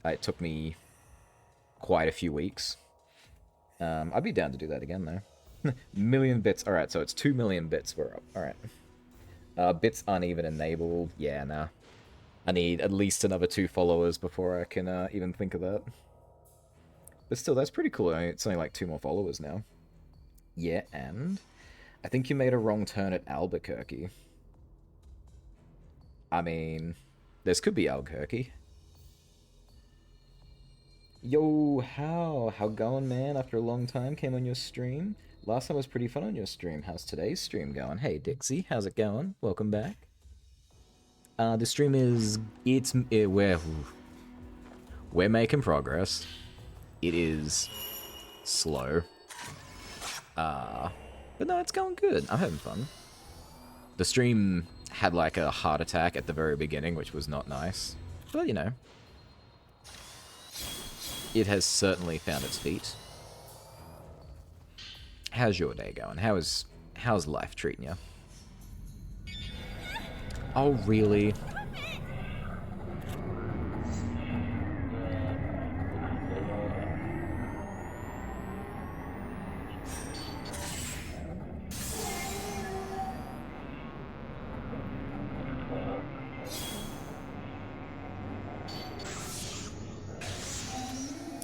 It took me quite a few weeks. I'd be down to do that again though. Million bits. Alright, so it's 2,000,000 bits we're up. Alright. Bits uneven enabled. Yeah, nah. I need at least another 2 followers before I can even think of that. But still, that's pretty cool. It's only like 2 more followers now. Yeah, and I think you made a wrong turn at Albuquerque. I mean, this could be Albuquerque. Yo, how going, man? After a long time, came on your stream. Last time was pretty fun on your stream. How's today's stream going? Hey, Dixie, how's it going? Welcome back. The stream is... we're making progress. It is slow. But no, it's going good. I'm having fun. The stream had like a heart attack at the very beginning, which was not nice. But, you know. It has certainly found its feet. How's your day going? How's life treating you? Oh, really?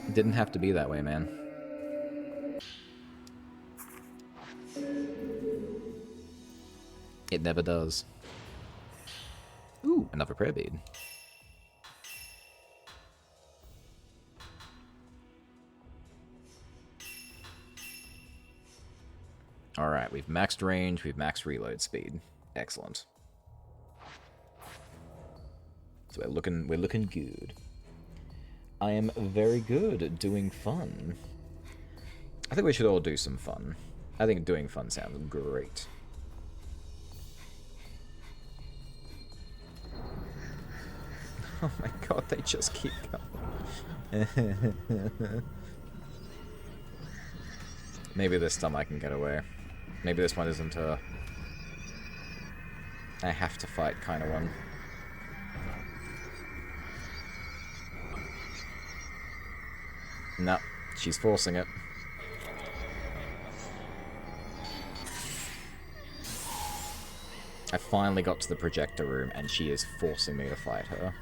It didn't have to be that way, man. It never does. Ooh, another prayer bead. Alright, we've maxed range, we've maxed reload speed. Excellent. So we're looking good. I am very good at doing fun. I think we should all do some fun. I think doing fun sounds great. Oh my god, they just keep going. Maybe this time I can get away. Maybe this one isn't a... I have to fight kind of one. No, she's forcing it. I finally got to the projector room and she is forcing me to fight her.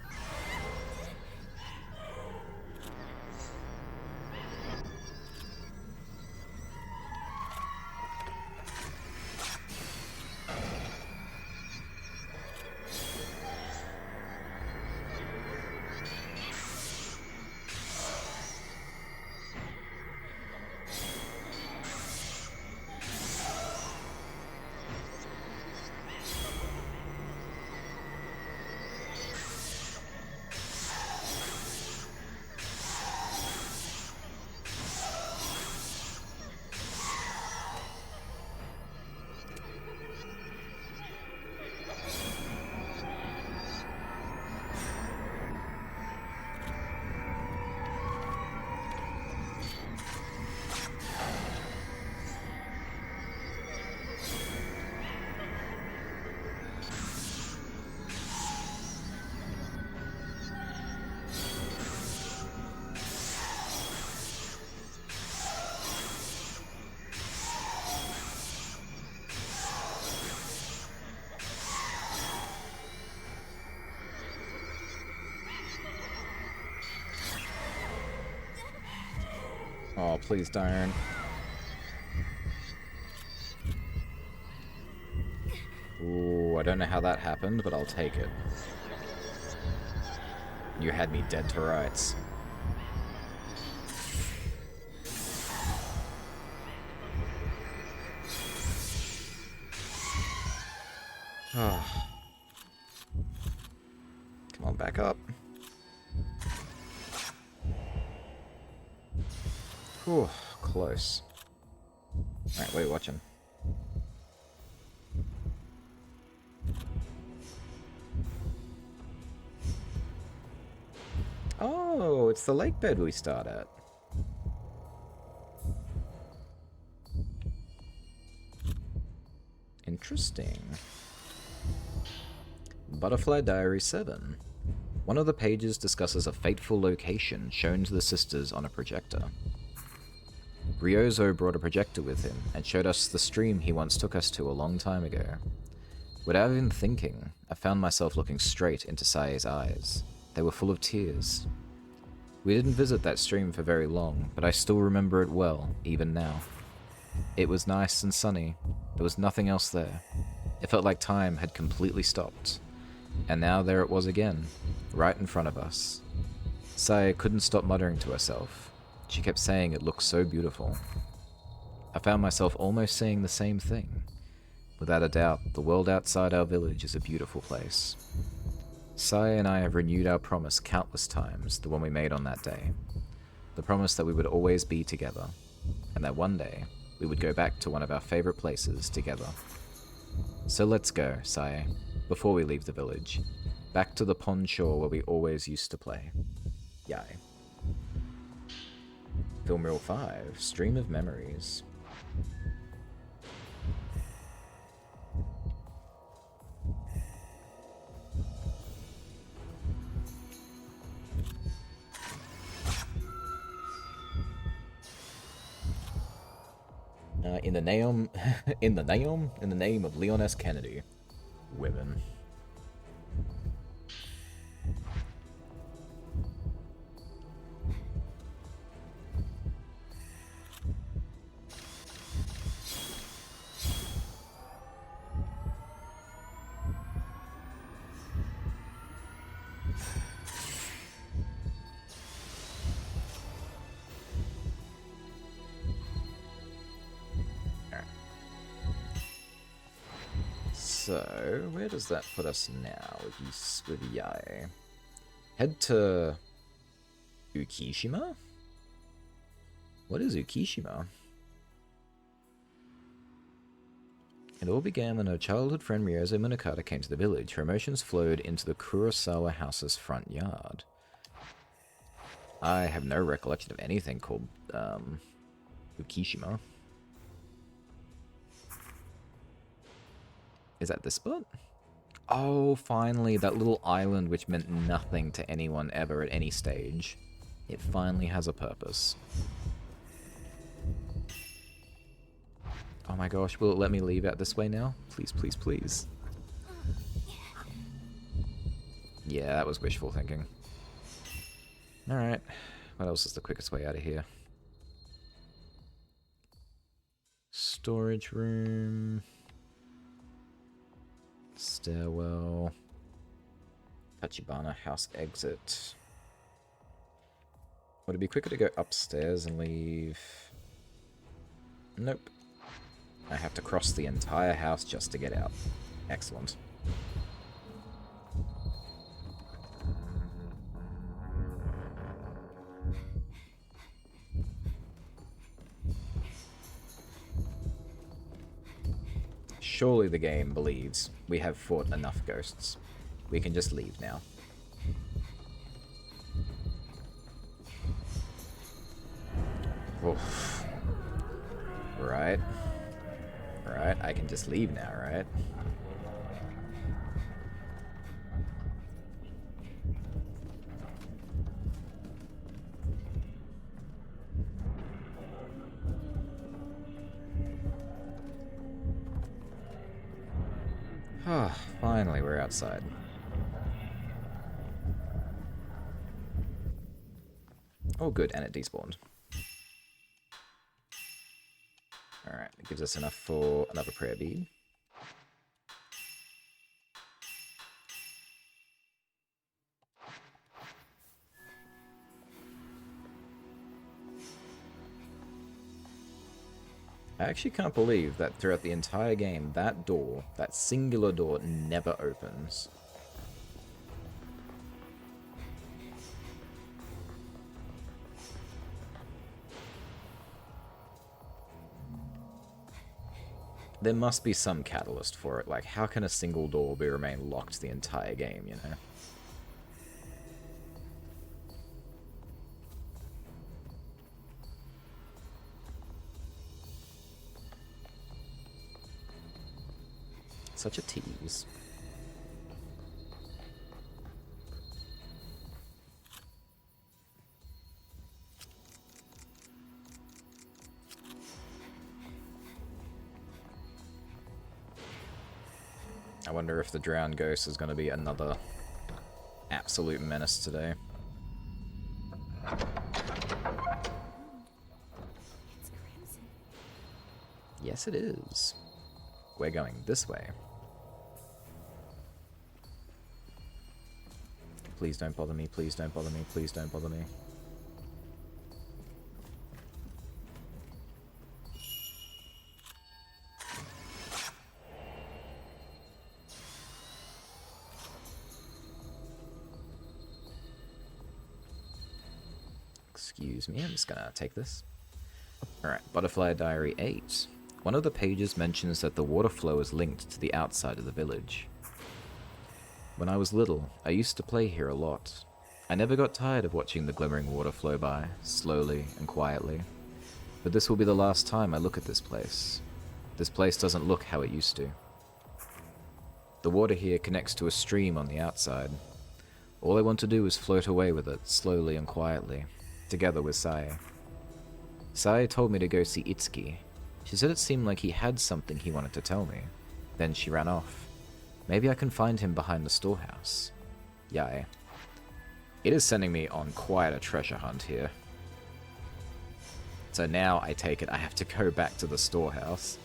Oh, please don't. Ooh, I don't know how that happened, but I'll take it. You had me dead to rights. Ah. Come on, back up. Whew, close. Alright, what are you watching? Oh, it's the lake bed we start at. Interesting. Butterfly Diary 7. One of the pages discusses a fateful location shown to the sisters on a projector. Ryozo brought a projector with him and showed us the stream he once took us to a long time ago. Without even thinking, I found myself looking straight into Sae's eyes. They were full of tears. We didn't visit that stream for very long, but I still remember it well, even now. It was nice and sunny. There was nothing else there. It felt like time had completely stopped. And now there it was again, right in front of us. Sae couldn't stop muttering to herself. She kept saying it looked so beautiful. I found myself almost saying the same thing. Without a doubt, the world outside our village is a beautiful place. Sae and I have renewed our promise countless times, the one we made on that day. The promise that we would always be together, and that one day, we would go back to one of our favorite places together. So let's go, Sae, before we leave the village, back to the pond shore where we always used to play. Yai. Film Reel 5, Stream of Memories. In the name of Leon S. Kennedy. Women. So, where does that put us now with Yae? Head to Ukishima? What is Ukishima? It all began when her childhood friend Ryozo Munakata came to the village. Her emotions flowed into the Kurosawa house's front yard. I have no recollection of anything called Ukishima. Is that this spot? Oh, finally, that little island which meant nothing to anyone ever at any stage. It finally has a purpose. Oh my gosh, will it let me leave out this way now? Please, please, please. Yeah, that was wishful thinking. Alright, what else is the quickest way out of here? Storage room... Stairwell. Tachibana house exit. Would it be quicker to go upstairs and leave? Nope. I have to cross the entire house just to get out. Excellent. Surely the game believes we have fought enough ghosts. We can just leave now. Oof. Right. Right, I can just leave now, right? Ah, finally we're outside. Oh good, and it despawned. Alright, it gives us enough for another prayer bead. I actually can't believe that throughout the entire game, that door, that singular door, never opens. There must be some catalyst for it. Like, how can a single door remain locked the entire game, you know? Such a tease. I wonder if the drowned ghost is going to be another absolute menace today. It's crimson. Yes, it is. We're going this way. Please don't bother me, please don't bother me, please don't bother me. Excuse me, I'm just gonna take this. Alright, Butterfly Diary 8. One of the pages mentions that the water flow is linked to the outside of the village. When I was little, I used to play here a lot. I never got tired of watching the glimmering water flow by, slowly and quietly. But this will be the last time I look at this place. This place doesn't look how it used to. The water here connects to a stream on the outside. All I want to do is float away with it, slowly and quietly, together with Sae. Sae told me to go see Itsuki. She said it seemed like he had something he wanted to tell me. Then she ran off. Maybe I can find him behind the storehouse. Yay. It is sending me on quite a treasure hunt here. So now I take it I have to go back to the storehouse.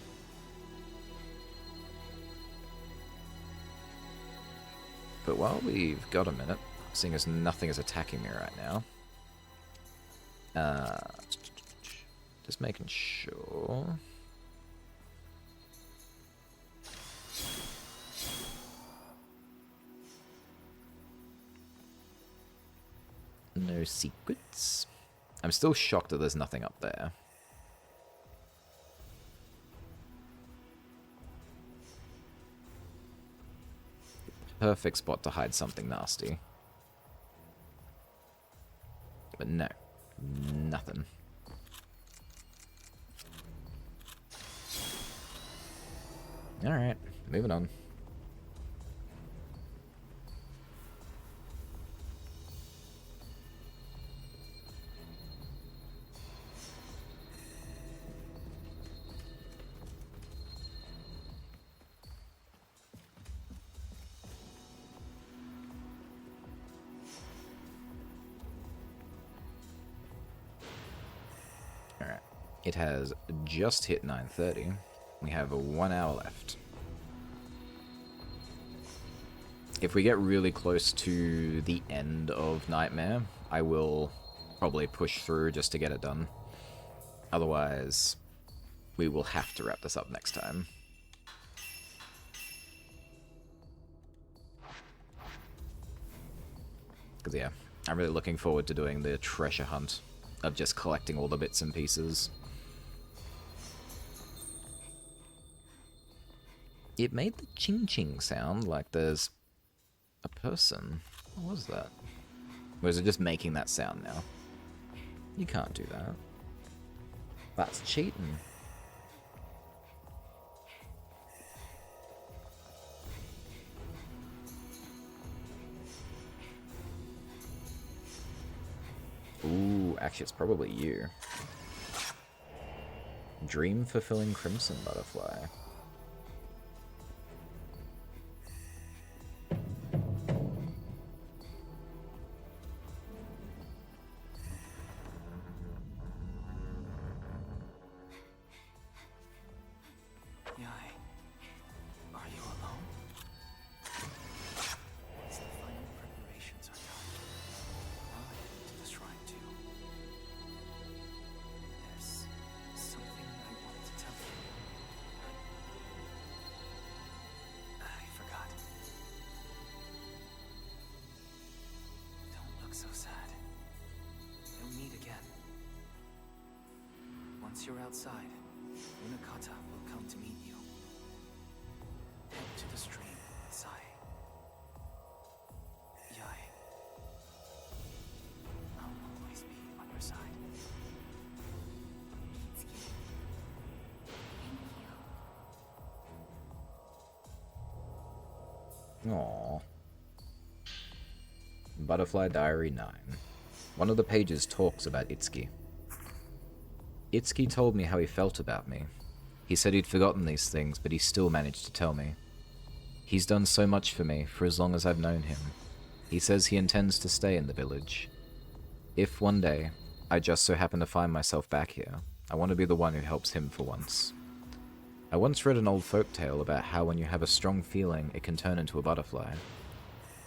But while we've got a minute, seeing as nothing is attacking me right now, just making sure. No secrets. I'm still shocked that there's nothing up there. Perfect spot to hide something nasty. But no. Nothing. Alright, moving on. Alright, it has just hit 9:30. We have 1 hour left. If we get really close to the end of Nightmare, I will probably push through just to get it done. Otherwise, we will have to wrap this up next time. Because yeah, I'm really looking forward to doing the treasure hunt of just collecting all the bits and pieces. It made the ching-ching sound like there's a person. What was that? Or is it just making that sound now? You can't do that. That's cheating. Ooh, actually it's probably you. Dream-fulfilling crimson butterfly. so sad. We'll meet again. Once you're outside, Unakata will come to meet you. Head to the stream, Sai. Yai. I'll always be on your side. Itsuki. Thank you. Aww. Butterfly Diary 9. One of the pages talks about Itsuki. Itsuki told me how he felt about me. He said he'd forgotten these things, but he still managed to tell me. He's done so much for me for as long as I've known him. He says he intends to stay in the village. If one day I just so happen to find myself back here, I want to be the one who helps him for once. I once read an old folktale about how when you have a strong feeling, it can turn into a butterfly.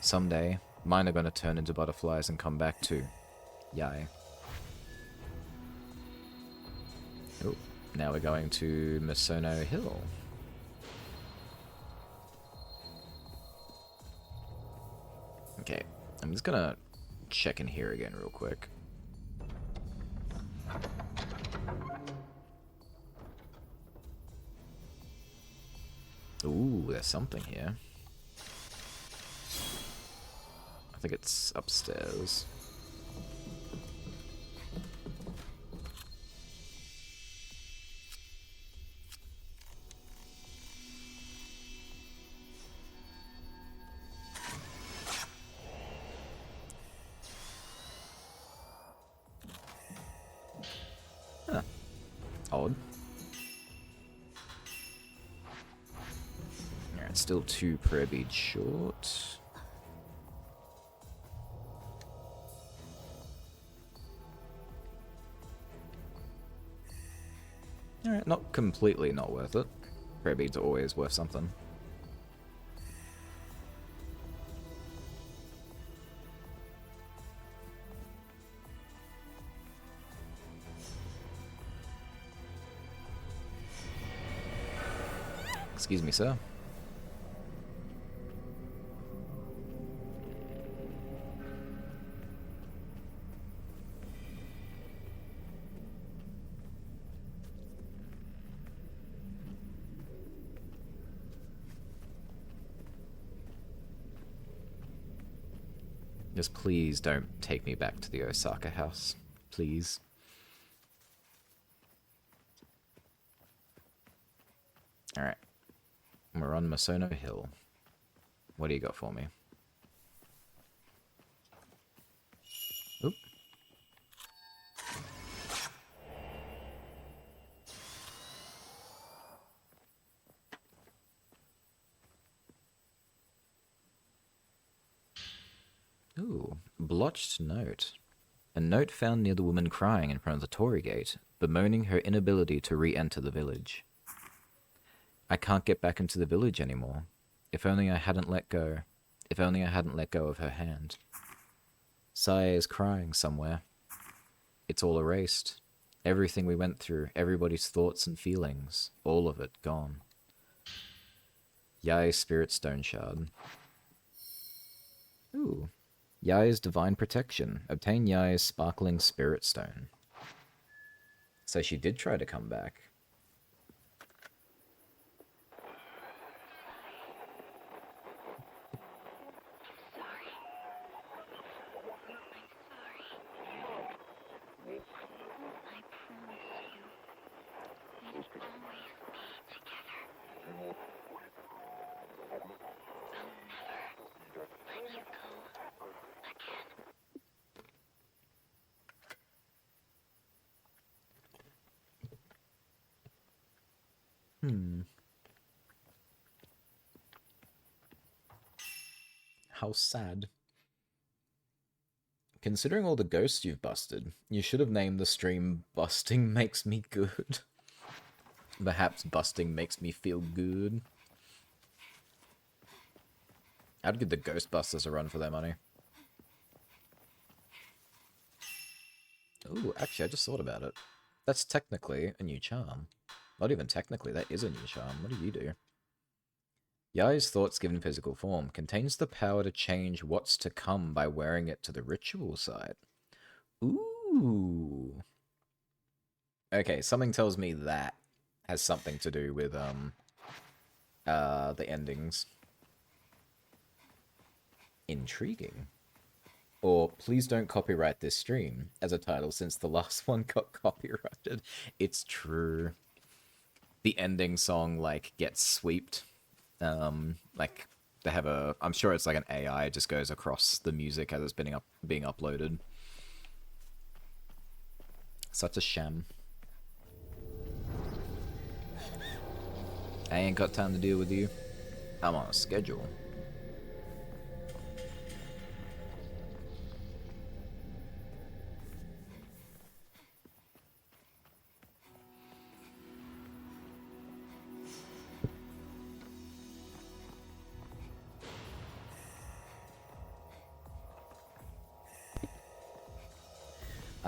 Someday, mine are going to turn into butterflies and come back too. Yai. Oh, now we're going to Misono Hill. Okay, I'm just gonna check in here again real quick. Ooh, there's something here. I think it's upstairs. Huh. Odd. Alright, still 2 prayer beads short. Alright, not completely not worth it. Prayer beads are always worth something. Excuse me, sir. Just please don't take me back to the Osaka house. Please. Alright. We're on Misono Hill. What do you got for me? Oop. Ooh, blotched note. A note found near the woman crying in front of the Torii gate, bemoaning her inability to re-enter the village. I can't get back into the village anymore. If only I hadn't let go. If only I hadn't let go of her hand. Sae is crying somewhere. It's all erased. Everything we went through, everybody's thoughts and feelings, all of it gone. Yai's Spirit Stone Shard. Ooh. Yai's Divine Protection. Obtain Yai's Sparkling Spirit Stone. So she did try to come back. How sad. Considering all the ghosts you've busted, you should have named the stream Busting Makes Me Good. Perhaps busting makes me feel good. I'd give the Ghostbusters a run for their money. Ooh, actually, I just thought about it. That's technically a new charm. Not even technically, that is a new charm. What do you do? Yai's thoughts given physical form contains the power to change what's to come by wearing it to the ritual side. Ooh. Okay, something tells me that has something to do with the endings. Intriguing. Or please don't copyright this stream as a title since the last one got copyrighted. It's true. The ending song like gets sweeped. Like they have a, I'm sure it's like an AI just goes across the music as it's being uploaded. Such a sham. I ain't got time to deal with you. I'm on a schedule.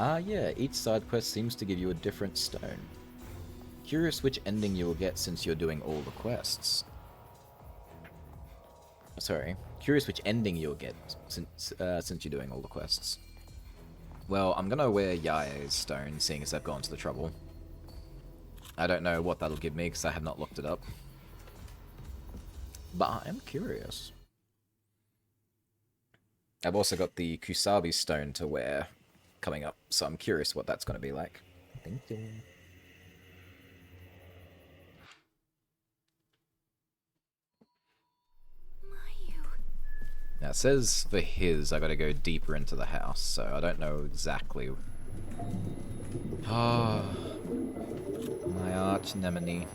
Ah, yeah, each side quest seems to give you a different stone. Curious which ending you will get since you're doing all the quests. Sorry, curious which ending you'll get since you're doing all the quests. Well, I'm gonna wear Yai's stone, seeing as I've gone to the trouble. I don't know what that'll give me because I have not looked it up. But I am curious. I've also got the Kusabi stone to wear coming up, so I'm curious what that's going to be like. Thank you. Mayu. Now it says for his, I got to go deeper into the house, so I don't know exactly. Ah, my arch anemone.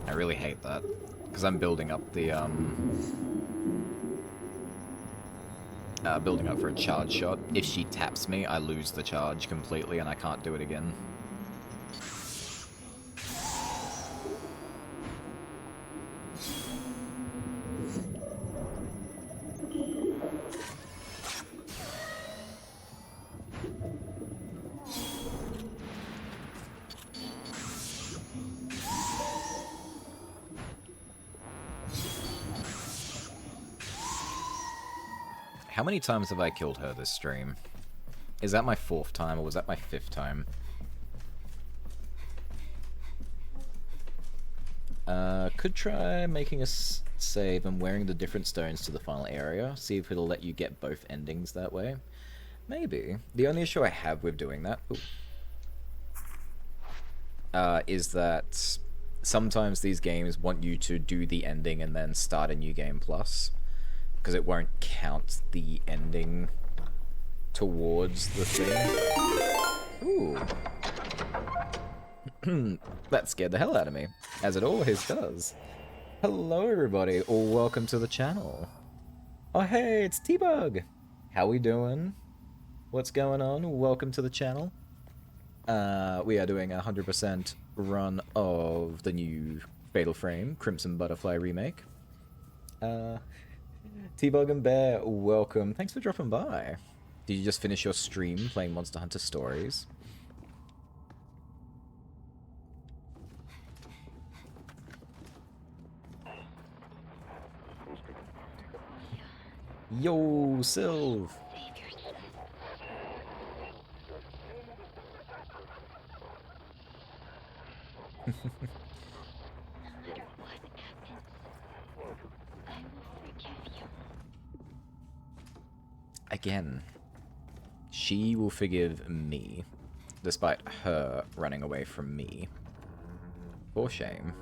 I really hate that because I'm building up the building up for a charge shot. If she taps me, I lose the charge completely and I can't do it again. How many times have I killed her this stream? Is that my 4th time or was that my 5th time? Could try making a save and wearing the different stones to the final area. See if it'll let you get both endings that way. Maybe. The only issue I have with doing that is that sometimes these games want you to do the ending and then start a new game plus. Because it won't count the ending towards the thing. Ooh. That scared the hell out of me, as it always does. Hello everybody, or welcome to the channel. Oh hey, it's T-Bug! How we doing? What's going on? Welcome to the channel. We are doing a 100% run of the new Fatal Frame Crimson Butterfly remake. T-Bug and Bear, welcome. Thanks for dropping by. Did you just finish your stream playing Monster Hunter Stories? Yo, Sylv! Again, she will forgive me, despite her running away from me. For shame.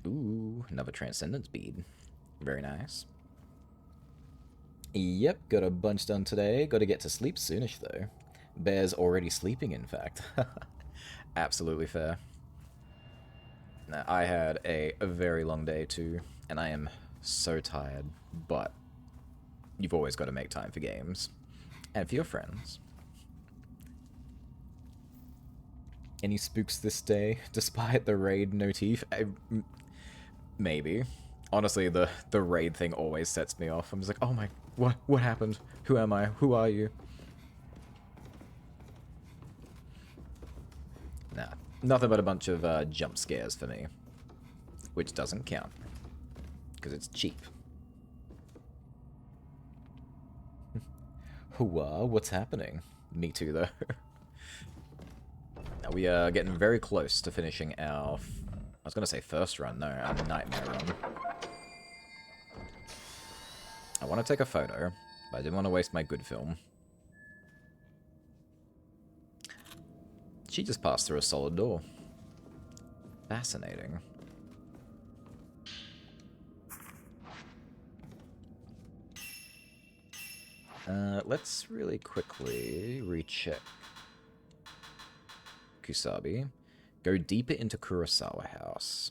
Ooh, another Transcendence bead. Very nice. Yep, got a bunch done today. Got to get to sleep soonish, though. Bear's already sleeping, in fact. Absolutely fair. Now, I had a very long day too, and I am so tired, but you've always got to make time for games. And for your friends. Any spooks this day, despite the raid motif? Maybe. Honestly, the raid thing always sets me off. I'm just like, oh my, what happened? Who am I? Who are you? Nah, nothing but a bunch of jump scares for me. Which doesn't count. Because it's cheap. Hooah, what's happening? Me too, though. Now we are getting very close to finishing our... I was going to say first run, no, our nightmare run. I want to take a photo, but I didn't want to waste my good film. She just passed through a solid door. Fascinating. Let's really quickly recheck Kusabi. Go deeper into Kurosawa House.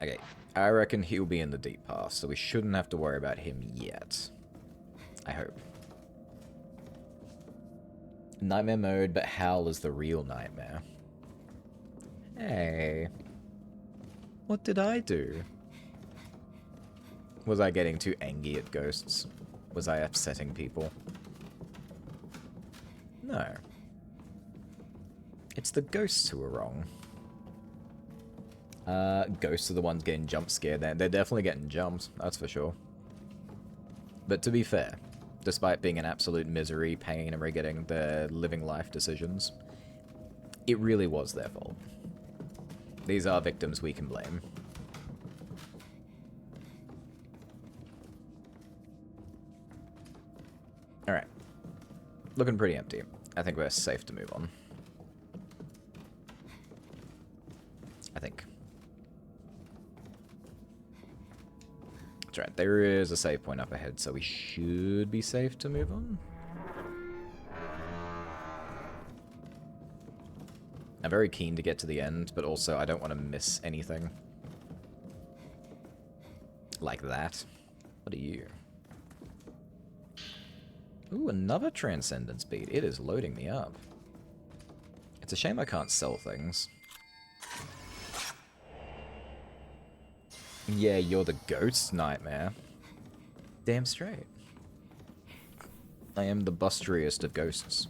Okay, I reckon he'll be in the deep pass, so we shouldn't have to worry about him yet. I hope. Nightmare mode, but Howl is the real nightmare. Hey. What did I do? Was I getting too angry at ghosts? Was I upsetting people? No. It's the ghosts who are wrong. Ghosts are the ones getting jump scared. They're definitely getting jumped, that's for sure. But to be fair, despite being an absolute misery, pain, and regretting their living life decisions, it really was their fault. These are victims we can blame. Alright. Looking pretty empty. I think we're safe to move on. I think. That's right, there is a save point up ahead, so we should be safe to move on. I'm very keen to get to the end, but also I don't want to miss anything. Like that. What are you? Ooh, another Transcendence beat. It is loading me up. It's a shame I can't sell things. Yeah, you're the ghost nightmare. Damn straight. I am the busteriest of ghosts.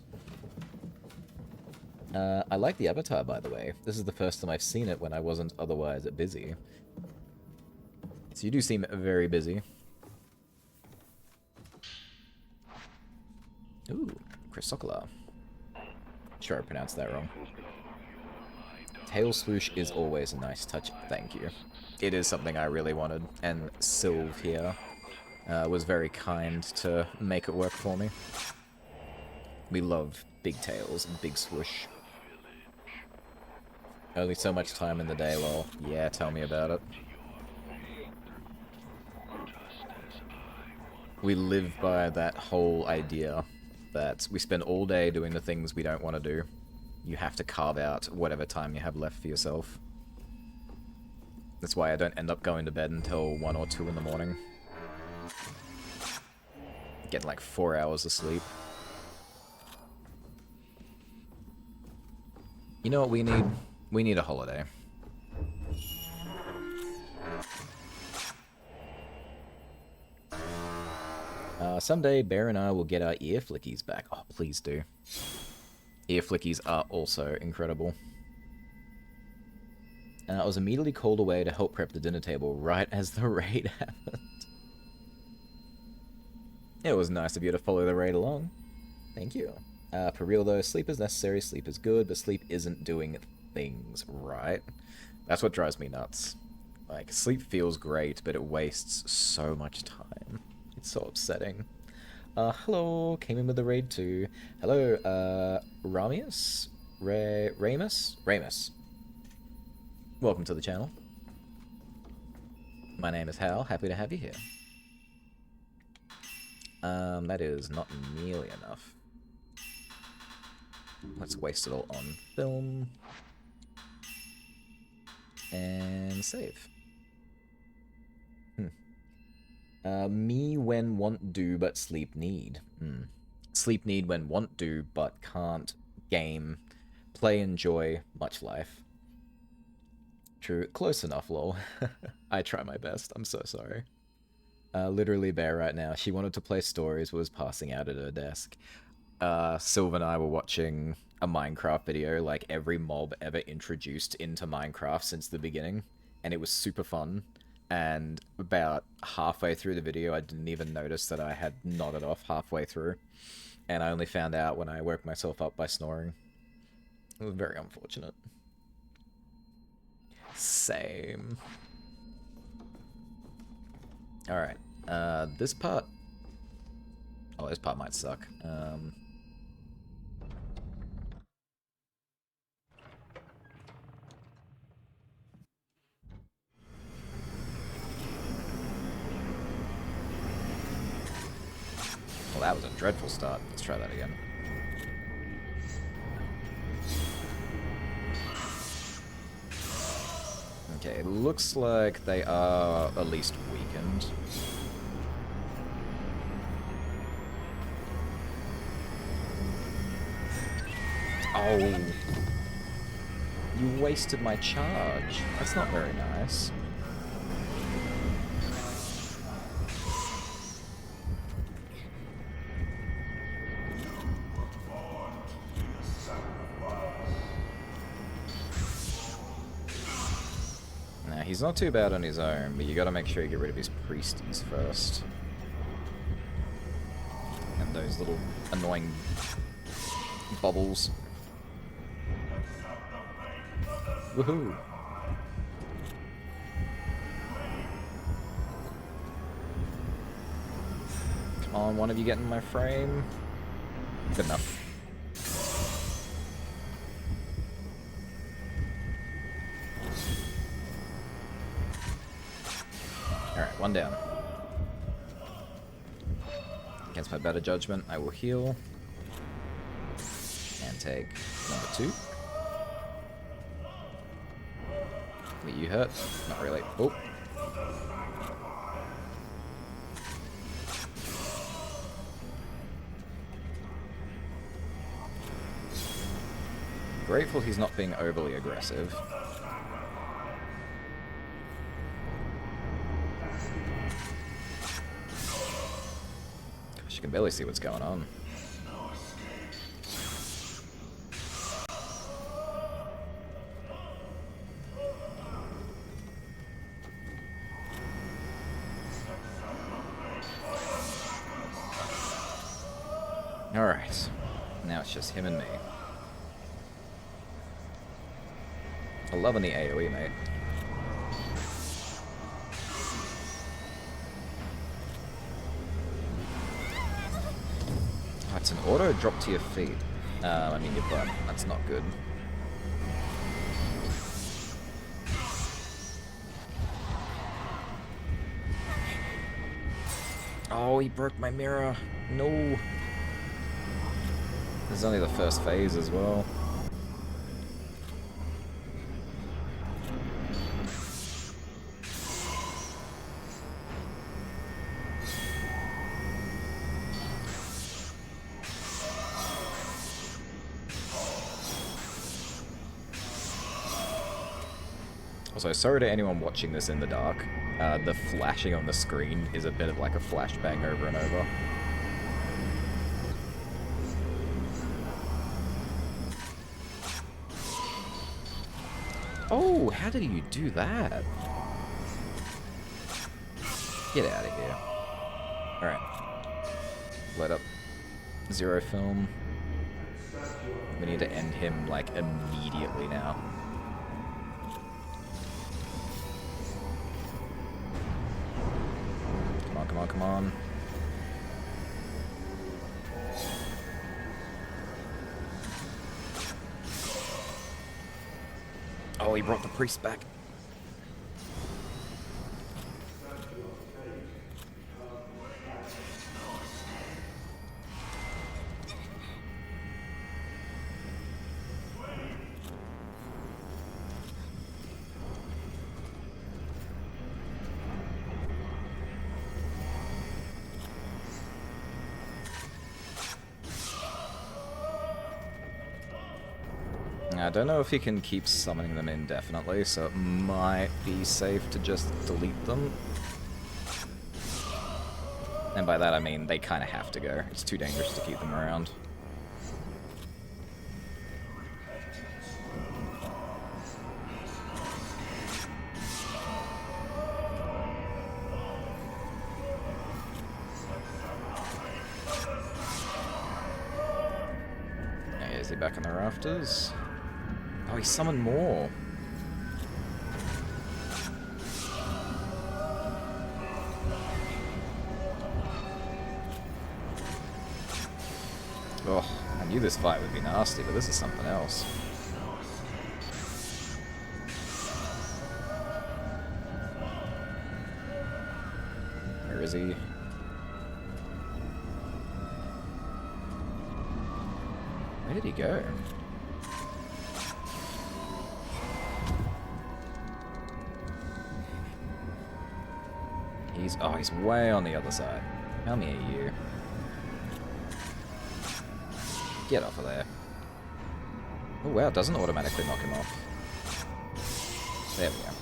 I like the avatar, by the way. This is the first time I've seen it when I wasn't otherwise busy. So you do seem very busy. Ooh, Chrysocolla. Sure I pronounced that wrong. Tail swoosh is always a nice touch. Thank you. It is something I really wanted, and Sylv here was very kind to make it work for me. We love big tails and big swoosh. Only so much time in the day, lol. Yeah, tell me about it. We live by that whole idea that we spend all day doing the things we don't want to do. You have to carve out whatever time you have left for yourself. That's why I don't end up going to bed until 1 or 2 in the morning. Get like 4 hours of sleep. You know what we need? We need a holiday. Someday, Bear and I will get our ear flickies back. Oh, please do. Ear flickies are also incredible. I was immediately called away to help prep the dinner table right as the raid happened. It was nice of you to follow the raid along. Thank you. For real though, sleep is necessary, sleep is good, but sleep isn't doing things right. That's what drives me nuts. Like, sleep feels great, but it wastes so much time. It's so upsetting. Hello, came in with the raid too. Hello, Ramius? Ramus? Ramus. Welcome to the channel. My name is Hal, happy to have you here. That is not nearly enough. Let's waste it all on film. And save. Me when want do but sleep need. Sleep need when want do but can't game Play, enjoy, much life. True, close enough, lol. I try my best, I'm so sorry. Literally Bear right now, she wanted to play stories, was passing out at her desk. Sylv and I were watching a Minecraft video, like every mob ever introduced into Minecraft since the beginning, and it was super fun. And about halfway through the video, I didn't even notice that I had nodded off halfway through, and I only found out when I woke myself up by snoring. It was very unfortunate. Same. Alright, this part... Oh, this part might suck. Well, that was a dreadful start. Let's try that again. Okay, it looks like they are at least weakened. Oh. You wasted my charge. That's not very nice. Nah, he's not too bad on his own, but you gotta make sure you get rid of his priesties first. And those little annoying bubbles. Woohoo! Come on, one of you get in my frame. Good enough. Alright, one down. Against my better judgment, I will heal. And take number 2. Wait, you hurt? Not really. Oh. Grateful he's not being overly aggressive. Gosh, you can barely see what's going on. Alright. Now it's just him and me. I'm loving the AoE, mate. Oh, it's an auto drop to your feet. I mean your butt. That's not good. Oh, he broke my mirror. No. This is only the first phase as well. Also, sorry to anyone watching this in the dark. The flashing on the screen is a bit of like a flashbang over and over. Oh, how did you do that? Get out of here. Alright. Let up Zero Film. We need to end him, like, immediately now. Come on, come on, come on. Oh, he brought the priest back. I don't know if he can keep summoning them indefinitely, so it might be safe to just delete them. And by that I mean they kind of have to go. It's too dangerous to keep them around. Is he back in the rafters? Oh, he summoned more. Oh, I knew this fight would be nasty, but this is something else. Where is he? Where did he go? He's way on the other side. How many are you? Get off of there. Oh wow, it doesn't automatically knock him off. There we go.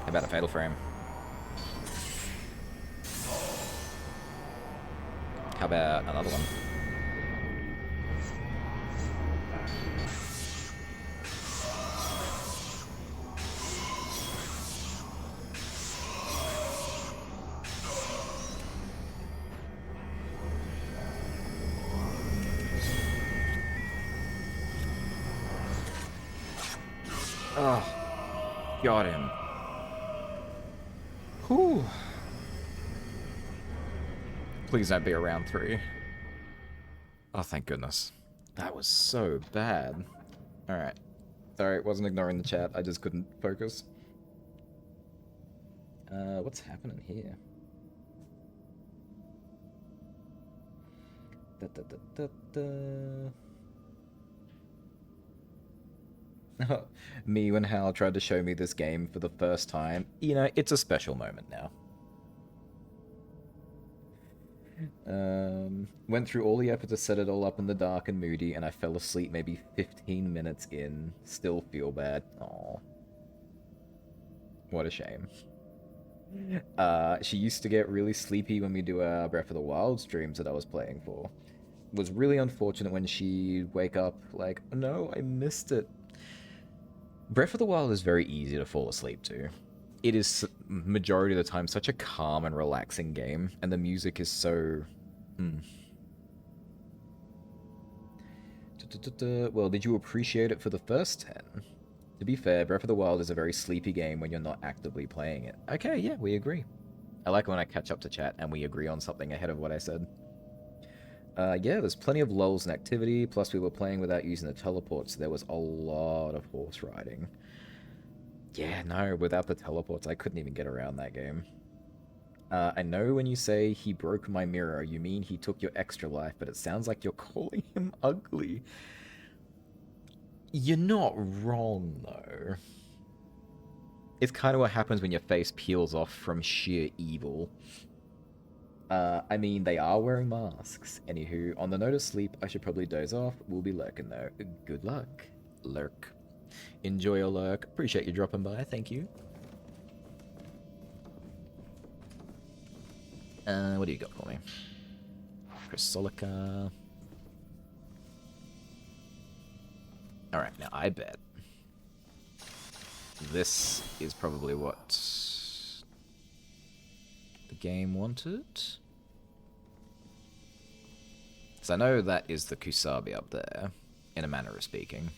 How about a fatal frame? How about another one? Oh, got him. Whew. Please don't be around 3. Oh, thank goodness. That was so bad. Alright. Sorry, wasn't ignoring the chat. I just couldn't focus. What's happening here? Da, da, da, da, da. Me when Hal tried to show me this game for the first time. You know, it's a special moment now. Went through all the effort to set it all up in the dark and moody, and I fell asleep maybe 15 minutes in. Still feel bad. Aww. What a shame. She used to get really sleepy when we do our Breath of the Wild streams that I was playing for. It was really unfortunate when she'd wake up like, no, I missed it. Breath of the Wild is very easy to fall asleep to. It is, majority of the time, such a calm and relaxing game, and the music is so... Well, did you appreciate it for the first 10? To be fair, Breath of the Wild is a very sleepy game when you're not actively playing it. Okay, yeah, we agree. I like when I catch up to chat and we agree on something ahead of what I said. Yeah, there's plenty of lulls and activity, plus we were playing without using the teleport, so there was a lot of horse riding. Yeah, no, without the teleports, I couldn't even get around that game. I know when you say he broke my mirror, you mean he took your extra life, but it sounds like you're calling him ugly. You're not wrong, though. It's kind of what happens when your face peels off from sheer evil. I mean, they are wearing masks. Anywho, on the note of sleep, I should probably doze off. We'll be lurking, though. Good luck. Lurk. Enjoy your lurk. Appreciate you dropping by. Thank you. What do you got for me? Chrysolica. Alright, now I bet this is probably what the game wanted. Because I know that is the Kusabi up there, in a manner of speaking.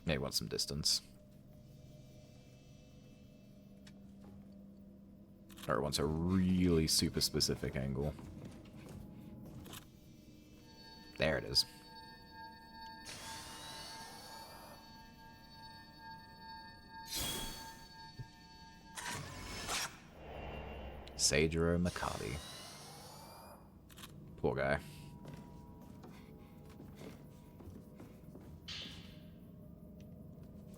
Maybe want some distance. Or it wants a really super specific angle. There it is. Seijiro Makati. Poor guy.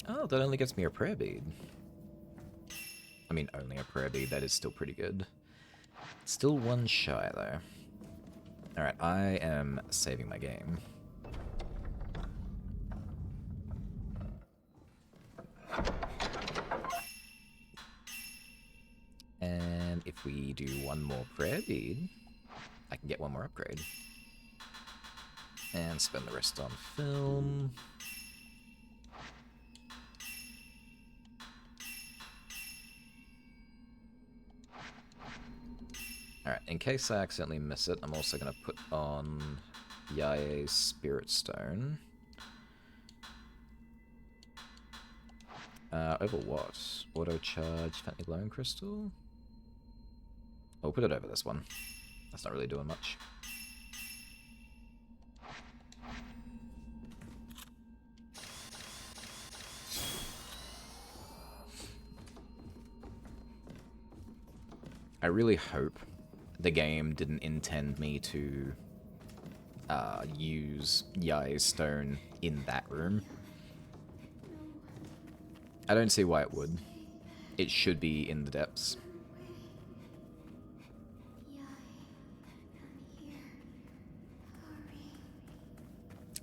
Oh, that only gets me a prayer bead. I mean, only a prayer bead, that is still pretty good. Still one shy, though. Alright, I am saving my game. And if we do one more prayer bead, I can get one more upgrade. And spend the rest on film. Alright, in case I accidentally miss it, I'm also going to put on Yae's Spirit Stone. Over what? Auto charge, Fatty Glowing Crystal? I'll put it over this one. That's not really doing much. I really hope the game didn't intend me to use Yae's stone in that room. I don't see why it would. It should be in the depths.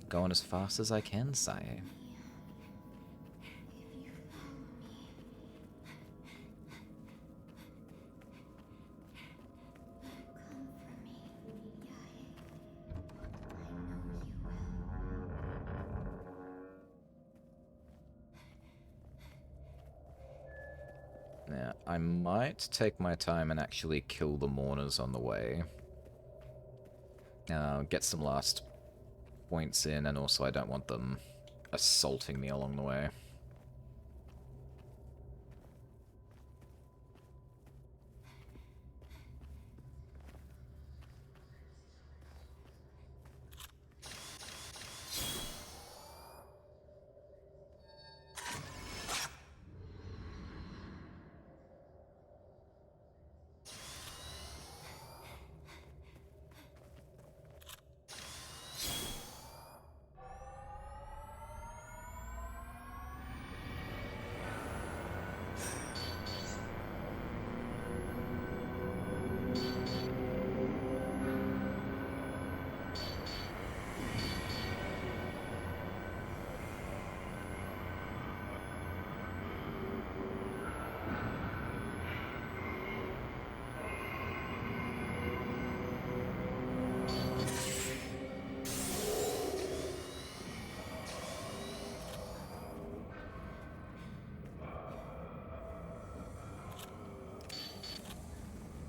Going as fast as I can, Sae. Yeah, I might take my time and actually kill the mourners on the way. Get some last points in, and also I don't want them assaulting me along the way.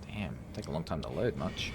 Damn, take a long time to load much.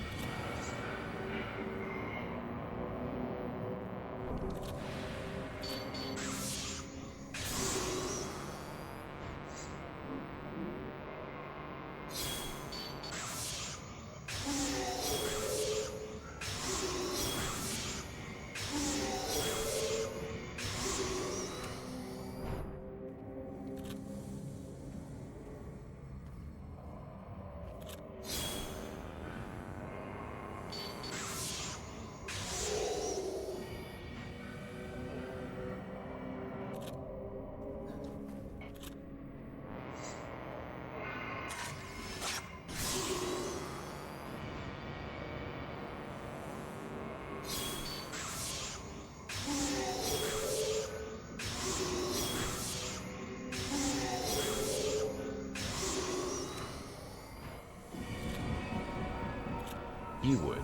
You would.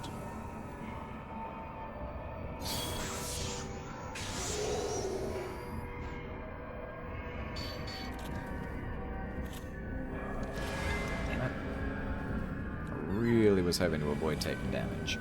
Damn it. I really was hoping to avoid taking damage.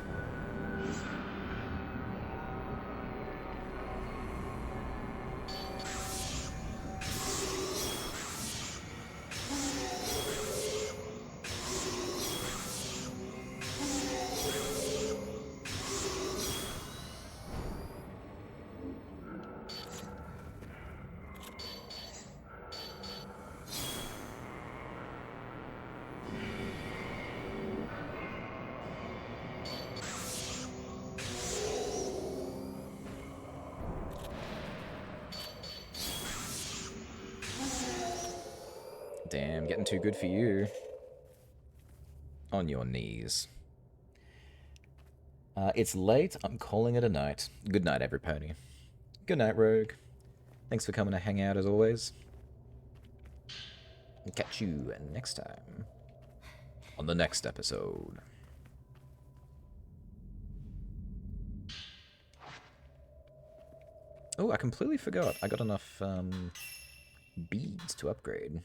Damn, getting too good for you. On your knees. It's late. I'm calling it a night. Good night, everybody. Good night, Rogue. Thanks for coming to hang out as always. And catch you next time on the next episode. Oh, I completely forgot. I got enough beads to upgrade.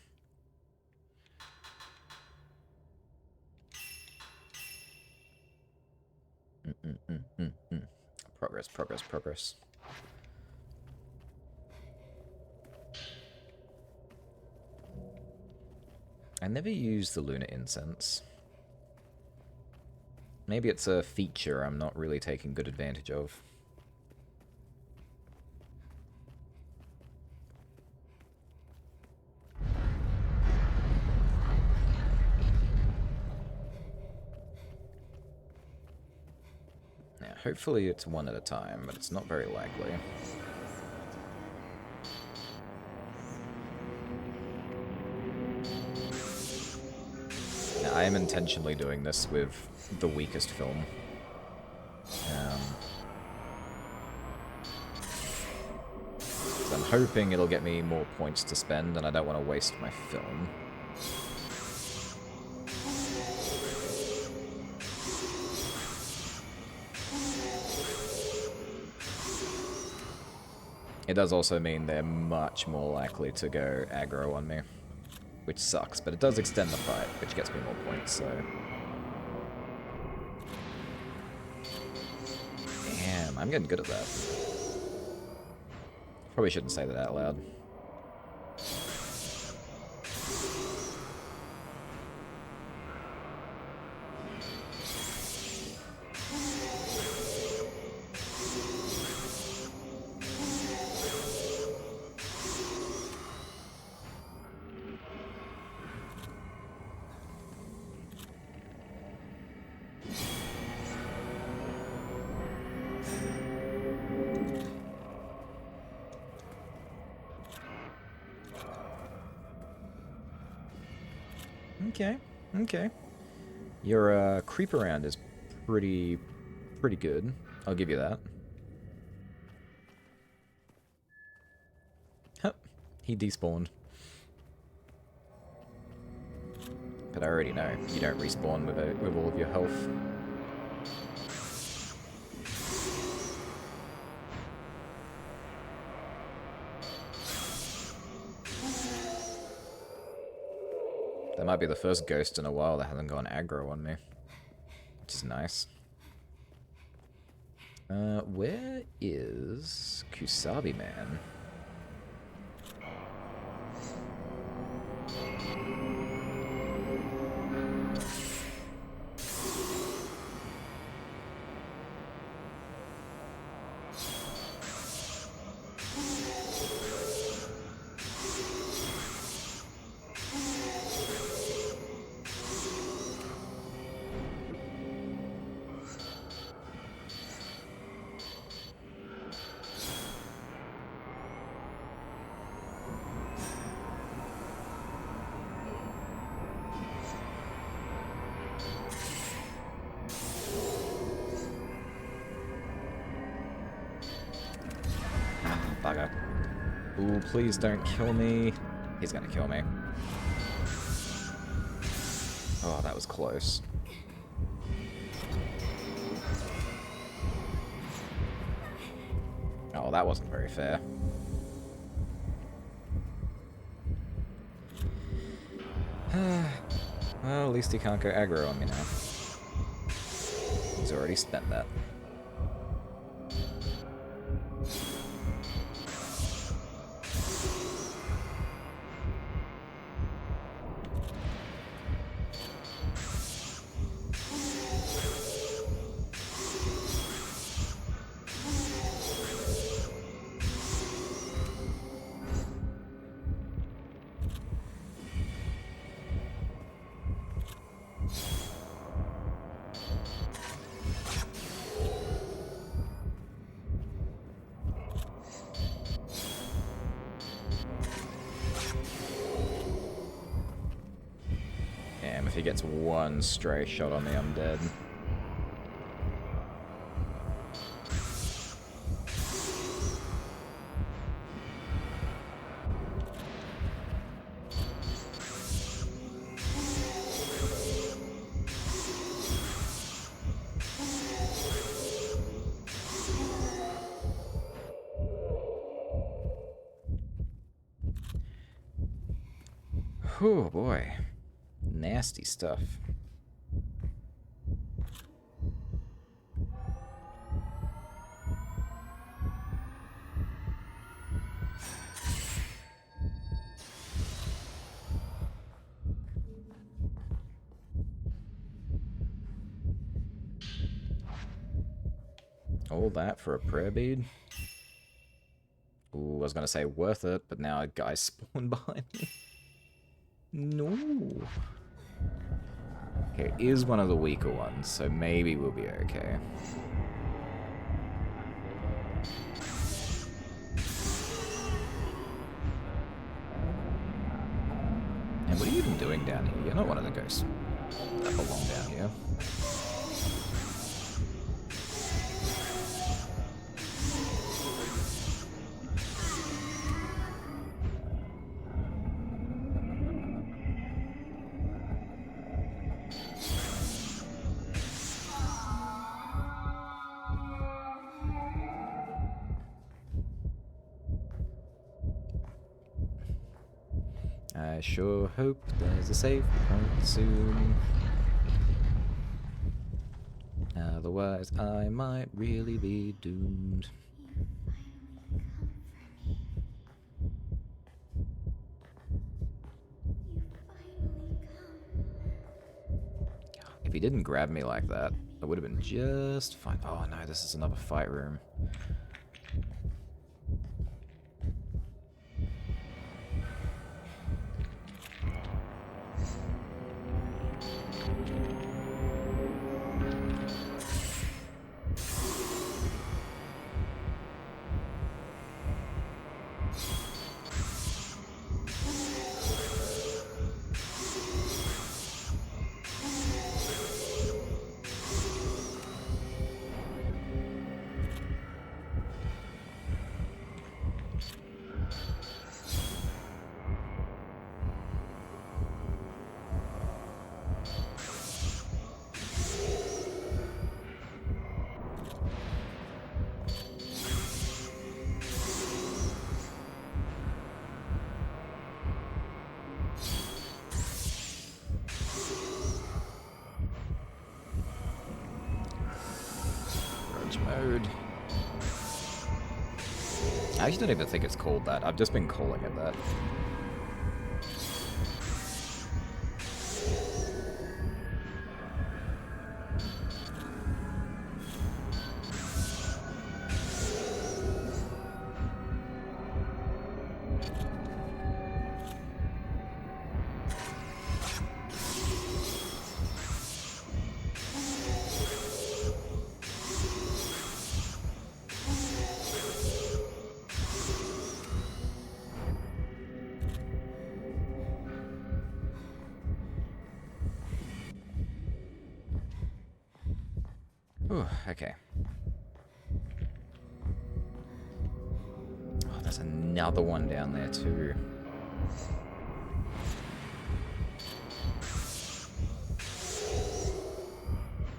Progress, progress, progress. I never use the Lunar Incense. Maybe it's a feature I'm not really taking good advantage of. Now, hopefully it's one at a time, but it's not very likely. Now, I am intentionally doing this with the weakest film. I'm hoping it'll get me more points to spend, and I don't want to waste my film. It does also mean they're much more likely to go aggro on me, which sucks, but it does extend the fight, which gets me more points, so... Damn, I'm getting good at that. Probably shouldn't say that out loud. Okay, okay. Your creep around is pretty good. I'll give you that. Huh, he despawned. But I already know you don't respawn with all of your health. That might be the first ghost in a while that hasn't gone aggro on me. Which is nice. Where is Kusabi Man? Bugger. Ooh, please don't kill me. He's gonna kill me. Oh, that was close. Oh, that wasn't very fair. Well, at least he can't go aggro on me now. He's already spent that. he gets one stray shot on me, I'm dead. Oh boy. Nasty stuff. All that for a prayer bead? Ooh, I was gonna say worth it, but now a guy spawned behind me. No. Okay, it is one of the weaker ones, so maybe we'll be okay. And what are you even doing down here? You're not one of the ghosts that belong down here. I sure hope there's a safe point soon. Otherwise, I might really be doomed. If he didn't grab me like that, I would have been just fine. Oh no, this is another fight room. Mode. I actually don't even think it's called that. I've just been calling it that. Ooh, okay. Oh, there's another one down there too.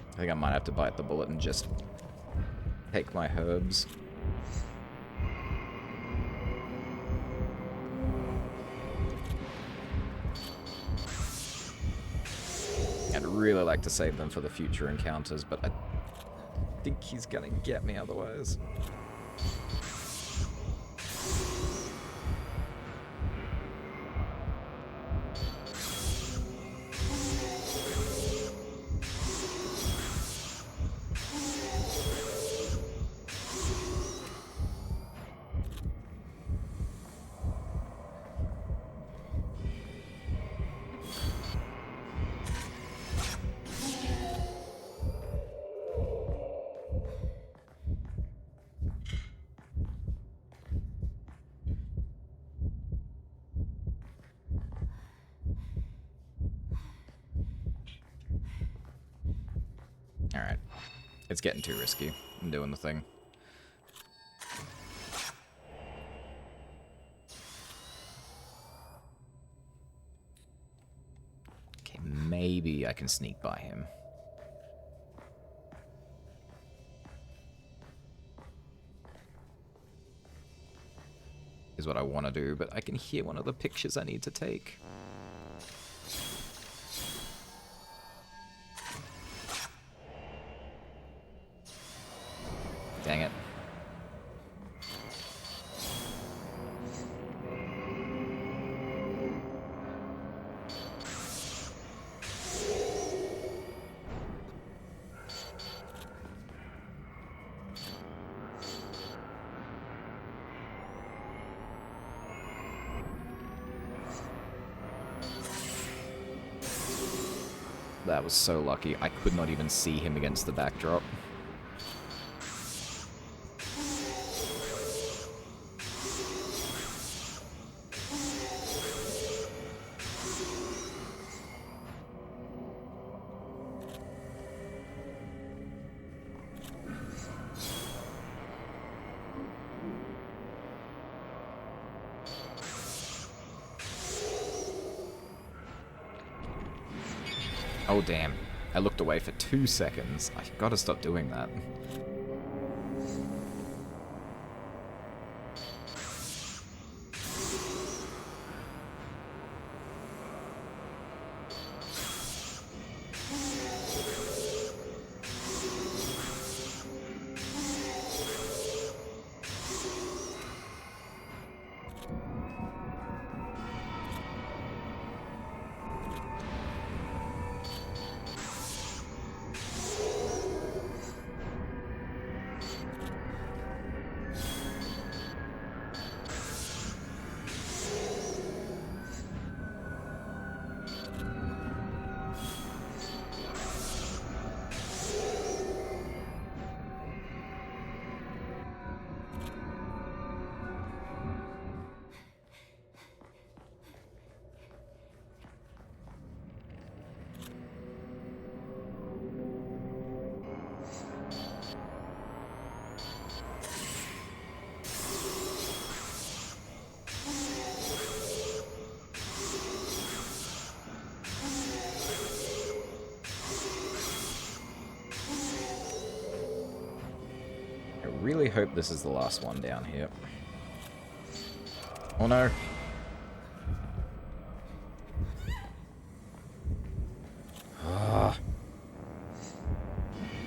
I think I might have to bite the bullet and just take my herbs. I'd really like to save them for the future encounters, but I think he's gonna get me otherwise. Alright. It's getting too risky. I'm doing the thing. Okay, maybe I can sneak by him. Is what I want to do, but I can hear one of the pictures I need to take. Dang it. That was so lucky. I could not even see him against the backdrop. Oh, damn. I looked away for 2 seconds. I gotta stop doing that. I really hope this is the last one down here. Oh no. Ah.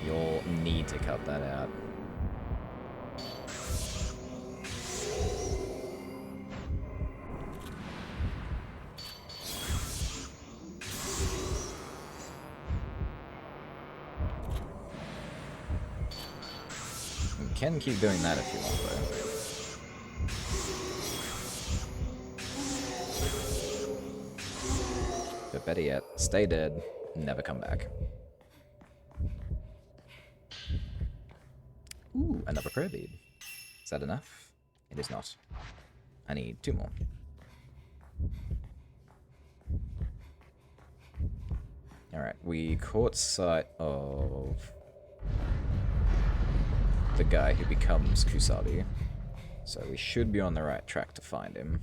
You'll need to cut that out. You can keep doing that if you want, though. But better yet, stay dead, never come back. Ooh, another prayer bead. Is that enough? It is not. I need 2 more. Alright, we caught sight of the guy who becomes Kusabi. So we should be on the right track to find him.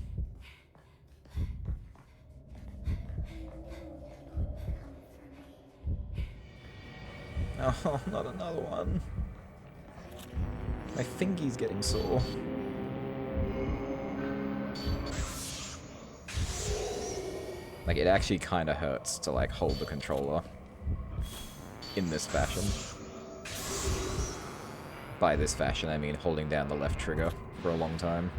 Oh, not another one. My fingy's getting sore. Like, it actually kind of hurts to, like, hold the controller in this fashion. By this fashion, I mean holding down the left trigger for a long time.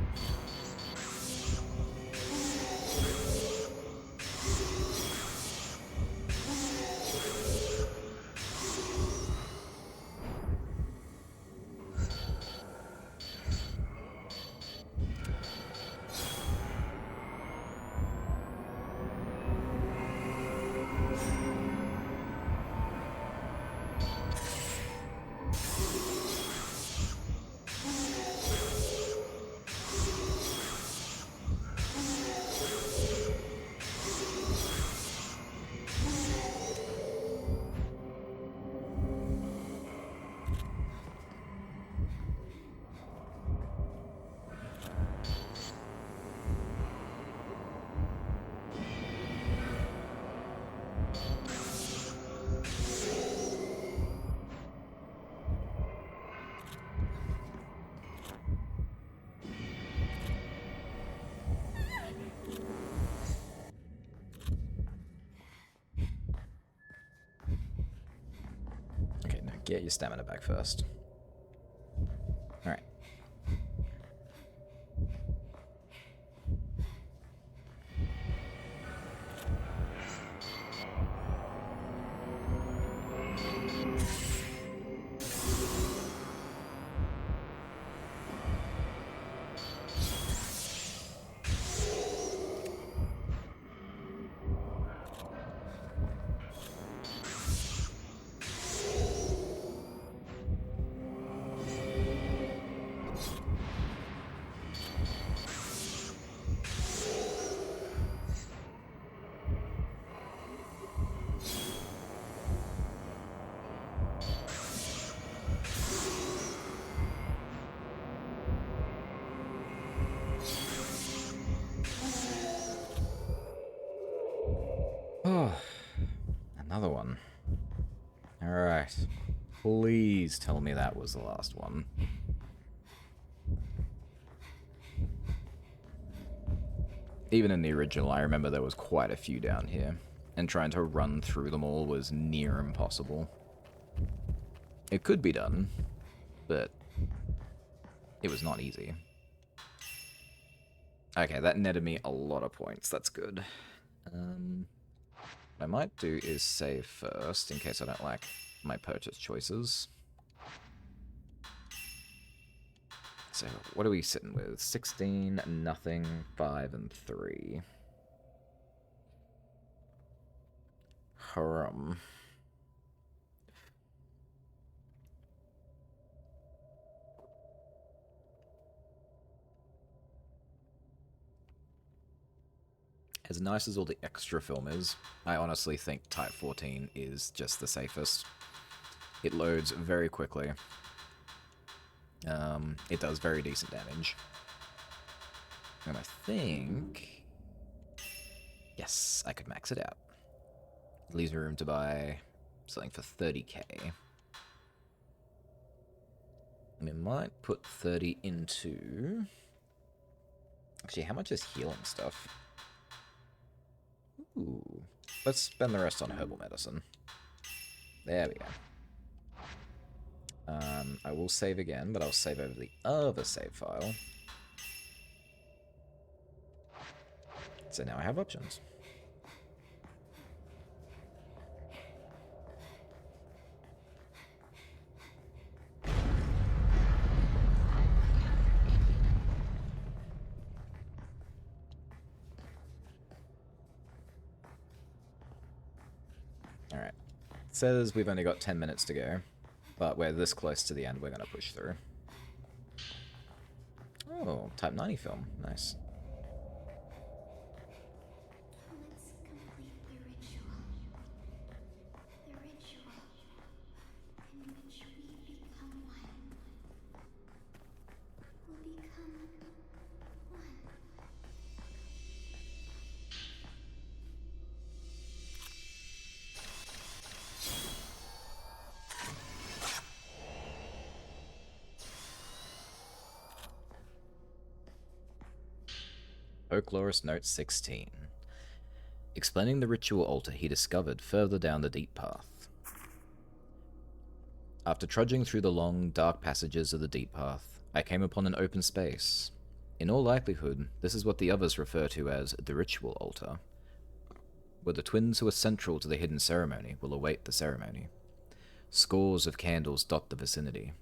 Get your stamina back first. Alright. Oh, another one. Alright. Please tell me that was the last one. Even in the original, I remember there was quite a few down here, and trying to run through them all was near impossible. It could be done, but it was not easy. Okay, that netted me a lot of points. That's good. What I might do is save first, in case I don't like my purchase choices. So, what are we sitting with? 16, nothing, 5, and 3. Harum. As nice as all the extra film is, I honestly think Type 14 is just the safest. It loads very quickly. It does very decent damage. And I think... yes, I could max it out. It leaves me room to buy something for 30k. And we might put 30 into... actually, how much is healing stuff? Ooh. Let's spend the rest on herbal medicine. There we go. I will save again, but I'll save over the other save file. So now I have options. Alright. It says we've only got 10 minutes to go, but we're this close to the end, we're going to push through. Oh, Type 90 film. Nice. Let's complete the ritual. The ritual in which we become one. Will become one. Folklorist Note 16. Explaining the ritual altar he discovered further down the deep path. After trudging through the long, dark passages of the deep path, I came upon an open space. In all likelihood, this is what the others refer to as the ritual altar, where the twins who are central to the hidden ceremony will await the ceremony. Scores of candles dot the vicinity.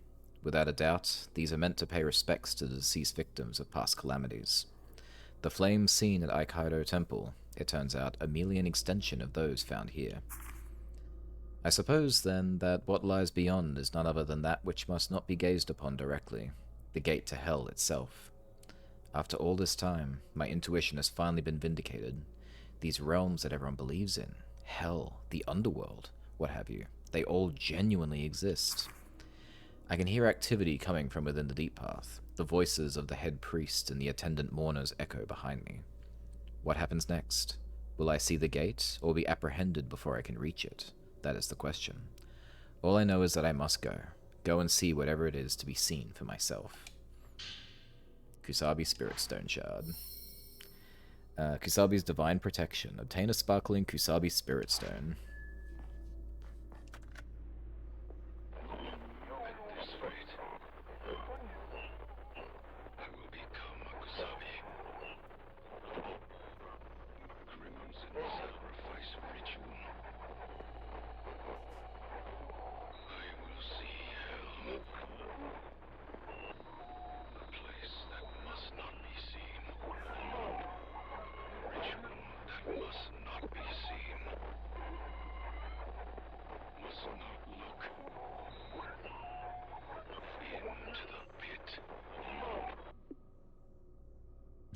Without a doubt, these are meant to pay respects to the deceased victims of past calamities. The flames seen at Aikaido Temple, it turns out, a merely an extension of those found here. I suppose, then, that what lies beyond is none other than that which must not be gazed upon directly, the gate to hell itself. After all this time, my intuition has finally been vindicated. These realms that everyone believes in, hell, the underworld, what have you, they all genuinely exist. I can hear activity coming from within the deep path. The voices of the head priest and the attendant mourners echo behind me. What happens next? Will I see the gate, or be apprehended before I can reach it? That is the question. All I know is that I must go. Go and see whatever it is to be seen for myself. Kusabi Spirit Stone Shard. Kusabi's Divine Protection. Obtain a sparkling Kusabi Spirit Stone.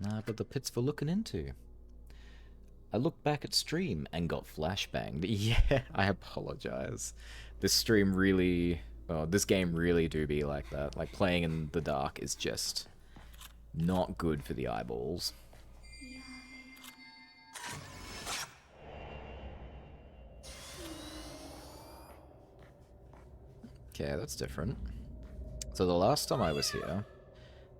Nah, but the pit's for looking into. I looked back at stream and got flashbanged. Yeah, I apologize. This stream really... Well, this game really do be like that. Like, playing in the dark is just not good for the eyeballs. Okay, that's different. So the last time I was here,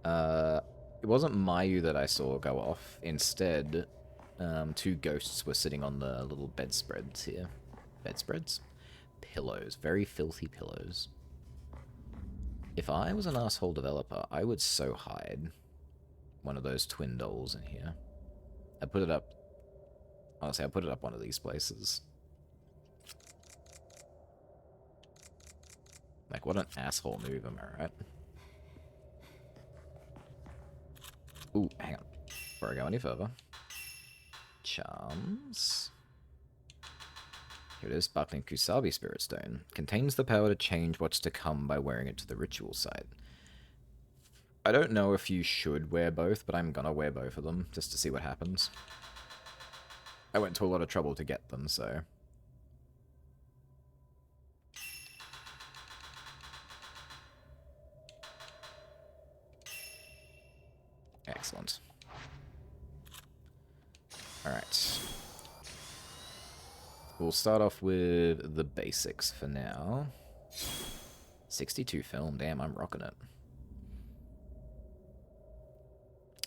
it wasn't Mayu that I saw go off. Instead, two ghosts were sitting on the little bedspreads here. Bedspreads? Pillows. Very filthy pillows. If I was an asshole developer, I would so hide one of those twin dolls in here. I put it up... Honestly, I put it up one of these places. Like, what an asshole move, am I right? Ooh, hang on. Before I go any further. Charms. Here it is, Sparkling Kusabi Spirit Stone. Contains the power to change what's to come by wearing it to the ritual site. I don't know if you should wear both, but I'm gonna wear both of them, just to see what happens. I went to a lot of trouble to get them, so... Excellent. Alright. We'll start off with the basics for now. 62 film, damn, I'm rocking it.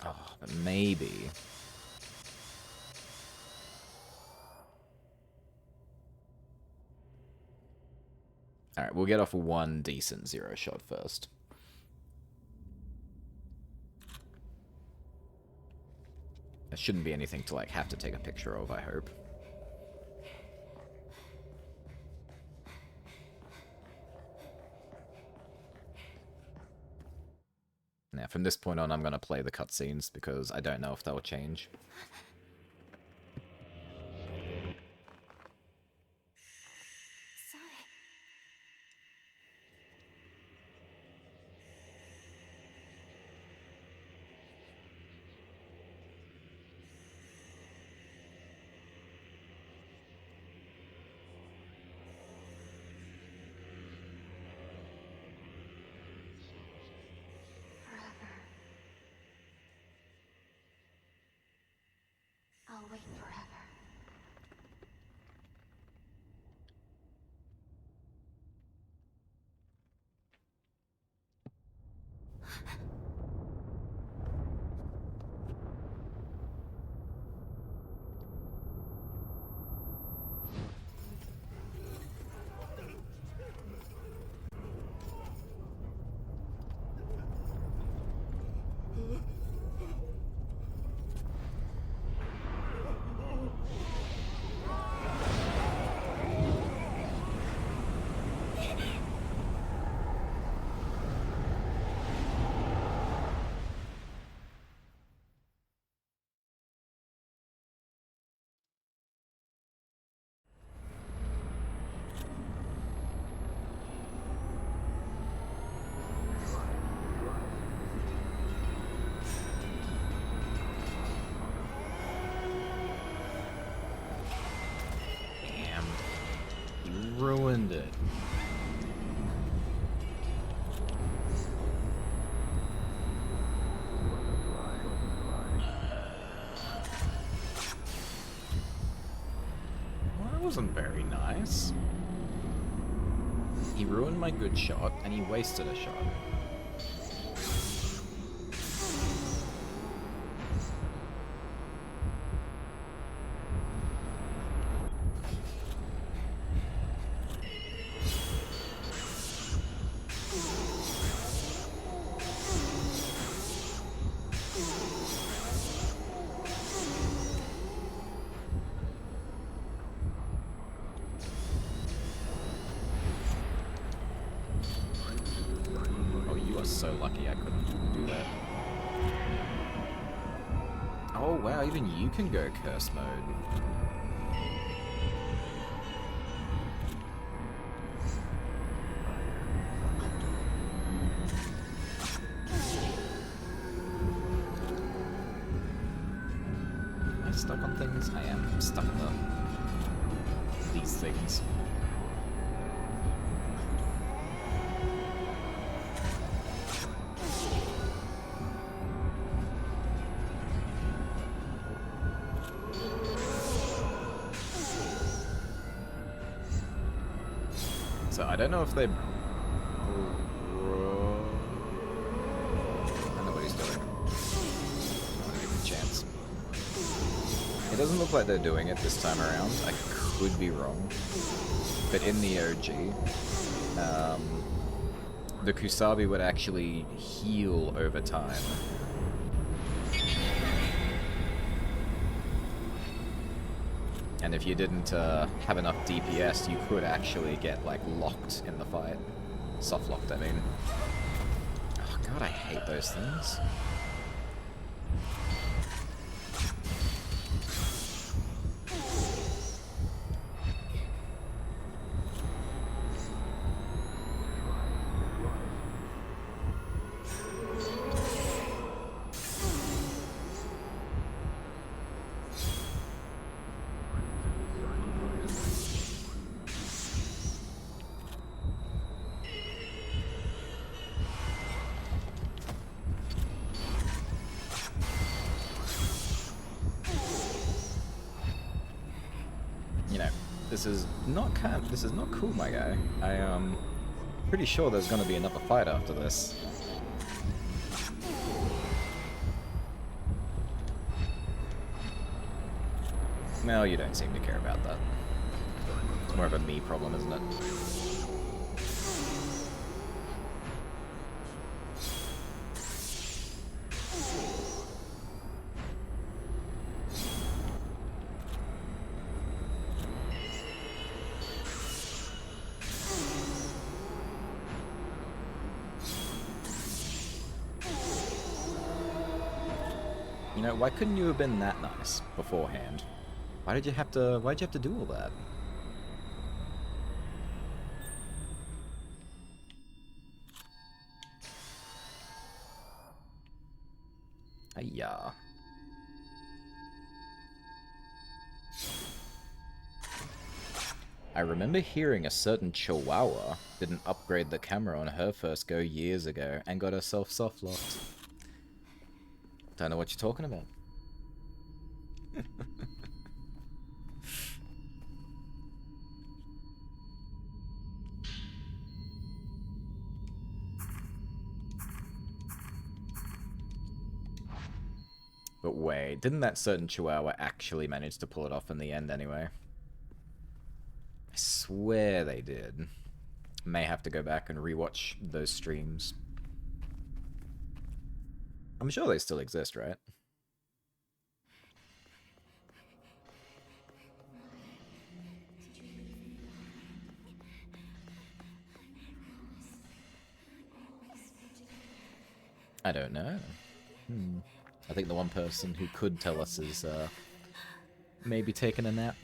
Oh, but maybe... Alright, we'll get off one decent zero shot first. There shouldn't be anything to, like, have to take a picture of, I hope. Now, from this point on, I'm going to play the cutscenes, because I don't know if they'll change. I'll wait forever. Ruined it. Well, that wasn't very nice. He ruined my good shot, and he wasted a shot. So lucky I couldn't do that. Oh wow, even you can go curse mode. things? I am stuck in these things. So I don't know if they... I don't know what he's doing. I'm gonna give him a chance. It doesn't look like they're doing it this time around. I could be wrong. But in the OG, the Kusabi would actually heal over time. And if you didn't have enough DPS, you could actually get, like, locked in the fight. Soft locked, I mean. Oh god, I hate those things. This is not cool, my guy. I am pretty sure there's gonna be another fight after this. No, you don't seem to care about that. It's more of a me problem, isn't it? You know, why couldn't you have been that nice beforehand? Why'd you have to do all that? Hiya. I remember hearing a certain Chihuahua didn't upgrade the camera on her first go years ago and got herself soft locked. Don't know what you're talking about. But wait, didn't that certain Chihuahua actually manage to pull it off in the end anyway? I swear they did. May have to go back and rewatch those streams. I'm sure they still exist, right? I don't know. I think the one person who could tell us is maybe taking a nap.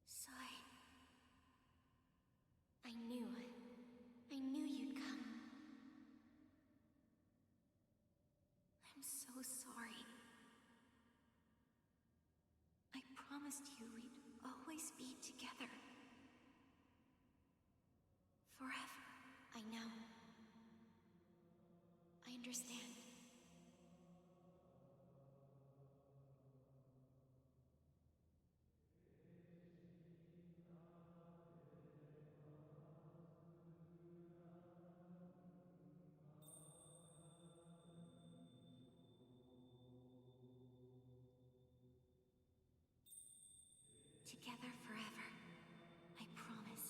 Sorry. I knew you'd come. I'm so sorry. I promised you we'd always be together. Forever. I know. I understand. Together forever. I promise.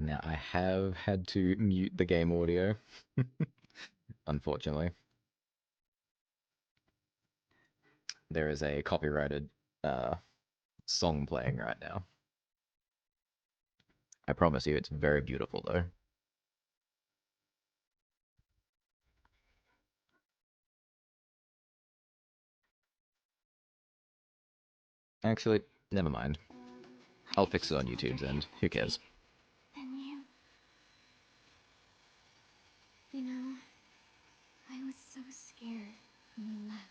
Now, I have had to mute the game audio, unfortunately. There is a copyrighted song playing right now. I promise you, it's very beautiful, though. Actually, never mind. I'll fix it on YouTube's end. Who cares? Then you know, I was so scared when you left.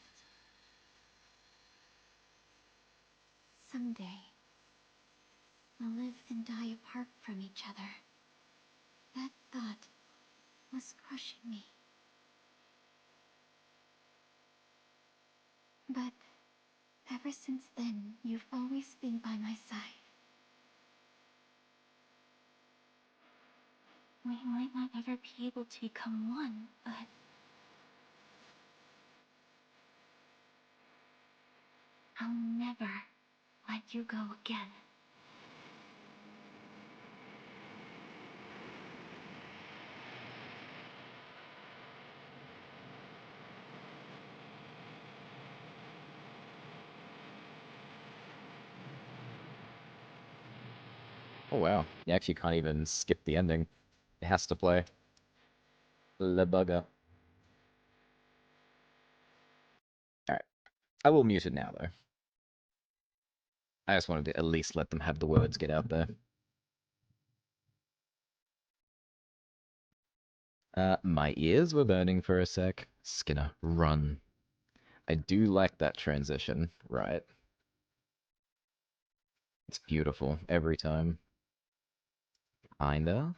Someday, we'll live and die apart from each other. That thought was crushing me. But ever since then, you've always been by my side. We might not ever be able to become one, but I'll never let you go again. Oh wow, you actually can't even skip the ending. It has to play. Le bugger. Alright, I will mute it now, though. I just wanted to at least let them have the words get out there. My ears were burning for a sec. Skinner, run. I do like that transition, right? It's beautiful every time. Kinda.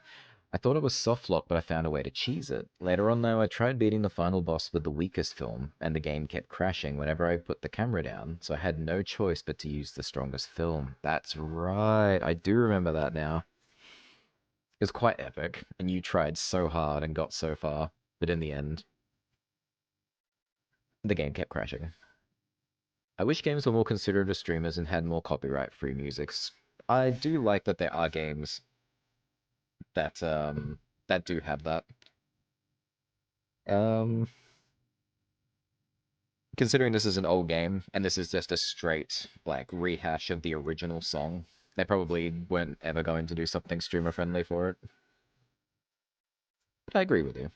I thought it was softlock, but I found a way to cheese it. Later on, though, I tried beating the final boss with the weakest film, and the game kept crashing whenever I put the camera down, so I had no choice but to use the strongest film. That's right, I do remember that now. It was quite epic, and you tried so hard and got so far, but in the end, the game kept crashing. I wish games were more considerate of streamers and had more copyright-free musics. I do like that there are games that do have that. Um, Considering this is an old game and this is just a straight like rehash of the original song, they probably weren't ever going to do something streamer friendly for it. But I agree with you.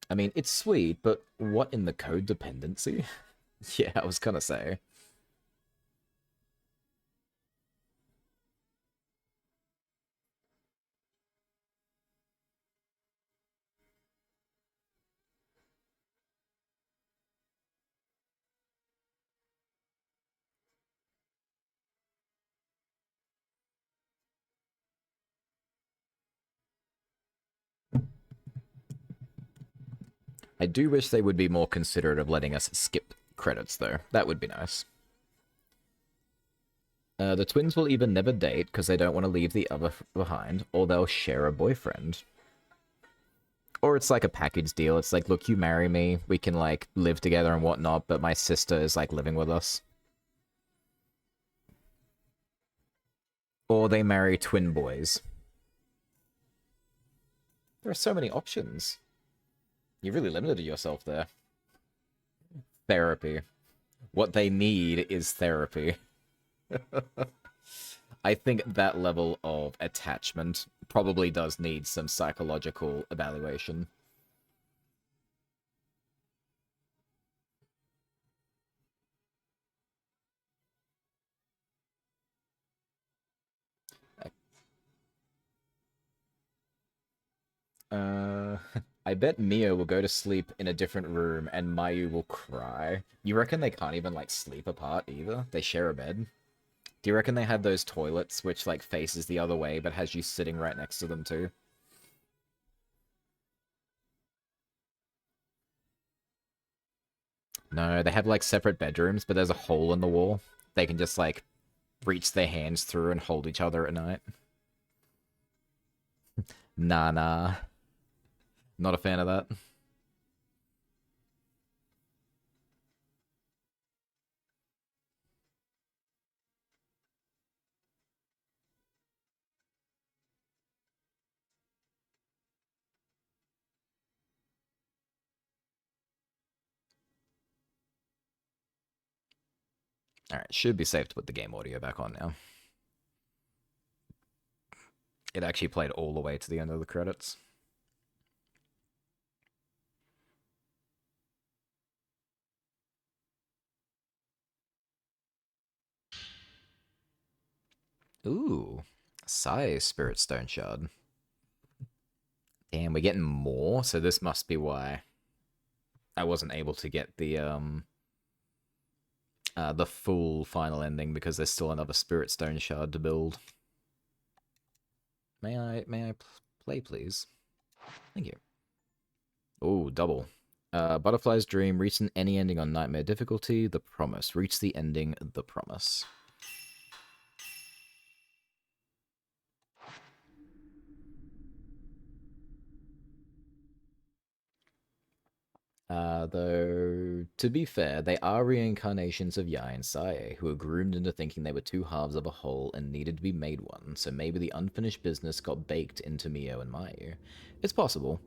I mean, it's sweet, but what in the code dependency? Yeah, I was gonna say. I do wish they would be more considerate of letting us skip credits, though. That would be nice. The twins will either never date because they don't want to leave the other behind, or they'll share a boyfriend. Or it's like a package deal. It's like, look, you marry me, we can like live together and whatnot, but my sister is like living with us. Or they marry twin boys. There are so many options. You really limited yourself there. Therapy. What they need is therapy. I think that level of attachment probably does need some psychological evaluation. Uh, I bet Mia will go to sleep in a different room and Mayu will cry. You reckon they can't even, like, sleep apart either? They share a bed? Do you reckon they have those toilets which, like, faces the other way but has you sitting right next to them too? No, they have, like, separate bedrooms, but there's a hole in the wall. They can just, like, reach their hands through and hold each other at night. Nah, nah. Not a fan of that. Alright, should be safe to put the game audio back on now. It actually played all the way to the end of the credits. Ooh, Sai Spirit Stone Shard. Damn, we're getting more, so this must be why I wasn't able to get the full final ending, because there's still another Spirit Stone Shard to build. May I play, please? Thank you. Ooh, double. Butterfly's Dream, reach any ending on Nightmare difficulty, The Promise. Reach the ending, The Promise. Though, to be fair, they are reincarnations of Yai and Sae, who were groomed into thinking they were two halves of a whole and needed to be made one, so maybe the unfinished business got baked into Mio and Mayu. It's possible.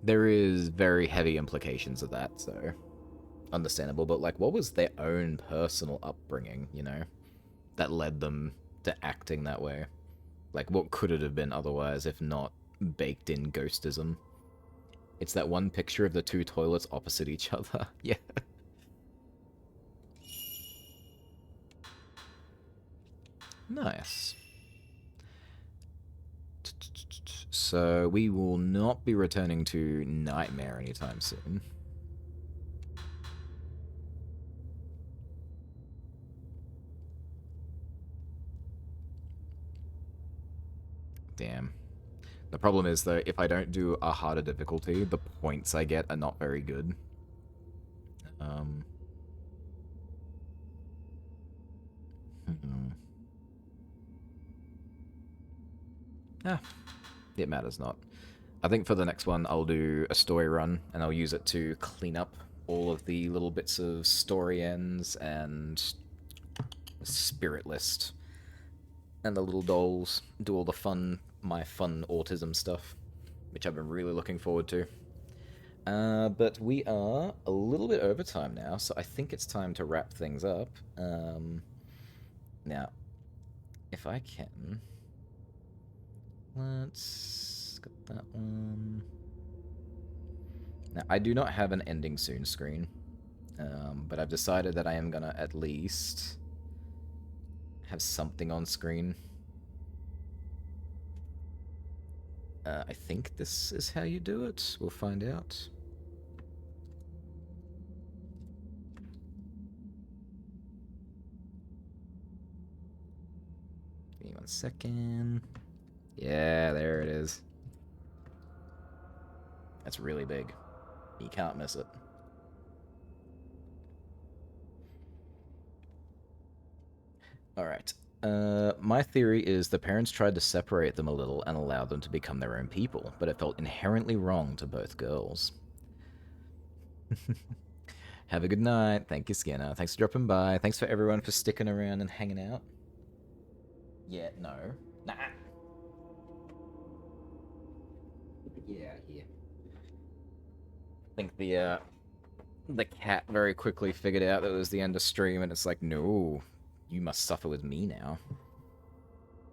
There is very heavy implications of that, so understandable, but like, what was their own personal upbringing, you know, that led them to acting that way? Like, what could it have been otherwise if not baked in ghostism? It's that one picture of the two toilets opposite each other. Yeah. Nice. So we will not be returning to Nightmare anytime soon. Damn. The problem is, though, if I don't do a harder difficulty, the points I get are not very good. It matters not. I think for the next one, I'll do a story run, and I'll use it to clean up all of the little bits of story ends and spirit list and the little dolls, do all the my fun autism stuff, which I've been really looking forward to. But we are a little bit over time now, so I think it's time to wrap things up. Now, if I can, let's get that one. Now, I do not have an ending soon screen, but I've decided that I am gonna at least have something on screen. I think this is how you do it. We'll find out. Give me 1 second. Yeah, there it is. That's really big. You can't miss it. Alright. My theory is the parents tried to separate them a little and allow them to become their own people, but it felt inherently wrong to both girls. Have a good night. Thank you, Skinner. Thanks for dropping by. Thanks for everyone for sticking around and hanging out. Yeah, no. Nah. Yeah, here. I think the cat very quickly figured out that it was the end of stream, and it's like, no, you must suffer with me now.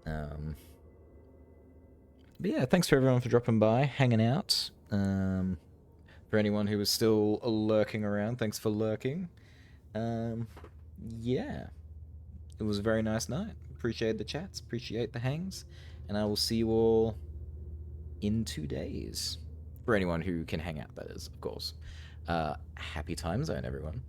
But yeah, thanks for everyone for dropping by, hanging out. For anyone who was still lurking around, thanks for lurking. Yeah. It was a very nice night. Appreciate the chats, appreciate the hangs, and I will see you all in 2 days. For anyone who can hang out, that is, of course. Happy time zone, everyone.